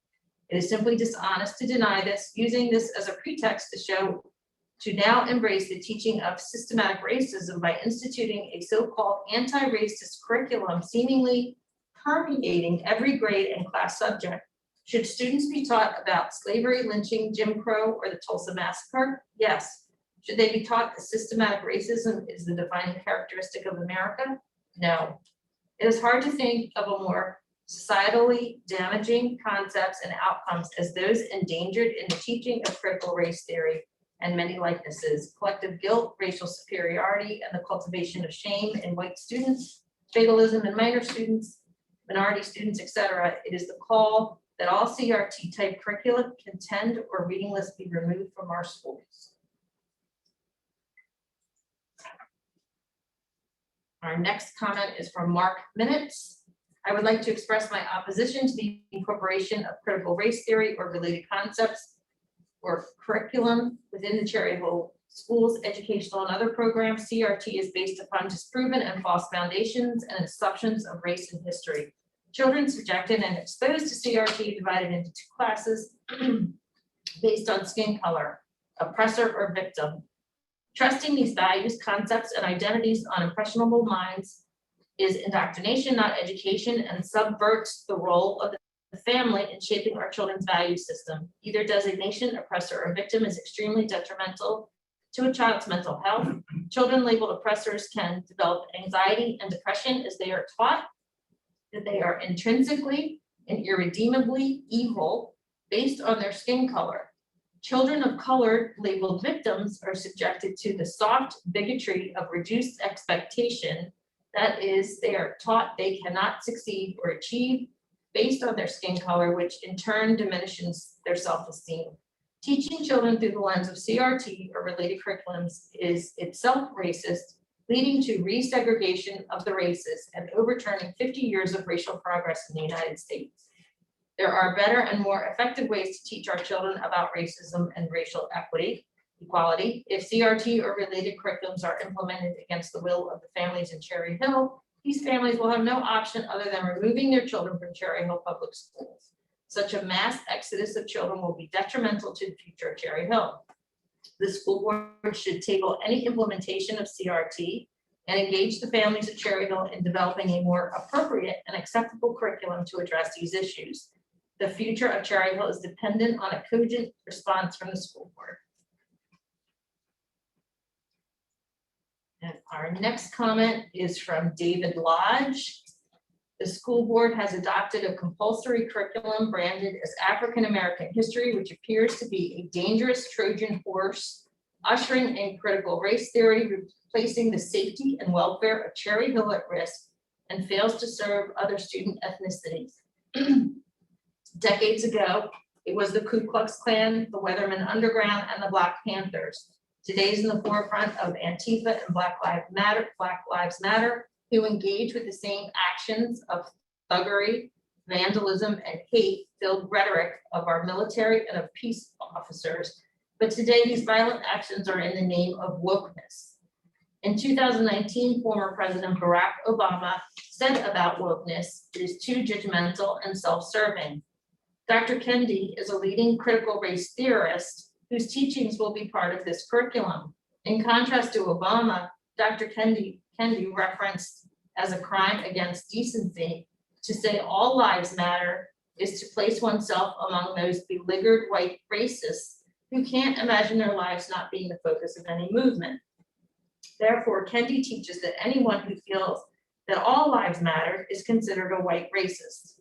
It is simply dishonest to deny this, using this as a pretext to now embrace the teaching of systematic racism by instituting a so-called anti-racist curriculum seemingly permeating every grade and class subject. Should students be taught about slavery, lynching, Jim Crow, or the Tulsa Massacre? Yes. Should they be taught that systematic racism is the defining characteristic of America? No. It is hard to think of a more societally damaging concepts and outcomes as those endangered in the teaching of critical race theory and many likenesses, collective guilt, racial superiority, and the cultivation of shame in white students, fatalism in minor students, minority students, etc. It is the call that all CRT type curricula contend or reading lists be removed from our schools. Our next comment is from Mark Minutes. I would like to express my opposition to the incorporation of critical race theory or related concepts or curriculum within the Cherry Hill Schools educational and other programs. CRT is based upon disproven and false foundations and assumptions of race and history. Children subjected and exposed to CRT divided into two classes based on skin color, oppressor or victim. Trusting these values, concepts, and identities on impressionable minds is indoctrination, not education, and subverts the role of the family in shaping our children's value system. Either designation, oppressor or victim, is extremely detrimental to a child's mental health. Children labeled oppressors can develop anxiety and depression as they are taught that they are intrinsically and irredeemably evil based on their skin color. Children of color labeled victims are subjected to the soft bigotry of reduced expectation. That is, they are taught they cannot succeed or achieve based on their skin color, which in turn diminishes their self-esteem. Teaching children through the lens of CRT or related curriculums is itself racist, leading to resegregation of the races and overturning 50 years of racial progress in the United States. There are better and more effective ways to teach our children about racism and racial equality. If CRT or related curriculums are implemented against the will of the families in Cherry Hill, these families will have no option other than removing their children from Cherry Hill Public Schools. Such a mass exodus of children will be detrimental to the future of Cherry Hill. The school board should table any implementation of CRT and engage the families of Cherry Hill in developing a more appropriate and acceptable curriculum to address these issues. The future of Cherry Hill is dependent on a cogent response from the school board. And our next comment is from David Lodge. The school board has adopted a compulsory curriculum branded as African American history, which appears to be a dangerous Trojan horse, ushering in critical race theory, replacing the safety and welfare of Cherry Hill at risk, and fails to serve other student ethnicities. Decades ago, it was the Ku Klux Klan, the Weatherman Underground, and the Black Panthers. Today's in the forefront of Antifa and Black Lives Matter, who engage with the same actions of thuggery, vandalism, and hate-filled rhetoric of our military and of peace officers. But today, these violent actions are in the name of wokeness. In 2019, former President Barack Obama said about wokeness, it is too judgmental and self-serving. Dr. Kendi is a leading critical race theorist whose teachings will be part of this curriculum. In contrast to Obama, Dr. Kendi referenced as a crime against decency to say all lives matter is to place oneself among those beleaguered white racists who can't imagine their lives not being the focus of any movement. Therefore, Kendi teaches that anyone who feels that all lives matter is considered a white racist.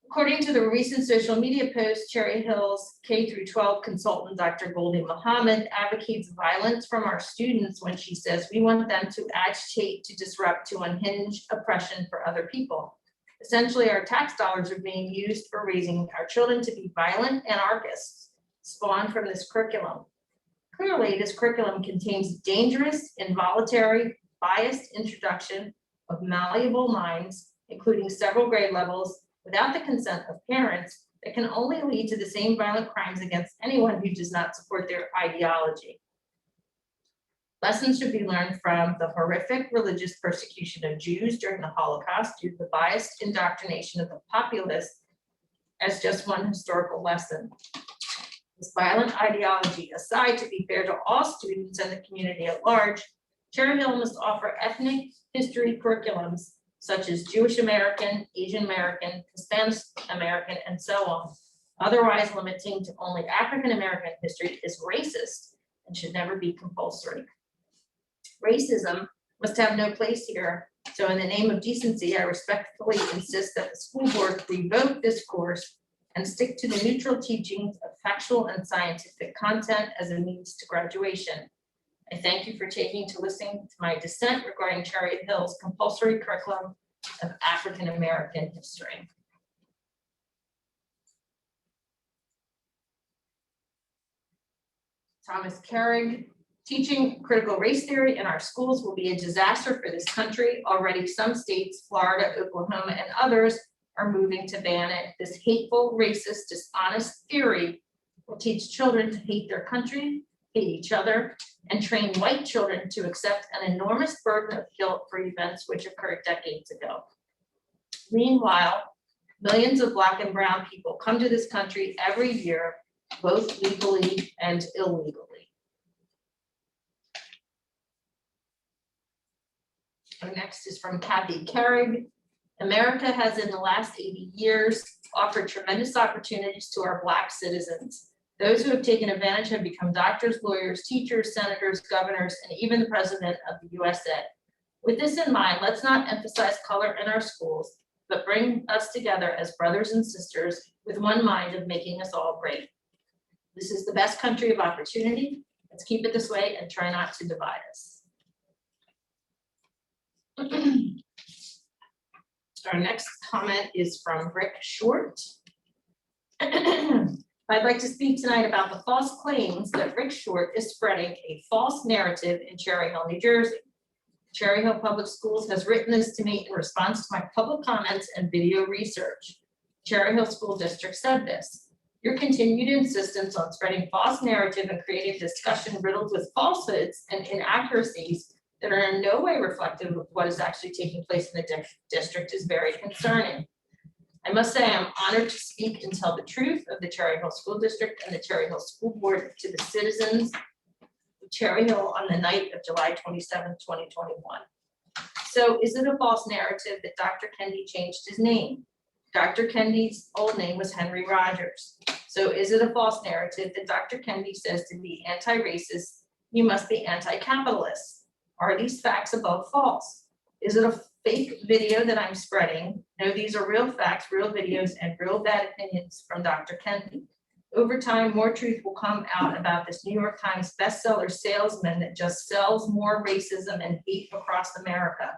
According to the recent social media post, Cherry Hill's K-12 consultant, Dr. Goldie Muhammad, advocates violence from our students when she says we want them to agitate, to disrupt, to unhinge oppression for other people. Essentially, our tax dollars are being used for raising our children to be violent anarchists, spawned from this curriculum. Clearly, this curriculum contains dangerous, involuntary, biased introduction of malleable minds, including several grade levels, without the consent of parents, that can only lead to the same violent crimes against anyone who does not support their ideology. Lessons should be learned from the horrific religious persecution of Jews during the Holocaust due to the biased indoctrination of the populace as just one historical lesson. This violent ideology aside, to be fair to all students and the community at large, Cherry Hill must offer ethnic history curriculums such as Jewish American, Asian American, Hispanic American, and so on. Otherwise, limiting to only African American history is racist and should never be compulsory. Racism must have no place here. So in the name of decency, I respectfully insist that the school board revoke this course and stick to the neutral teachings of factual and scientific content as a means to graduation. I thank you for taking to listening to my dissent regarding Cherry Hill's compulsory curriculum of African American history. Thomas Carrig, teaching critical race theory in our schools will be a disaster for this country. Already some states, Florida, Oklahoma, and others are moving to ban it. This hateful, racist, dishonest theory will teach children to hate their country, hate each other, and train white children to accept an enormous burden of guilt for events which occurred decades ago. Meanwhile, millions of Black and brown people come to this country every year, both legally and illegally. Our next is from Kathy Carrig. America has in the last 80 years offered tremendous opportunities to our Black citizens. Those who have taken advantage have become doctors, lawyers, teachers, senators, governors, and even the president of the USA. With this in mind, let's not emphasize color in our schools, but bring us together as brothers and sisters with one mind of making us all great. This is the best country of opportunity. Let's keep it this way and try not to divide us. Our next comment is from Rick Short. I'd like to speak tonight about the false claims that Rick Short is spreading a false narrative in Cherry Hill, New Jersey. Cherry Hill Public Schools has written this to me in response to my public comments and video research. Cherry Hill School District said this: your continued insistence on spreading false narrative and creating discussion riddled with falsehoods and inaccuracies that are in no way reflective of what is actually taking place in the district is very concerning. I must say I'm honored to speak and tell the truth of the Cherry Hill School District and the Cherry Hill School Board to the citizens of Cherry Hill on the night of July 27, 2021. So is it a false narrative that Dr. Kendi changed his name? Dr. Kendi's old name was Henry Rogers. So is it a false narrative that Dr. Kendi says to be anti-racist, you must be anti-capitalist? Are these facts above false? Is it a fake video that I'm spreading? No, these are real facts, real videos, and real bad opinions from Dr. Kendi. Over time, more truth will come out about this New York Times bestseller salesman that just sells more racism and hate across America.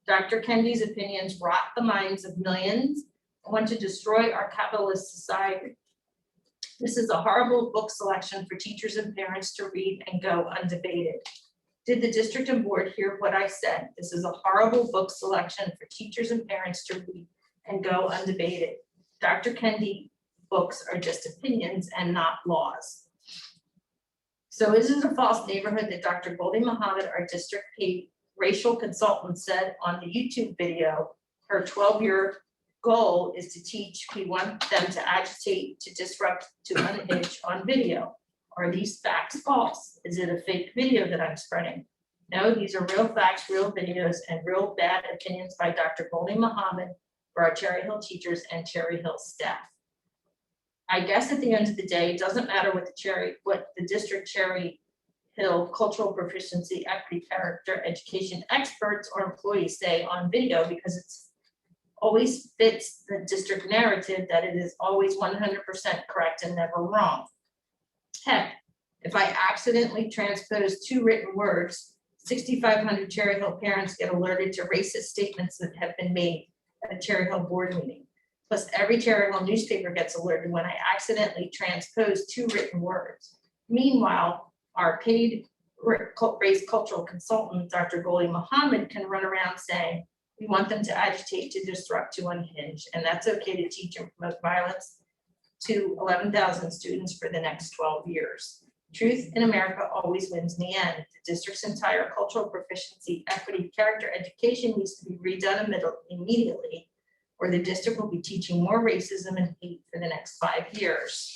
Dr. Kendi's opinions rot the minds of millions and want to destroy our capitalist society. This is a horrible book selection for teachers and parents to read and go undebated. Did the district and board hear what I said? This is a horrible book selection for teachers and parents to read and go undebated. Dr. Kendi books are just opinions and not laws. So is it a false neighborhood that Dr. Goldie Muhammad, our district paid racial consultant, said on the YouTube video, her 12-year goal is to teach, we want them to agitate, to disrupt, to unhinge on video. Are these facts false? Is it a fake video that I'm spreading? No, these are real facts, real videos, and real bad opinions by Dr. Goldie Muhammad for our Cherry Hill teachers and Cherry Hill staff. I guess at the end of the day, it doesn't matter what the district Cherry Hill cultural proficiency, equity, character, education experts or employees say on video, because it's always fits the district narrative that it is always 100% correct and never wrong. Heck, if I accidentally transpose 2 written words, 6,500 Cherry Hill parents get alerted to racist statements that have been made at a Cherry Hill board meeting. Plus, every Cherry Hill newspaper gets alerted when I accidentally transpose 2 written words. Meanwhile, our paid race cultural consultant, Dr. Goldie Muhammad, can run around saying, we want them to agitate, to disrupt, to unhinge, and that's okay to teach and promote violence to 11,000 students for the next 12 years. Truth in America always wins in the end. The district's entire cultural proficiency, equity, character education needs to be redone immediately, or the district will be teaching more racism and hate for the next 5 years.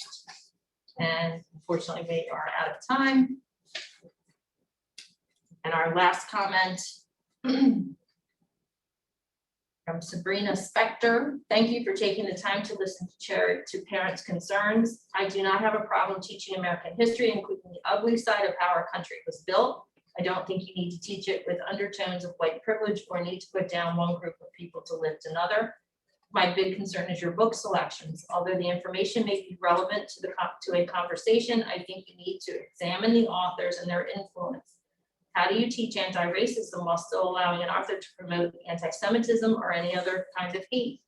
And unfortunately, we are out of time. And our last comment from Sabrina Spector. Thank you for taking the time to listen to parents' concerns. I do not have a problem teaching American history, including the ugly side of how our country was built. I don't think you need to teach it with undertones of white privilege or need to put down one group of people to lift another. My big concern is your book selections. Although the information may be relevant to a conversation, I think you need to examine the authors and their influence. How do you teach anti-racism while still allowing an author to promote anti-Semitism or any other kind of hate?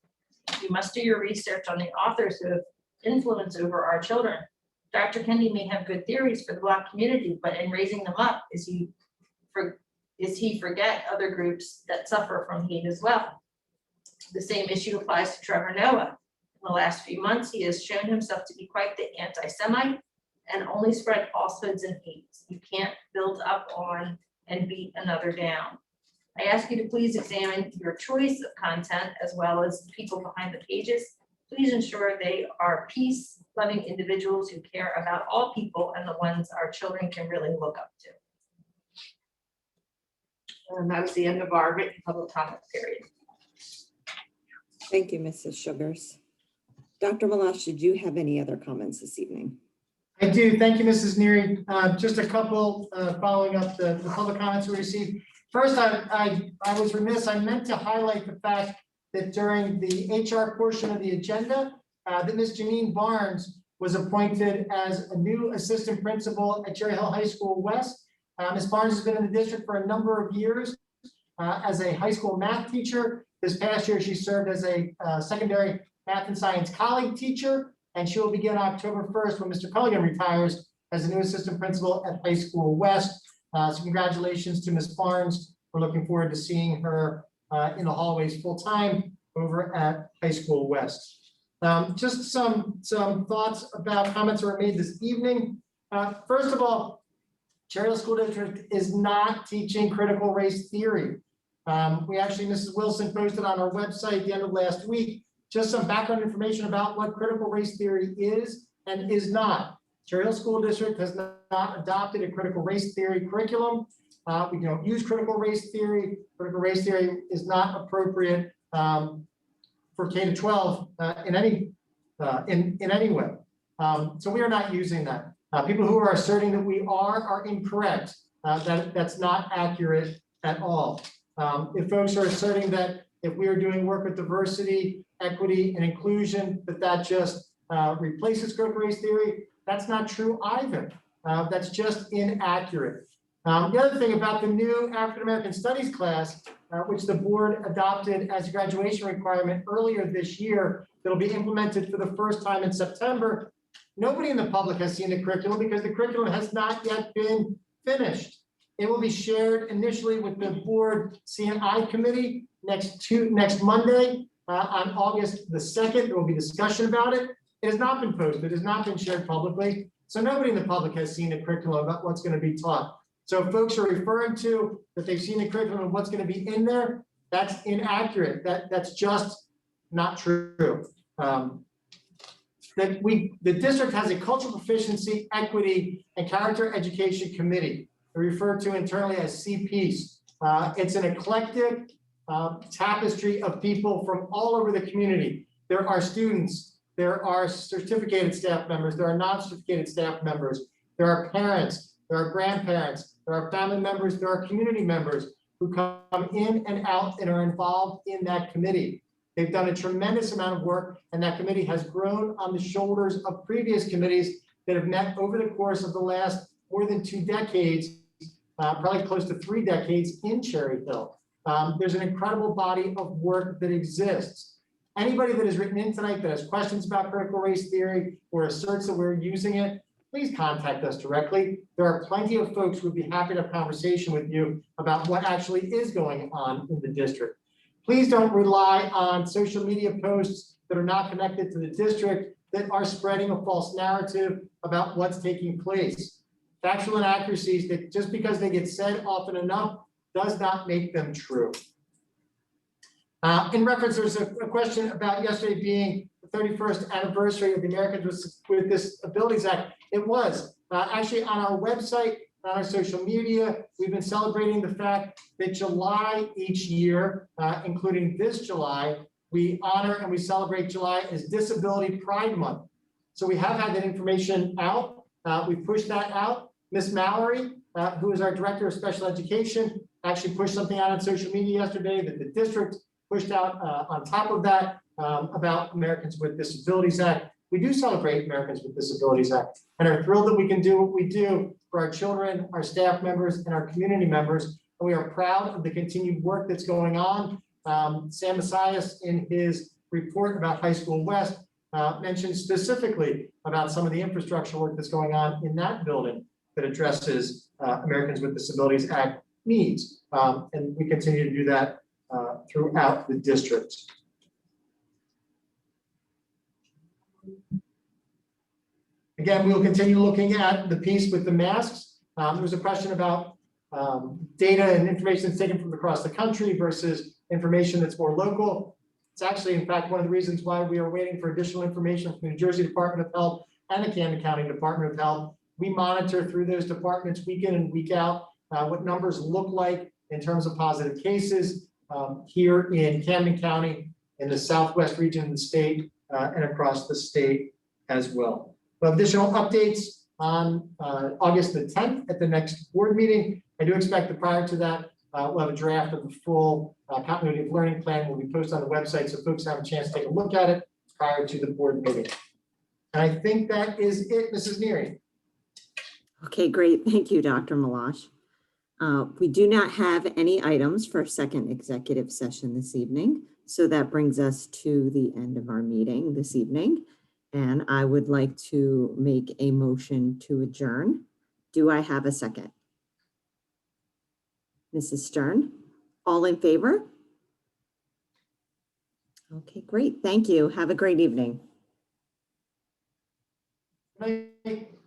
You must do your research on the authors who have influence over our children. Dr. Kendi may have good theories for the Black community, but in raising them up, is he forget other groups that suffer from hate as well? The same issue applies to Trevor Noah. In the last few months, he has shown himself to be quite the anti-Semite and only spread falsehoods and hate. You can't build up on and beat another down. I ask you to please examine your choice of content as well as the people behind the pages. Please ensure they are peace-loving individuals who care about all people and the ones our children can really look up to. And that was the end of our written public comment period. Thank you, Mrs. Sugars. Dr. Malash, did you have any other comments this evening? I do. Thank you, Mrs. Neary. Just a couple following up the public comments we received. First, I was remiss. I meant to highlight the fact that during the HR portion of the agenda, that Ms. Janine Barnes was appointed as a new assistant principal at Cherry Hill High School West. Ms. Barnes has been in the district for a number of years as a high school math teacher. This past year, she served as a secondary math and science colleague teacher, and she will begin October 1st when Mr. Culligan retires as a new assistant principal at High School West. So congratulations to Ms. Barnes. We're looking forward to seeing her in the hallways full-time over at High School West. Just some thoughts about comments that were made this evening. First of all, Cherry Hill School District is not teaching critical race theory. We actually, Mrs. Wilson posted on our website at the end of last week, just some background information about what critical race theory is and is not. Cherry Hill School District has not adopted a critical race theory curriculum. We don't use critical race theory. Critical race theory is not appropriate for K-12 in any way. So we are not using that. People who are asserting that we are incorrect. That's not accurate at all. If folks are asserting that if we are doing work with diversity, equity, and inclusion, that just replaces critical race theory, that's not true either. That's just inaccurate. The other thing about the new African American Studies class, which the board adopted as a graduation requirement earlier this year, that'll be implemented for the first time in September. Nobody in the public has seen the curriculum because the curriculum has not yet been finished. It will be shared initially with the board CNI committee next Monday on August the 2nd. There will be discussion about it. It has not been posted. It has not been shared publicly. So nobody in the public has seen the curriculum about what's going to be taught. So if folks are referring to that they've seen the curriculum and what's going to be in there, that's inaccurate. That's just not true. that the district has a cultural proficiency, equity, and character education committee, referred to internally as CPEACE. It's an eclectic tapestry of people from all over the community. There are students, there are certificated staff members, there are non-certificated staff members, there are parents, there are grandparents, there are family members, there are community members who come in and out and are involved in that committee. They've done a tremendous amount of work, and that committee has grown on the shoulders of previous committees that have met over the course of the last more than 2 decades, probably close to 3 decades in Cherry Hill. There's an incredible body of work that exists. Anybody that has written in tonight that has questions about critical race theory or asserts that we're using it, please contact us directly. There are plenty of folks who would be happy to have a conversation with you about what actually is going on in the district. Please don't rely on social media posts that are not connected to the district that are spreading a false narrative about what's taking place. Factual inaccuracies that just because they get said often enough does not make them true. In reference, there's a question about yesterday being the 31st anniversary of the Americans with Disabilities Act. It was actually on our website, on our social media. We've been celebrating the fact that July each year, including this July, we honor and we celebrate July as Disability Pride Month. So we have had that information out. We pushed that out. Miss Mallory, who is our Director of Special Education, actually pushed something out on social media yesterday that the district pushed out on top of that about Americans with Disabilities Act. We do celebrate Americans with Disabilities Act and are thrilled that we can do what we do for our children, our staff members, and our community members. And we are proud of the continued work that's going on. Sam Messias, in his report about High School West, mentioned specifically about some of the infrastructure work that's going on in that building that addresses Americans with Disabilities Act needs. And we continue to do that throughout the district. Again, we will continue looking at the piece with the masks. There was a question about data and information that's taken from across the country versus information that's more local. It's actually, in fact, one of the reasons why we are waiting for additional information from the New Jersey Department of Health and the Camden County Department of Health. We monitor through those departments week in and week out what numbers look like in terms of positive cases here in Camden County, in the southwest region of the state, and across the state as well. We'll have additional updates on August the 10th at the next board meeting. I do expect that prior to that, we'll have a draft of the full continuity of learning plan will be posted on the website so folks have a chance to take a look at it prior to the board meeting. And I think that is it, Mrs. Neary. Okay, great. Thank you, Dr. Malash. We do not have any items for a second executive session this evening. So that brings us to the end of our meeting this evening. And I would like to make a motion to adjourn. Do I have a second? Mrs. Stern, all in favor? Okay, great. Thank you. Have a great evening. Good night.